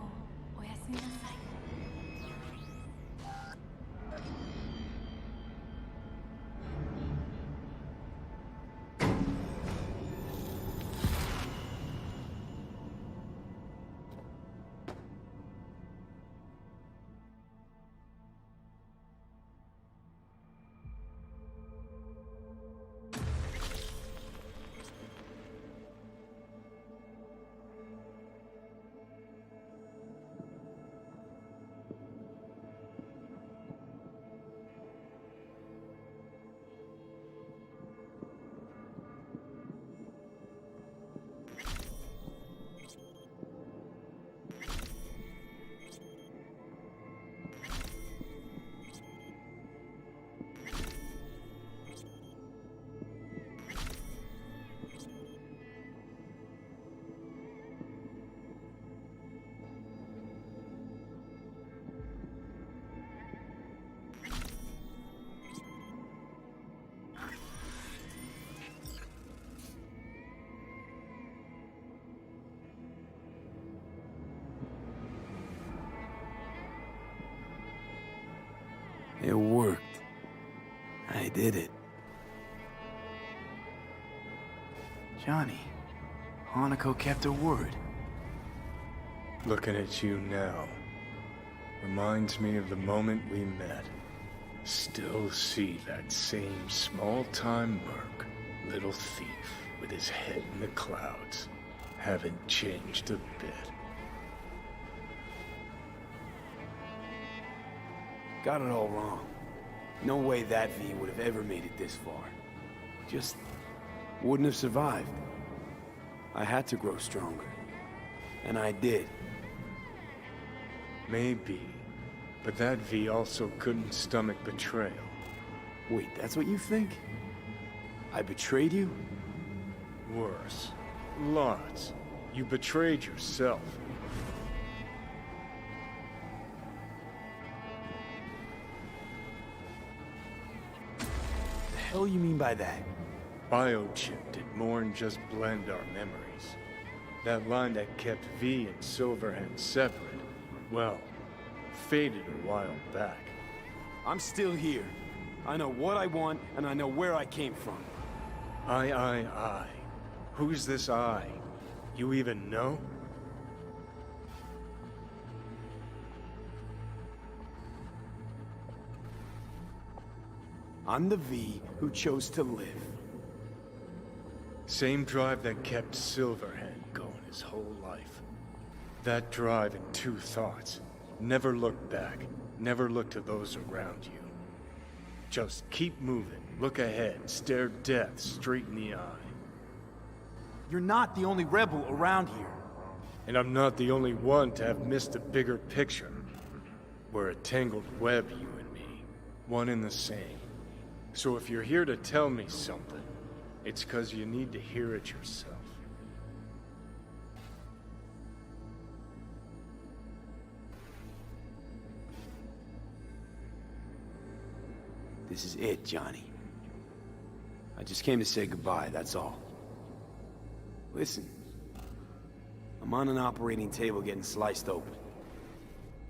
うおやすみなさい。It worked. I did it. Johnny, Hanako kept her word. Looking at you now reminds me of the moment we met. Still see that same small-time merc, little thief with his head in the clouds. Haven't changed a bit. Got it all wrong. No way that V would have ever made it this far. Just wouldn't have survived. I had to grow stronger. And I did. Maybe. But that V also couldn't stomach betrayal. Wait, that's what you think? I betrayed you? Worse. Lots. You betrayed yourself. The hell you mean by that? Biochip did more than just blend our memories. That line that kept V and Silverhand separate, well, faded a while back. I'm still here. I know what I want, and I know where I came from. I. Who's this I? You even know? I'm the V who chose to live. Same drive that kept Silverhead going his whole life. That drive and two thoughts. Never look back. Never look to those around you. Just keep moving. Look ahead. Stare death straight in the eye. You're not the only rebel around here. And I'm not the only one to have missed the bigger picture. We're a tangled web, you and me. One and the same. So if you're here to tell me something, it's 'cause you need to hear it yourself. This is it, Johnny. I just came to say goodbye, that's all. Listen, I'm on an operating table getting sliced open.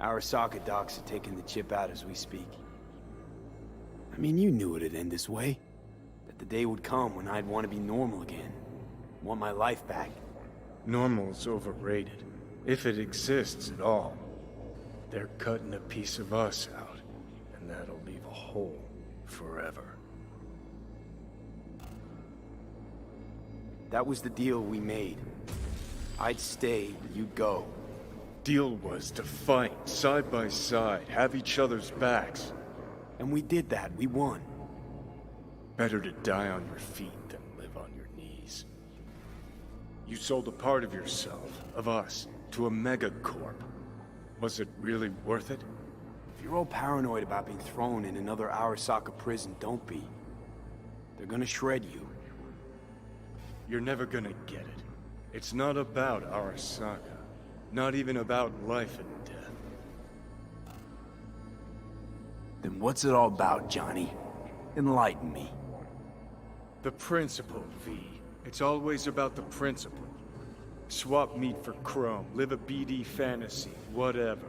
Arasaka docs are taking the chip out as we speak. I mean, you knew it'd end this way. That the day would come when I'd want to be normal again. Want my life back. Normal's overrated. If it exists at all. They're cutting a piece of us out, and that'll leave a hole forever. That was the deal we made. I'd stay, you'd go. Deal was to fight, side by side, have each other's backs. And we did that, we won. Better to die on your feet than live on your knees. You sold a part of yourself, of us, to a megacorp. Was it really worth it? If you're all paranoid about being thrown in another Arasaka prison, don't be. They're gonna shred you. You're never gonna get it. It's not about Arasaka. Not even about life and death. Then what's it all about, Johnny? Enlighten me. The principle, V. It's always about the principle. Swap meat for chrome, live a BD fantasy, whatever.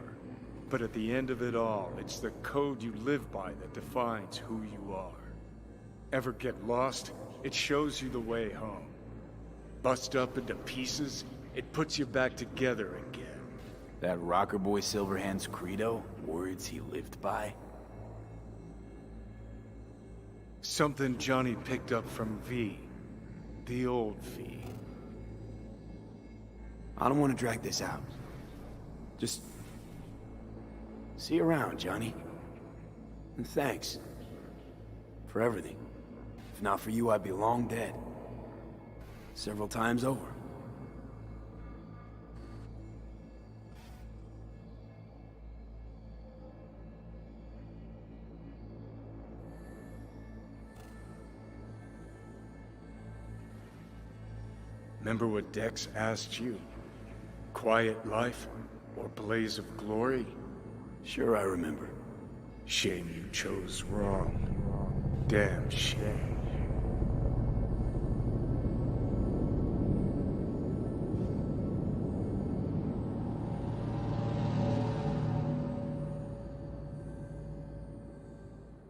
But at the end of it all, it's the code you live by that defines who you are. Ever get lost? It shows you the way home. Bust up into pieces, it puts you back together again. That rocker boy Silverhand's credo? Words he lived by? Something Johnny picked up from V. The old V. I don't want to drag this out. Just... see you around, Johnny. And thanks. For everything. If not for you, I'd be long dead. Several times over. Remember what Dex asked you? Quiet life or blaze of glory? Sure I remember. Shame you chose wrong. Damn shame.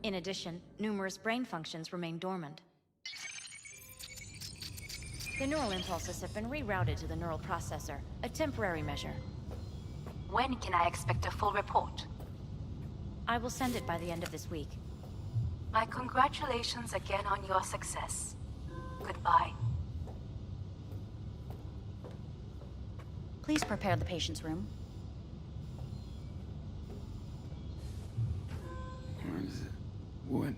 In addition, numerous brain functions remain dormant. The neural impulses have been rerouted to the neural processor, a temporary measure. When can I expect a full report? I will send it by the end of this week. My congratulations again on your success. Goodbye. Please prepare the patient's room. What?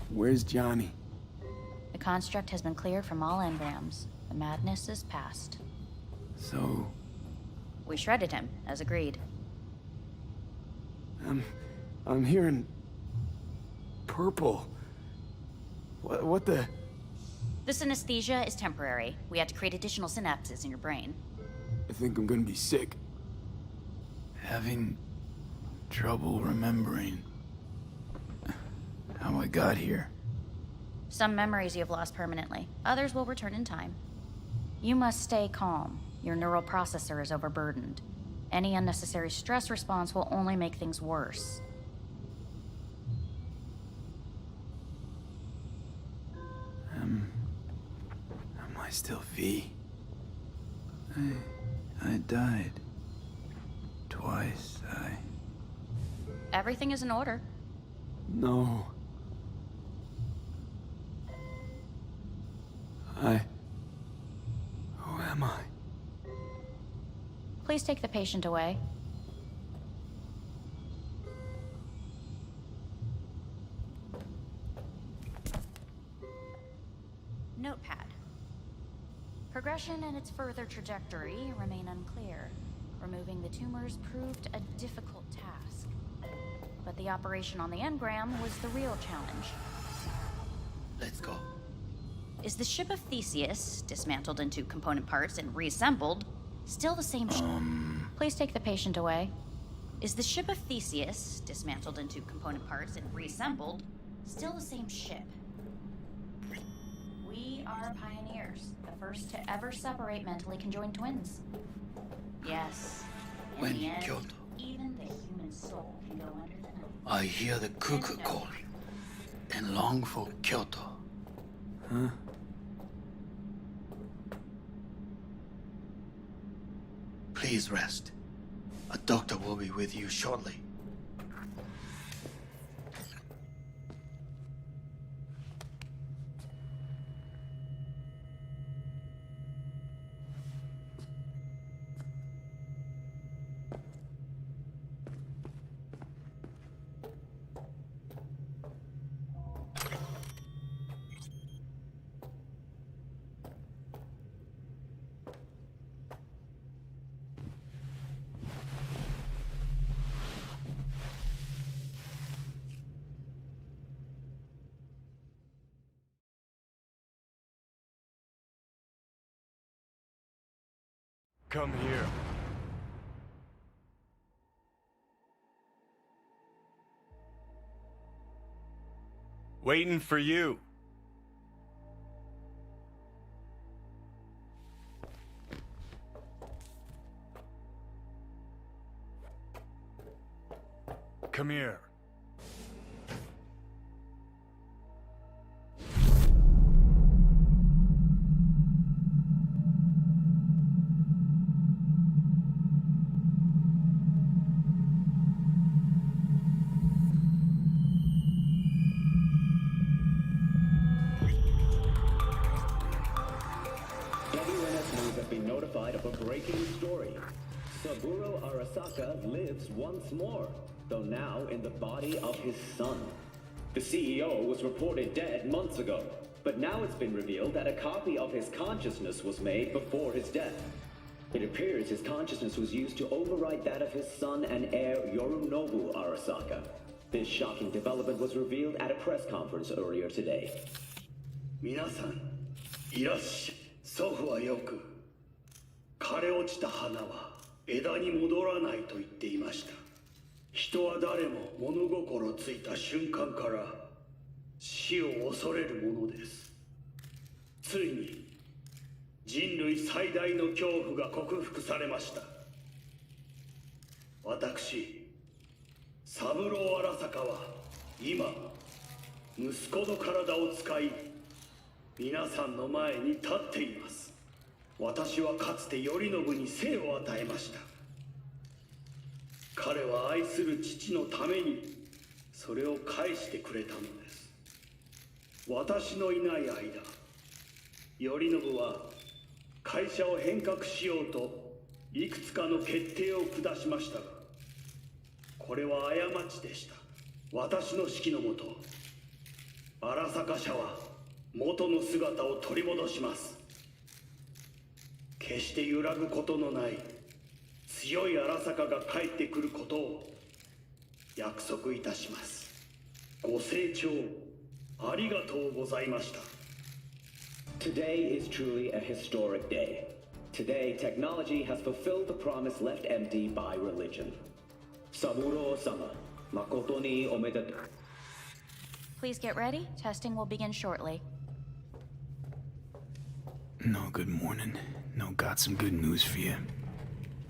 Where's Johnny? The construct has been cleared from all engrams. The madness is past. So... We shredded him, as agreed. I'm hearing... purple. What the... The synesthesia is temporary. We had to create additional synapses in your brain. I think I'm gonna be sick. Having... trouble remembering... how I got here. Some memories you have lost permanently. Others will return in time. You must stay calm. Your neural processor is overburdened. Any unnecessary stress response will only make things worse. I still V? I died. Twice, Everything is in order. No. Who am I? Please take the patient away. Notepad. Progression and its further trajectory remain unclear. Removing the tumors proved a difficult task. But the operation on the engram was the real challenge. Let's go. Is the ship of Theseus, dismantled into component parts and reassembled, still the same ship? Please take the patient away. Is the ship of Theseus, dismantled into component parts and reassembled, still the same ship? We are pioneers, the first to ever separate mentally conjoined twins. Yes. In When the end, Kyoto, even the human soul can go under the knife. I hear the cuckoo calling and long for Kyoto. Huh? Please rest. A doctor will be with you shortly. Come here. Waiting for you. Come here. WNS have been notified of a breaking story. Saburo Arasaka lives once more, though now in the body of his son. The CEO was reported dead months ago, but now it's been revealed that a copy of his consciousness was made before his death. It appears his consciousness was used to override that of his son and heir Yorunobu Arasaka. This shocking development was revealed at a press conference earlier today. 皆さん、いらっしゃい。祖父はよく、枯れ落ちた花は枝に戻らないと言っていました。人は誰も物心ついた瞬間から死を恐れるものです。ついに人類最大の恐怖が克服されました。私、三郎荒坂は今、息子の体を使い、皆さんの前に立っています。私はかつて頼信に生を与えました。彼は愛する父のためにそれを返してくれたのです。私のいない間、頼信は会社を変革しようといくつかの決定を下しましたが、これは過ちでした。私の指揮のもと、荒坂社は元の姿を取り戻します。決して揺らぐことのない強い荒坂が帰ってくることを約束いたします。ご清聴ありがとうございました。 Today is truly a historic day. Today, technology has fulfilled the promise left empty by religion. Saburo-sama, makoto ni omedetou. Please get ready. Testing will begin shortly. No, good morning. No, got some good news for you.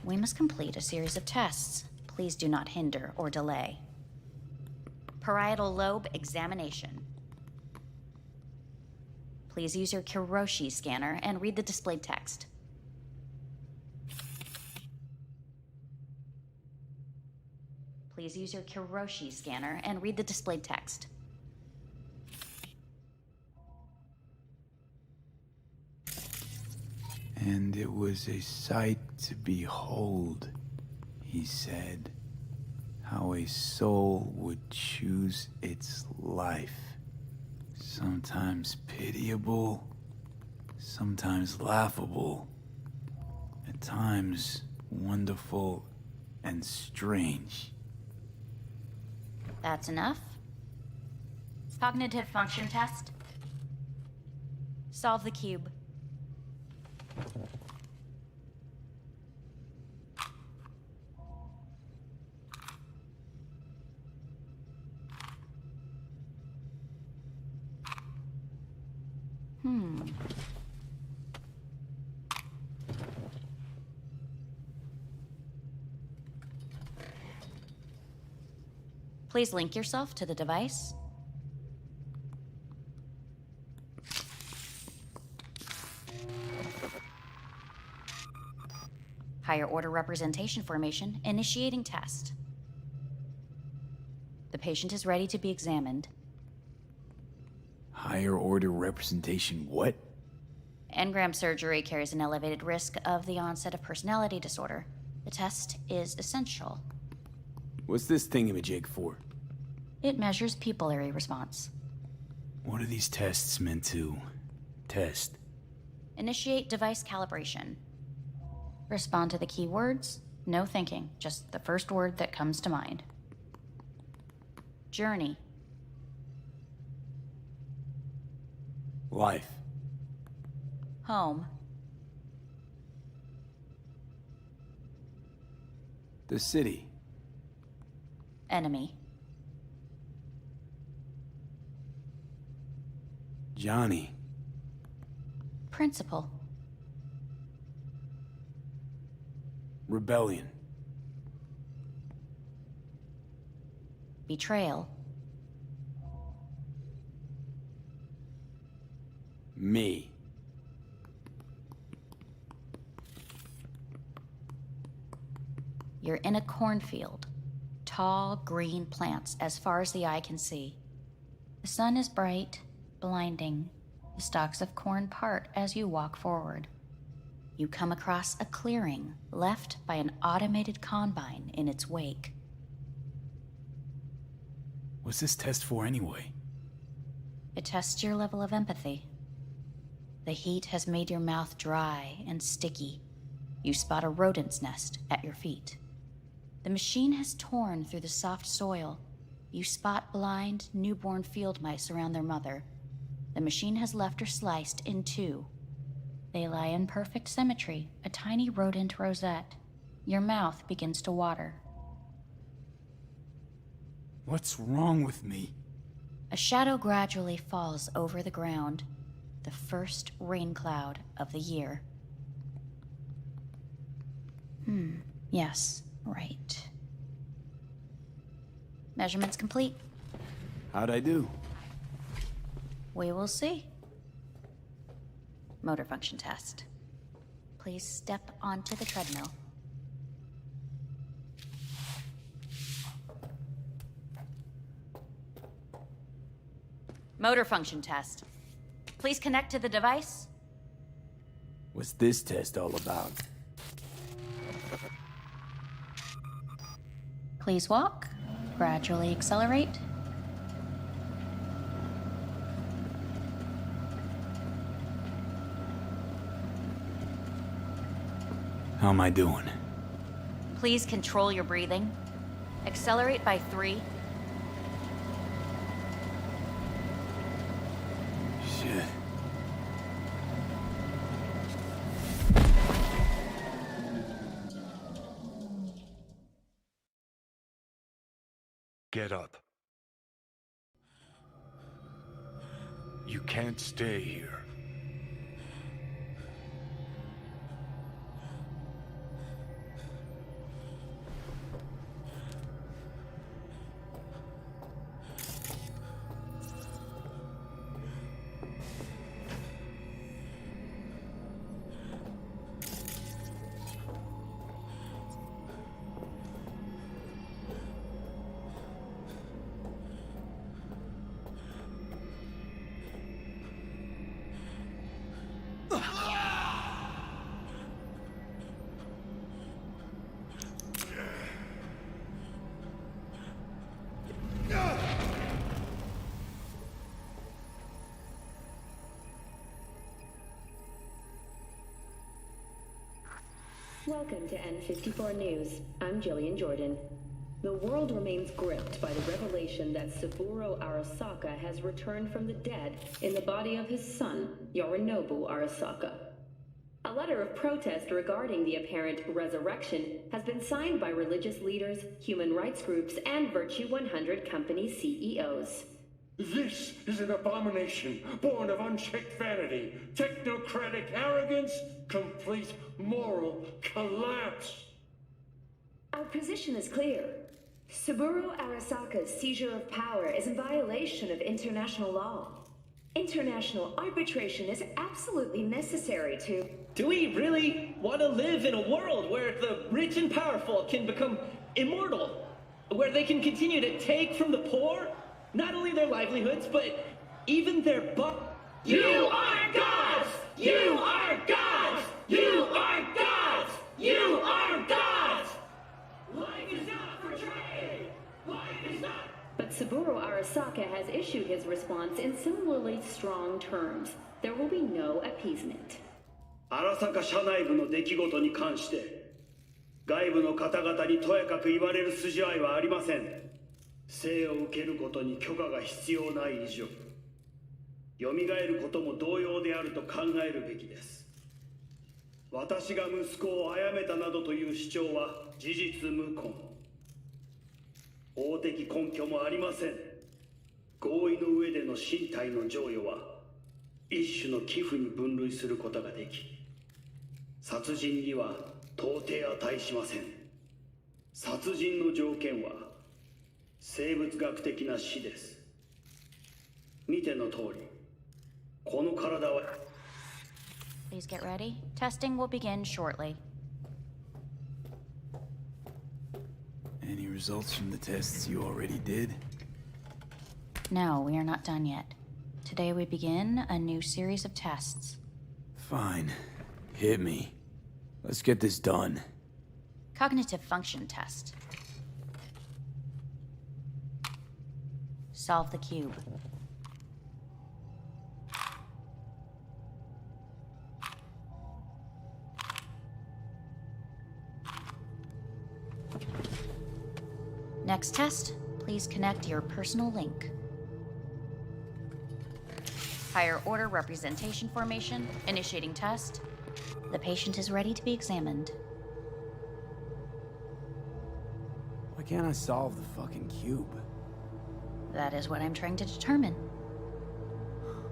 We must complete a series of tests. Please do not hinder or delay. Parietal lobe examination. Please use your Kiroshi scanner and read the displayed text. Please use your Kiroshi scanner and read the displayed text. And it was a sight to behold, he said, how a soul would choose its life. Sometimes pitiable, sometimes laughable, at times wonderful and strange. That's enough. Cognitive function test. Solve the cube. Please link yourself to the device. Higher order representation formation, initiating test. The patient is ready to be examined. Higher order representation what? Engram surgery carries an elevated risk of the onset of personality disorder. The test is essential. What's this thingamajig for? It measures pupillary response. What are these tests meant to test? Initiate device calibration. Respond to the keywords. No thinking, just the first word that comes to mind. Journey. Life. Home. The city. Enemy. Johnny. Principal. Rebellion. Betrayal. Me. You're in a cornfield. Tall, green plants as far as the eye can see. The sun is bright, blinding. The stalks of corn part as you walk forward. You come across a clearing left by an automated combine in its wake. What's this test for anyway? It tests your level of empathy. The heat has made your mouth dry and sticky. You spot a rodent's nest at your feet. The machine has torn through the soft soil. You spot blind, newborn field mice around their mother. The machine has left her sliced in two. They lie in perfect symmetry, a tiny rodent rosette. Your mouth begins to water. What's wrong with me? A shadow gradually falls over the ground, the first rain cloud of the year. Yes, right. Measurements complete. How'd I do? We will see. Motor function test. Please step onto the treadmill. Motor function test. Please connect to the device. What's this test all about? Please walk. Gradually accelerate. How am I doing? Please control your breathing. Accelerate by 3. Shit. Get up. You can't stay here. Welcome to N54 News. I'm Jillian Jordan. The world remains gripped by the revelation that Saburo Arasaka has returned from the dead in the body of his son, Yorinobu Arasaka. A letter of protest regarding the apparent resurrection has been signed by religious leaders, human rights groups, and Virtue 100 company CEOs. This is an abomination born of unchecked vanity, technocratic arrogance, complete moral collapse. Our position is clear. Saburo Arasaka's seizure of power is in violation of international law. International arbitration is absolutely necessary to... Do we really want to live in a world where the rich and powerful can become immortal? Where they can continue to take from the poor? Not only their livelihoods, but even their You are gods! You are gods! You are gods! You are gods! Life is not for trade! Life is not... But Saburo Arasaka has issued his response in similarly strong terms. There will be no appeasement. 荒坂社内部の出来事に関して外部の方々にとやかく言われる筋合いはありません。生を受けることに許可が必要ない以上、蘇ることも同様であると考えるべきです。私が息子を殺めたなどという主張は事実無根。法的根拠もありません。合意の上での身体の贈与は一種の寄付に分類することができ、殺人には到底値しません。殺人の条件は生物学的な死です。見ての通り、この体は Please get ready. Testing will begin shortly. Any results from the tests you already did? No, we are not done yet. Today we begin a new series of tests. Fine. Hit me. Let's get this done. Cognitive function test. Solve the cube. Next test, please connect your personal link. Higher order representation formation, initiating test. The patient is ready to be examined. Why can't I solve the fucking cube? That is what I'm trying to determine.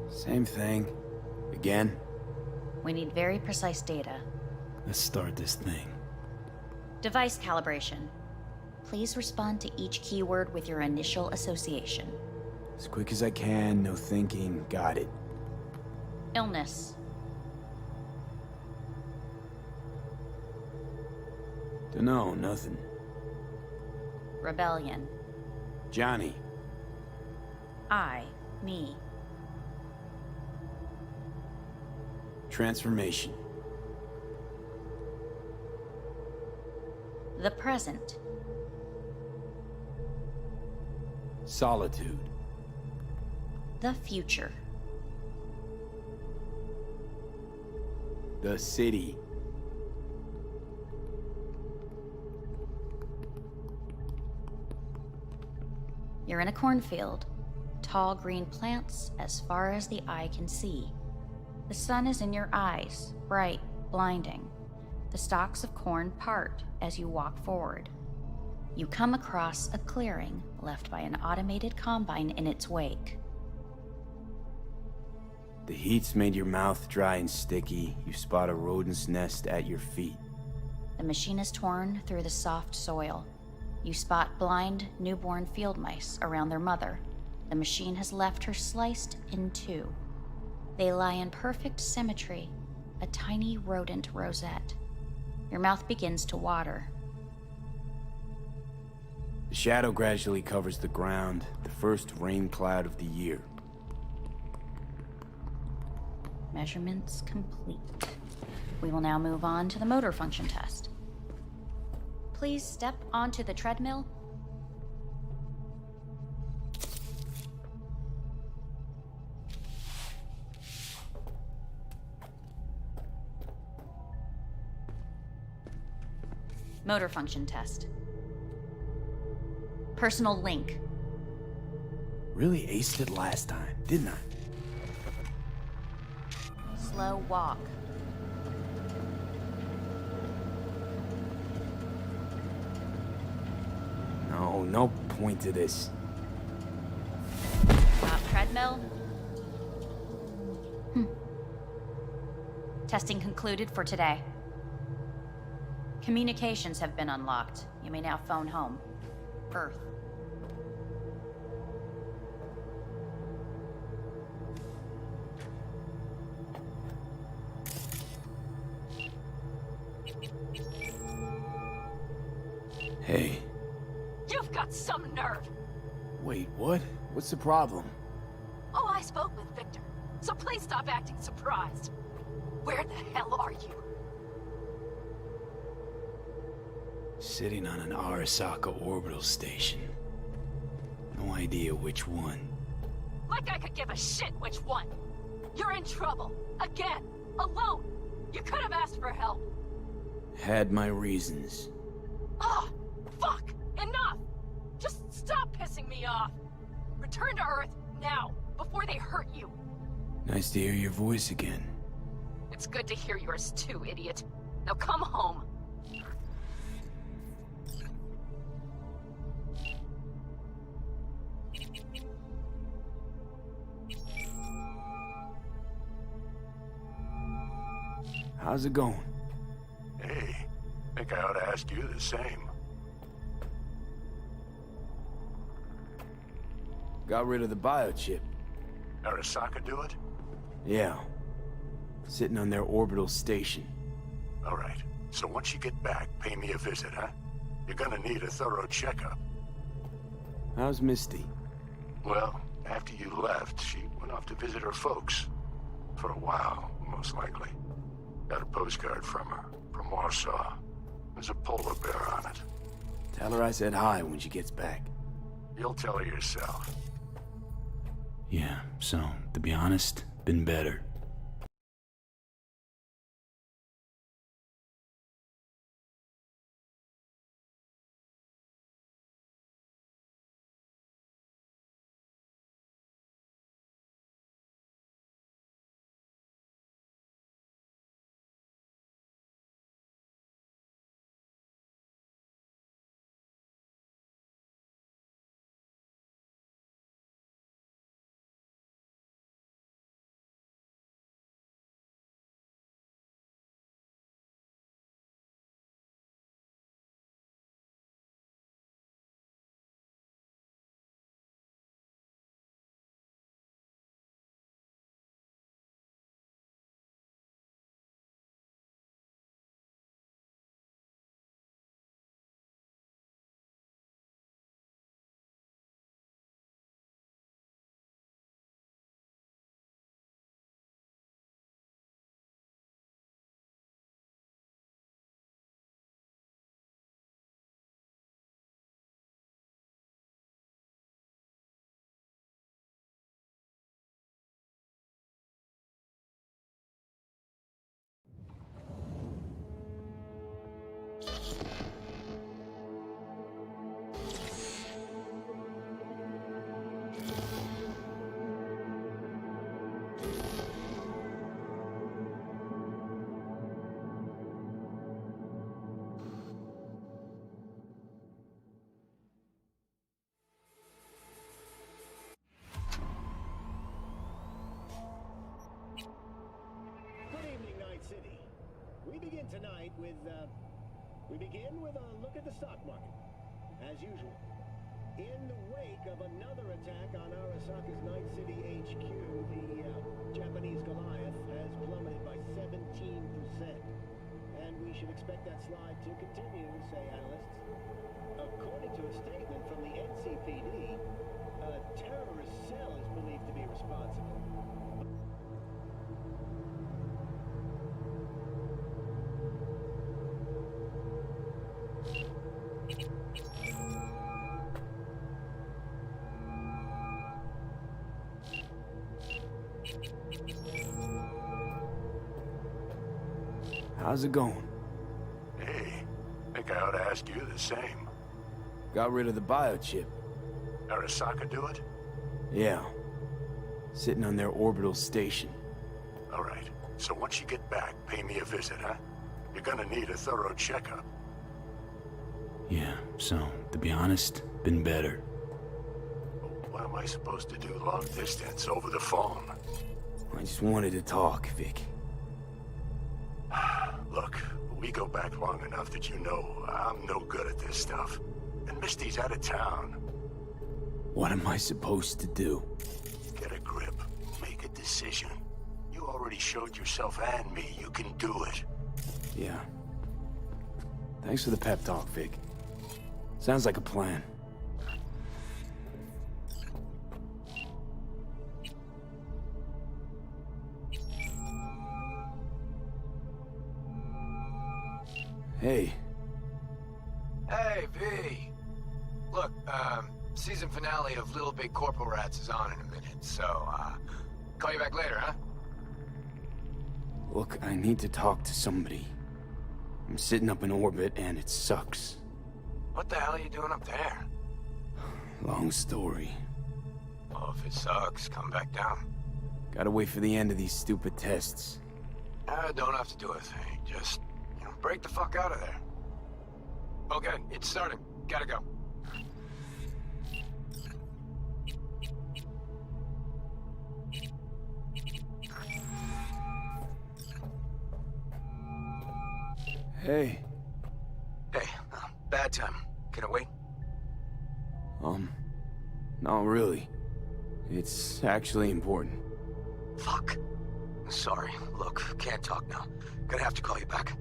Same thing. Again? We need very precise data. Let's start this thing. Device calibration. Please respond to each keyword with your initial association. As quick as I can, no thinking. Got it. Illness. Dunno, nothing. Rebellion. Johnny. I, me. Transformation. The present. Solitude. The future. The city. You're in a cornfield. Tall green plants as far as the eye can see. The sun is in your eyes, bright, blinding. The stalks of corn part as you walk forward. You come across a clearing left by an automated combine in its wake. The heat's made your mouth dry and sticky. You spot a rodent's nest at your feet. The machine is torn through the soft soil. You spot blind, newborn field mice around their mother. The machine has left her sliced in two. They lie in perfect symmetry, a tiny rodent rosette. Your mouth begins to water. The shadow gradually covers the ground, the first rain cloud of the year. Measurements complete. We will now move on to the motor function test. Please step onto the treadmill. Motor function test. Personal link. Really aced it last time, didn't I? Slow walk. No point to this. Treadmill. Testing concluded for today. Communications have been unlocked. You may now phone home. Earth. Hey. You've got some nerve. Wait, what? What's the problem? Oh, I spoke with Victor, so please stop acting surprised. Where the hell are you? Sitting on an Arasaka orbital station. No idea which one. Like I could give a shit which one. You're in trouble. Again. Alone. You could have asked for help. Had my reasons. Ah, fuck. Enough. Just stop pissing me off. Return to Earth now, before they hurt you. Nice to hear your voice again. It's good to hear yours too, idiot. Now come home. How's it going? Hey, think I ought to ask you the same. Got rid of the biochip. Arasaka do it? Yeah. Sitting on their orbital station. All right. So once you get back, pay me a visit, huh? You're gonna need a thorough checkup. How's Misty? Well, after you left, she went off to visit her folks. For a while, most likely. Got a postcard from her, from Warsaw. There's a polar bear on it. Tell her I said hi when she gets back. You'll tell her yourself. Yeah, so, to be honest, been better. We begin with a look at the stock market. As usual, in the wake of another attack on Arasaka's Night City HQ, the Japanese Goliath has plummeted by 17%. And we should expect that slide to continue, say analysts. According to a statement from the NCPD, a terrorist cell is believed to be responsible. How's it going? Hey, think I ought to ask you the same. Got rid of the biochip. Arasaka do it? Yeah. Sitting on their orbital station. All right. So once you get back, pay me a visit, huh? You're gonna need a thorough checkup. Yeah, so, to be honest, been better. What am I supposed to do long distance over the phone? I just wanted to talk, Vic. Look, we go back long enough that you know I'm no good at this stuff. And Misty's out of town. What am I supposed to do? Get a grip. Make a decision. You already showed yourself and me you can do it. Yeah. Thanks for the pep talk, Vic. Sounds like a plan. Hey. Hey, V. Look, season finale of Little Big Corporal Rats is on in a minute, so, call you back later, huh? Look, I need to talk to somebody. I'm sitting up in orbit, and it sucks. What the hell are you doing up there? Long story. Well, if it sucks, come back down. Gotta wait for the end of these stupid tests. Don't have to do a thing. Just, break the fuck out of there. Okay, it's starting. Gotta go. Hey. Hey, bad time. Can I wait? Not really. It's actually important. Fuck. Sorry. Look, can't talk now. Gonna have to call you back.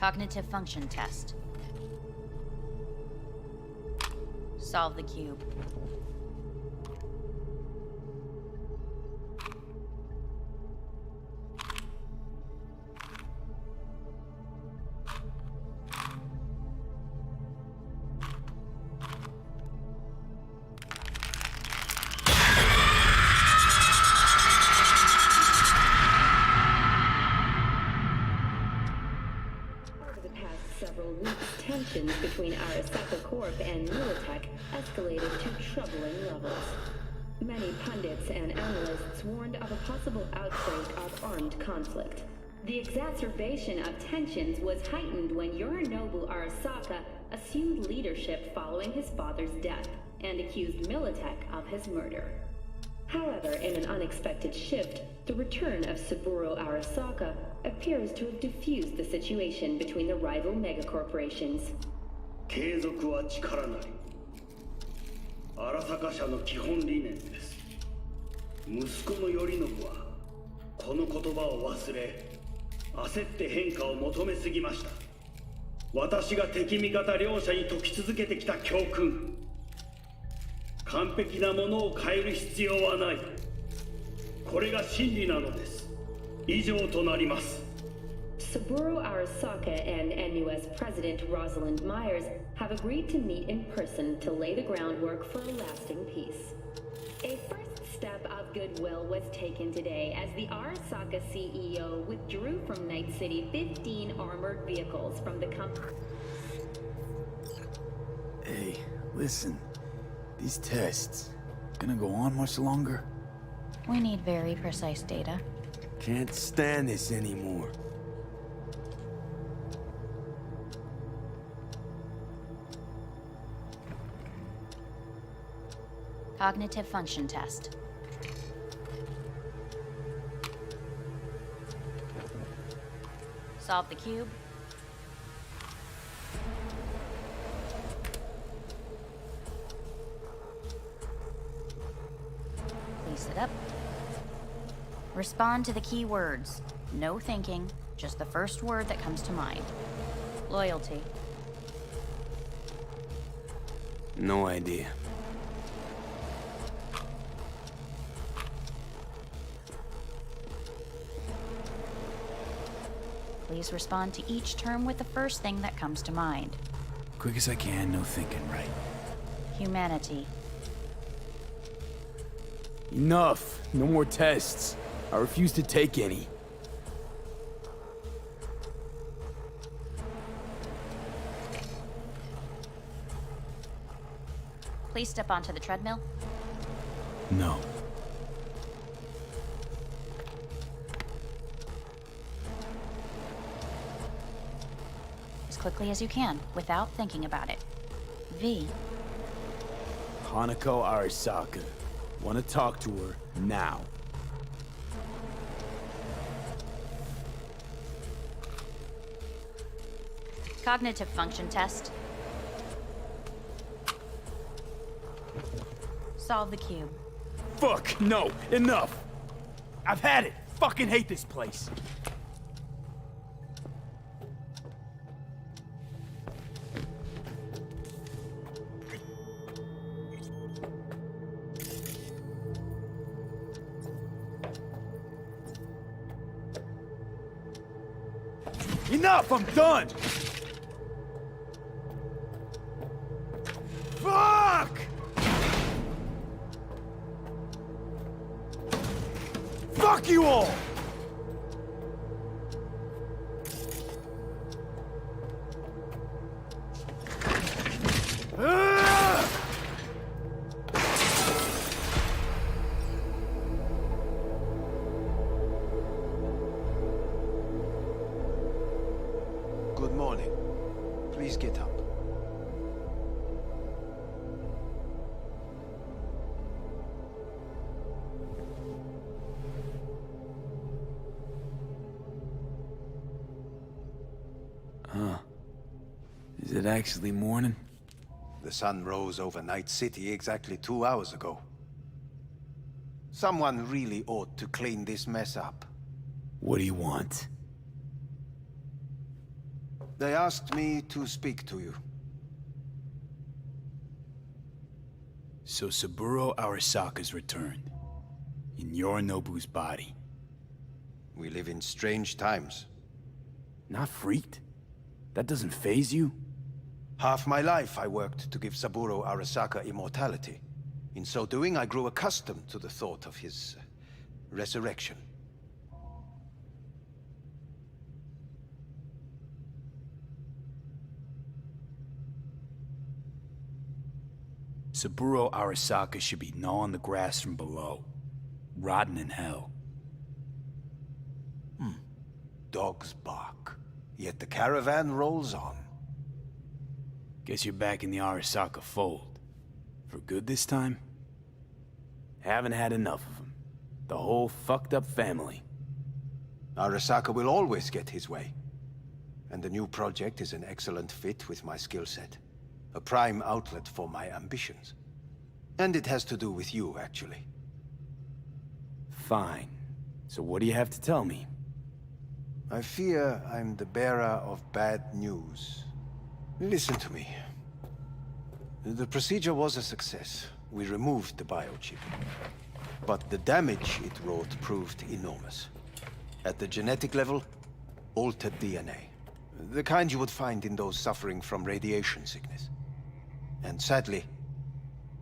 Cognitive function test. Solve the cube. Tensions between Arasaka Corp and Militech escalated to troubling levels. Many pundits and analysts warned of a possible outbreak of armed conflict. The exacerbation of tensions was heightened when Yorinobu Arasaka assumed leadership following his father's death and accused Militech of his murder. However, in an unexpected shift, the return of Saburo Arasaka appears to have diffused the situation between the rival megacorporations. 継続は力なり。荒坂社の基本理念です。息子の頼信はこの言葉を忘れ、焦って変化を求めすぎました。私が敵味方両者に説き続けてきた教訓。完璧なものを変える必要はない。これが真理なのです。以上となります。Saburo Arasaka and NUS President Rosalind Myers have agreed to meet in person to lay the groundwork for a lasting peace. A first step of goodwill was taken today as the Arasaka CEO withdrew from Night City 15 armored vehicles from the company. Hey, listen. These tests, gonna go on much longer? We need very precise data. Can't stand this anymore. Cognitive function test. Solve the cube. Please sit up. Respond to the key words. No thinking, just the first word that comes to mind. Loyalty. No idea. Please respond to each term with the first thing that comes to mind. Quick as I can, no thinking, right? Humanity. Enough! No more tests. I refuse to take any. Please step onto the treadmill. No. As quickly as you can, without thinking about it. V. Hanako Arasaka. Want to talk to her now. Cognitive function test. Solve the cube. Fuck, no, enough! I've had it! Fucking hate this place! Enough! I'm done! Fuck! Fuck you all! Good morning. Please get up. Huh. Is it actually morning? The sun rose over Night City exactly 2 hours ago. Someone really ought to clean this mess up. What do you want? They asked me to speak to you. So Saburo Arasaka's returned. In Yorinobu's body. We live in strange times. Not freaked? That doesn't faze you? Half my life I worked to give Saburo Arasaka immortality. In so doing, I grew accustomed to the thought of his resurrection. Saburo Arasaka should be gnawing the grass from below. Rotting in hell. Dogs bark, yet the caravan rolls on. Guess you're back in the Arasaka fold. For good this time? Haven't had enough of them. The whole fucked up family. Arasaka will always get his way. And the new project is an excellent fit with my skill set. A prime outlet for my ambitions. And it has to do with you, actually. Fine. So what do you have to tell me? I fear I'm the bearer of bad news. Listen to me. The procedure was a success. We removed the biochip. But the damage it wrought proved enormous. At the genetic level, altered DNA. The kind you would find in those suffering from radiation sickness. And sadly,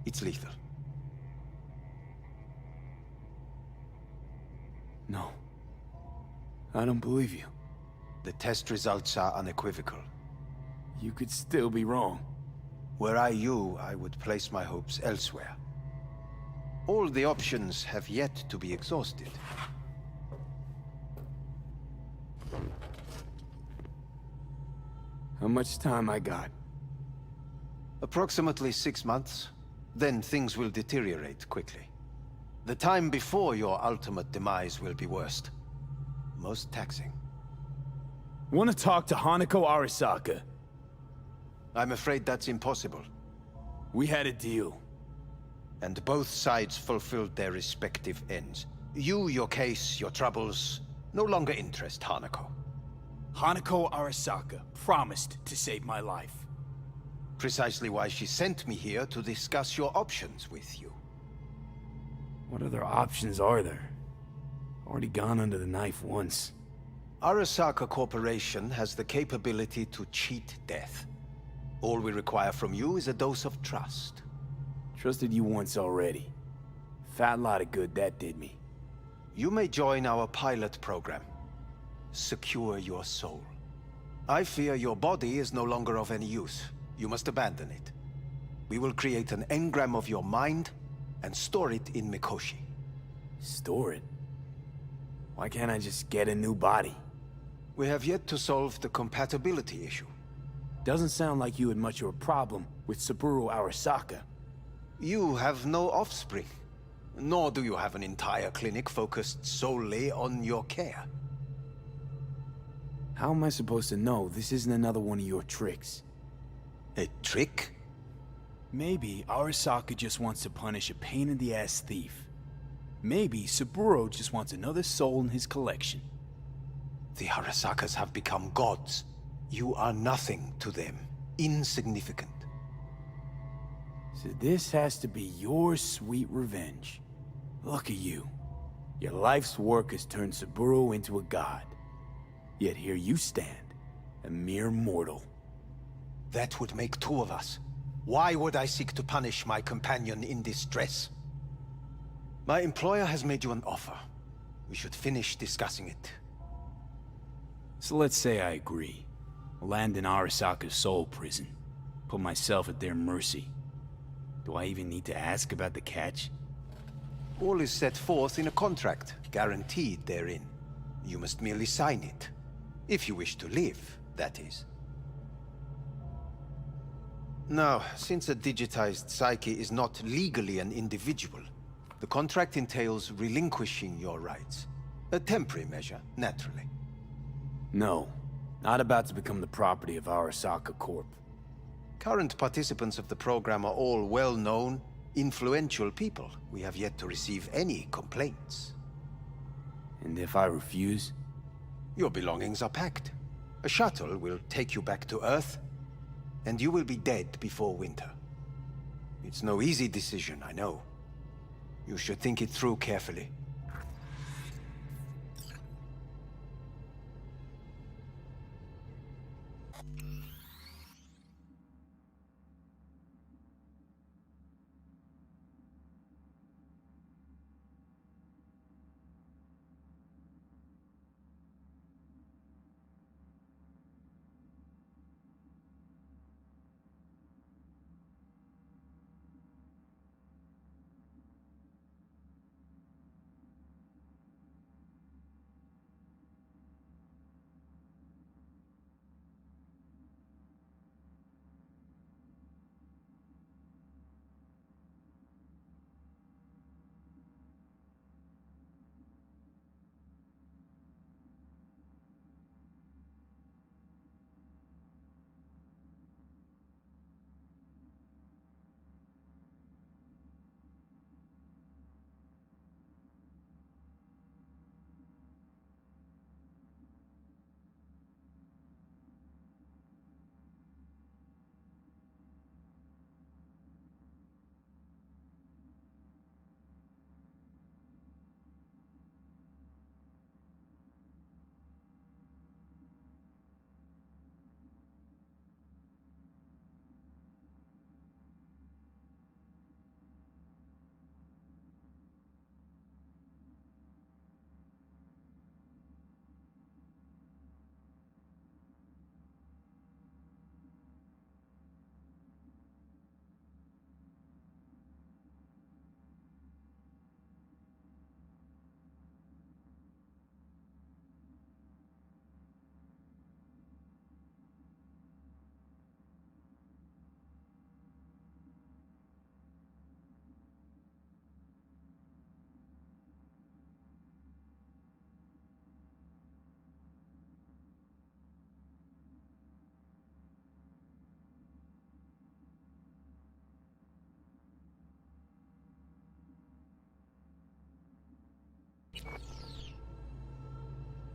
it's lethal. No. I don't believe you. The test results are unequivocal. You could still be wrong. Were I you, I would place my hopes elsewhere. All the options have yet to be exhausted. How much time I got? Approximately 6 months. then things will deteriorate quickly. The time before your ultimate demise will be worst. Most taxing. Want to talk to Hanako Arasaka? I'm afraid that's impossible. We had a deal. And both sides fulfilled their respective ends. You, your case, your troubles, no longer interest Hanako. Hanako Arasaka promised to save my life. Precisely why she sent me here to discuss your options with you. What other options are there? Already gone under the knife once. Arasaka Corporation has the capability to cheat death. All we require from you is a dose of trust. Trusted you once already. Fat lot of good that did me. You may join our pilot program. Secure your soul. I fear your body is no longer of any use. You must abandon it. We will create an engram of your mind and store it in Mikoshi. Store it? Why can't I just get a new body? We have yet to solve the compatibility issue. Doesn't sound like you had much of a problem with Saburo Arasaka. You have no offspring, nor do you have an entire clinic focused solely on your care. How am I supposed to know this isn't another one of your tricks? A trick? Maybe Arasaka just wants to punish a pain-in-the-ass thief. Maybe Saburo just wants another soul in his collection. The Arasakas have become gods. You are nothing to them. Insignificant. So this has to be your sweet revenge. Look at you. Your life's work has turned Saburo into a god. Yet here you stand, a mere mortal. That would make two of us. Why would I seek to punish my companion in distress? My employer has made you an offer. We should finish discussing it. So let's say I agree. Land in Arasaka's soul prison. Put myself at their mercy. Do I even need to ask about the catch? All is set forth in a contract, guaranteed therein. You must merely sign it. If you wish to live, that is. Now, since a digitized psyche is not legally an individual, the contract entails relinquishing your rights. A temporary measure, naturally. No. Not about to become the property of Arasaka Corp. Current participants of the program are all well-known, influential people. We have yet to receive any complaints. And if I refuse? Your belongings are packed. A shuttle will take you back to Earth, and you will be dead before winter. It's no easy decision, I know. You should think it through carefully.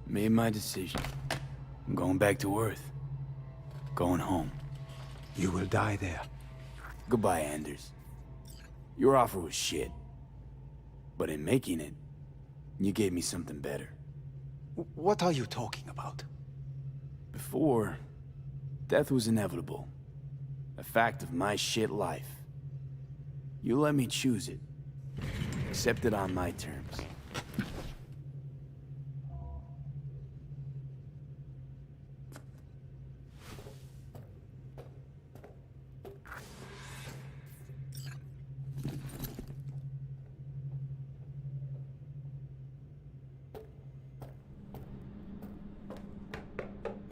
Made my decision. I'm going back to Earth. Going home. You will die there. Goodbye, Anders. Your offer was shit. But in making it, you gave me something better. What are you talking about? Before, death was inevitable. A fact of my shit life. You let me choose it. Accept it on my terms.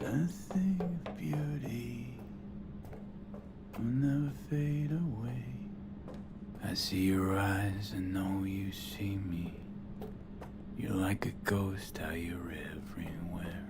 Nothing of beauty will never fade away. I see your eyes and know you see me. You're like a ghost, how you're everywhere.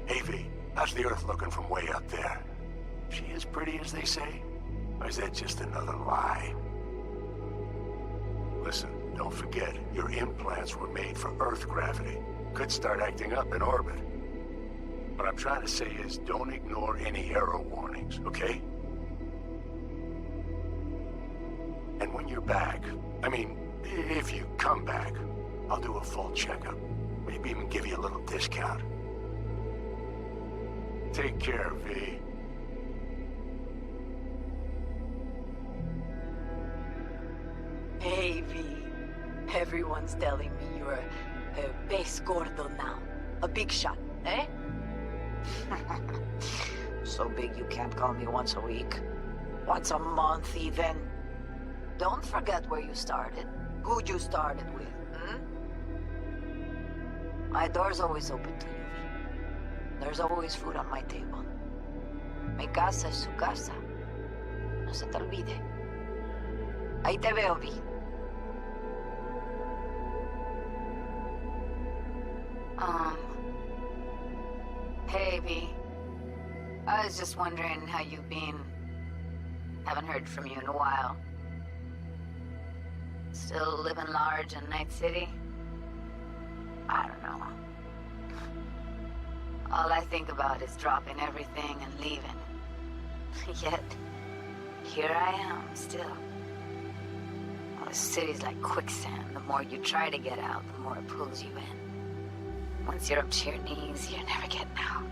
Hey, V, how's the Earth looking from way up there? She as pretty as they say? Or is that just another lie? Listen, don't forget, your implants were made for Earth gravity. Could start acting up in orbit. What I'm trying to say is, don't ignore any error warnings, okay? And when you're back, I mean, if you come back, I'll do a full checkup. Maybe even give you a little discount. Take care, V. Hey, V. Everyone's telling me you're a base gordo now. A big shot, eh? So big you can't call me once a week. Once a month, even. Don't forget where you started. Who you started with, My door's always open to you, V. There's always food on my table. Mi casa es su casa. No se te olvide. Ahí te veo, V. Hey, V. I was just wondering how you've been. Haven't heard from you in a while. Still living large in Night City? I don't know. All I think about is dropping everything and leaving. Yet, here I am, still. Well, the city's like quicksand. The more you try to get out, the more it pulls you in. Once you're up to your knees, you're never getting out.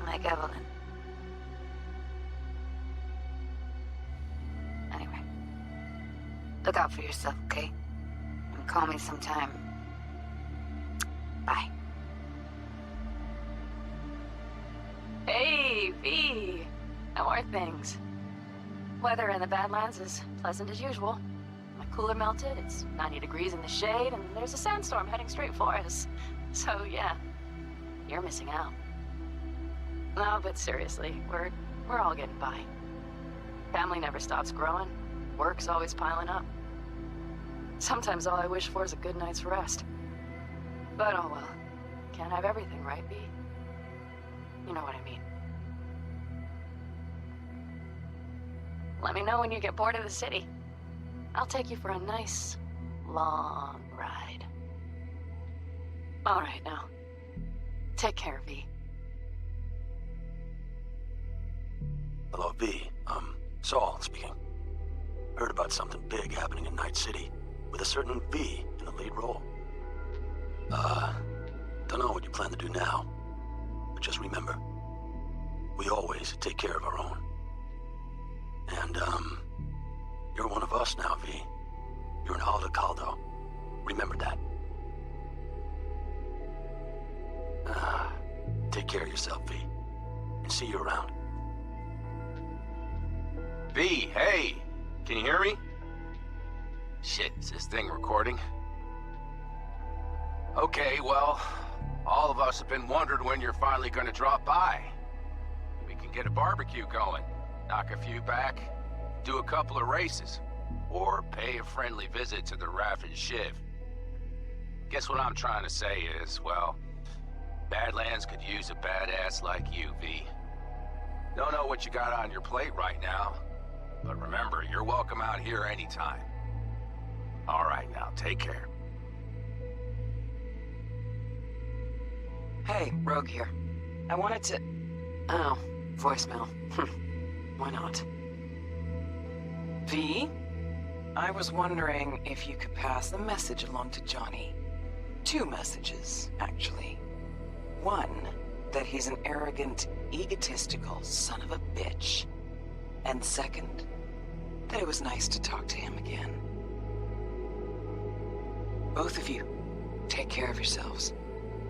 Like Evelyn. Anyway, look out for yourself, okay? And call me sometime. Bye. Hey, V. How are things? Weather in the Badlands is pleasant as usual. My cooler melted, it's 90 degrees in the shade, and there's a sandstorm heading straight for us. So, yeah. you're missing out. No, but seriously, we're all getting by. Family never stops growing. Work's always piling up. Sometimes all I wish for is a good night's rest. But oh well. Can't have everything, right, V? You know what I mean. Let me know when you get bored of the city. I'll take you for a nice, long ride. All right, now. Take care, V. Hello, V. Saul speaking. Heard about something big happening in Night City, with a certain V in the lead role. Don't know what you plan to do now, but just remember, we always take care of our own. And, you're one of us now, V. You're an Alda Caldo. Remember that. Take care of yourself, V. And see you around. V, hey! Can you hear me? Shit, is this thing recording? Okay, well, all of us have been wondering when you're finally gonna drop by. We can get a barbecue going, knock a few back, do a couple of races, or pay a friendly visit to the Raff and Shiv. Guess what I'm trying to say is, well, Badlands could use a badass like you, V. Don't know what you got on your plate right now, but remember, you're welcome out here anytime. All right, now, take care. Hey, Rogue here. I wanted to... Oh, voicemail. Why not? V? I was wondering if you could pass the message along to Johnny. 2 messages, actually. One, that he's an arrogant, egotistical son of a bitch. And second, that it was nice to talk to him again. Both of you, take care of yourselves,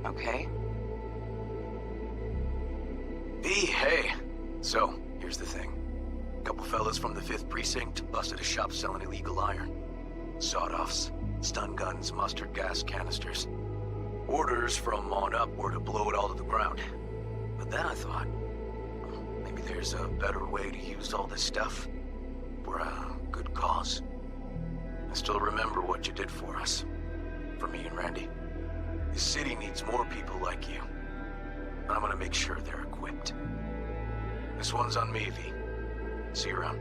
okay? V, hey. So, here's the thing. A couple fellas from the 5th Precinct busted a shop selling illegal iron. Sawed-offs, stun guns, mustard gas canisters. Orders from on up were to blow it all to the ground. But then I thought, maybe there's a better way to use all this stuff for a good cause. I still remember what you did for us. For me and Randy. This city needs more people like you. And I'm gonna make sure they're equipped. This one's on me, V. See you around.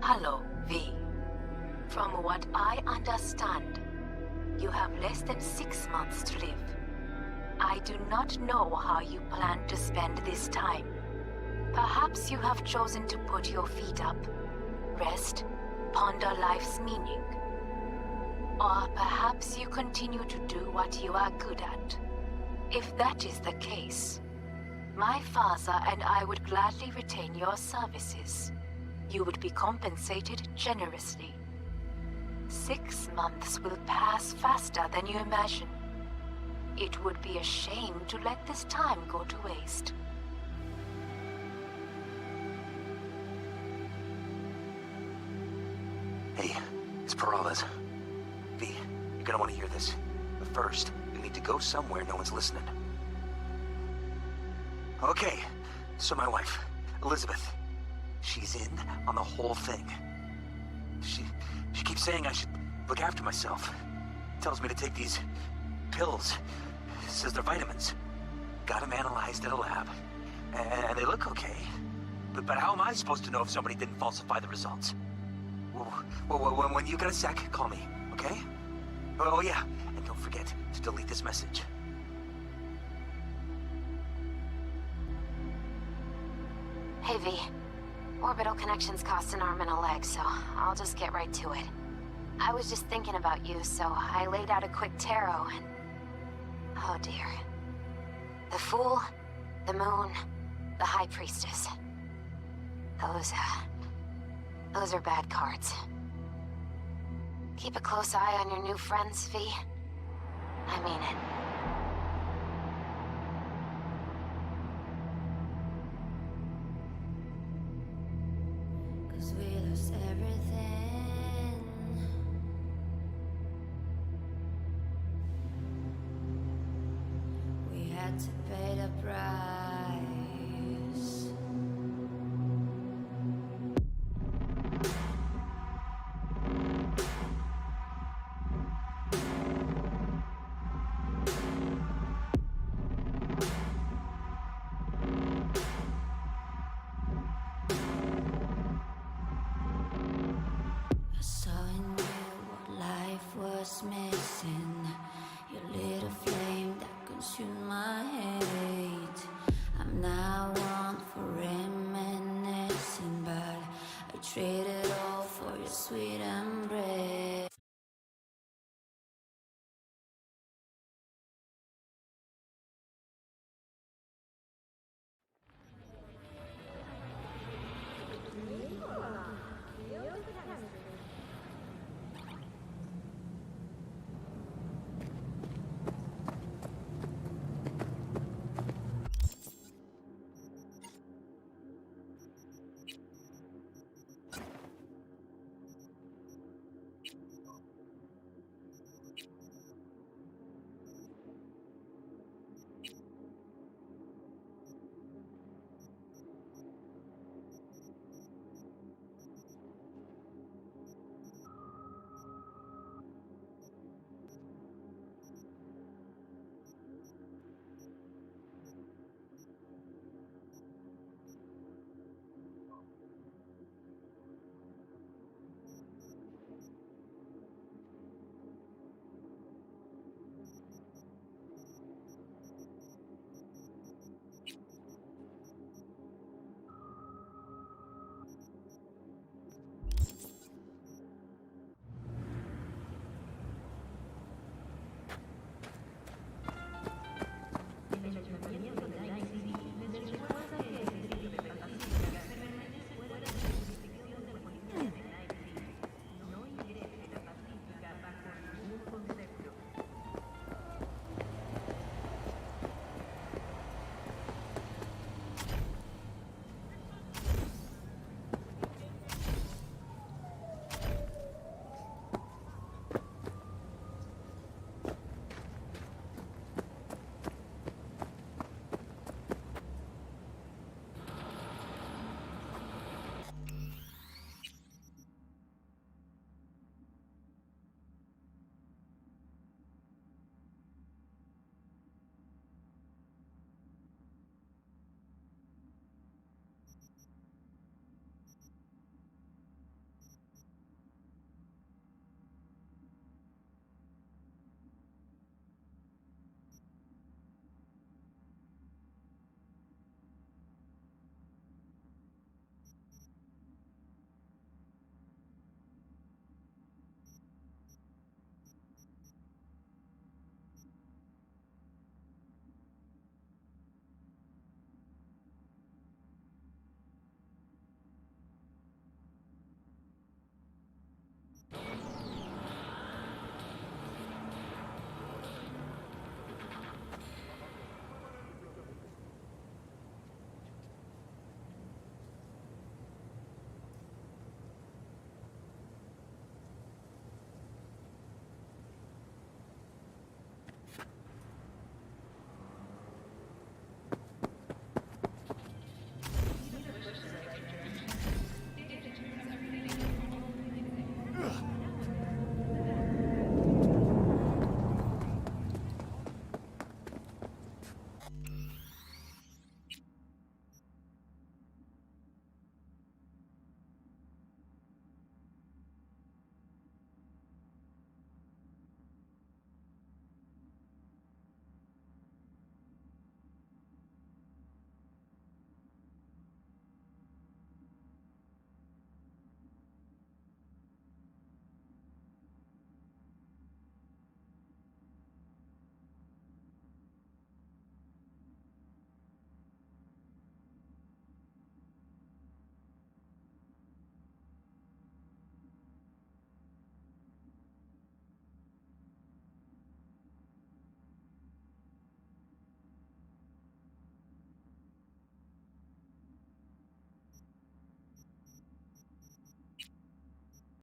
Hello, V. From what I understand, you have less than 6 months to live. I do not know how you plan to spend this time. Perhaps you have chosen to put your feet up, rest, ponder life's meaning. Or perhaps you continue to do what you are good at. If that is the case, my father and I would gladly retain your services. You would be compensated generously. 6 months will pass faster than you imagine. It would be a shame to let this time go to waste. Hey, it's Peralez. V, you're gonna want to hear this. But first, we need to go somewhere no one's listening. Okay, so my wife, Elizabeth, she's in on the whole thing. She keeps saying I should look after myself. Tells me to take these pills. Says they're vitamins. Got them analyzed at a lab. And they look okay. But how am I supposed to know if somebody didn't falsify the results? Well, when you get a sec, call me, okay? Oh yeah, and don't forget to delete this message. Hey, V. Orbital connections cost an arm and a leg, so I'll just get right to it. I was just thinking about you, so I laid out a quick tarot and... Oh dear. The Fool, the Moon, the High Priestess. Those are bad cards. Keep a close eye on your new friends, V. I mean it. Cause we lost everything. had to pay the price. I saw in you what life was missing. Your little flame that consumed my hate. I'm now one for reminiscing, but I traded all for your sweet embrace.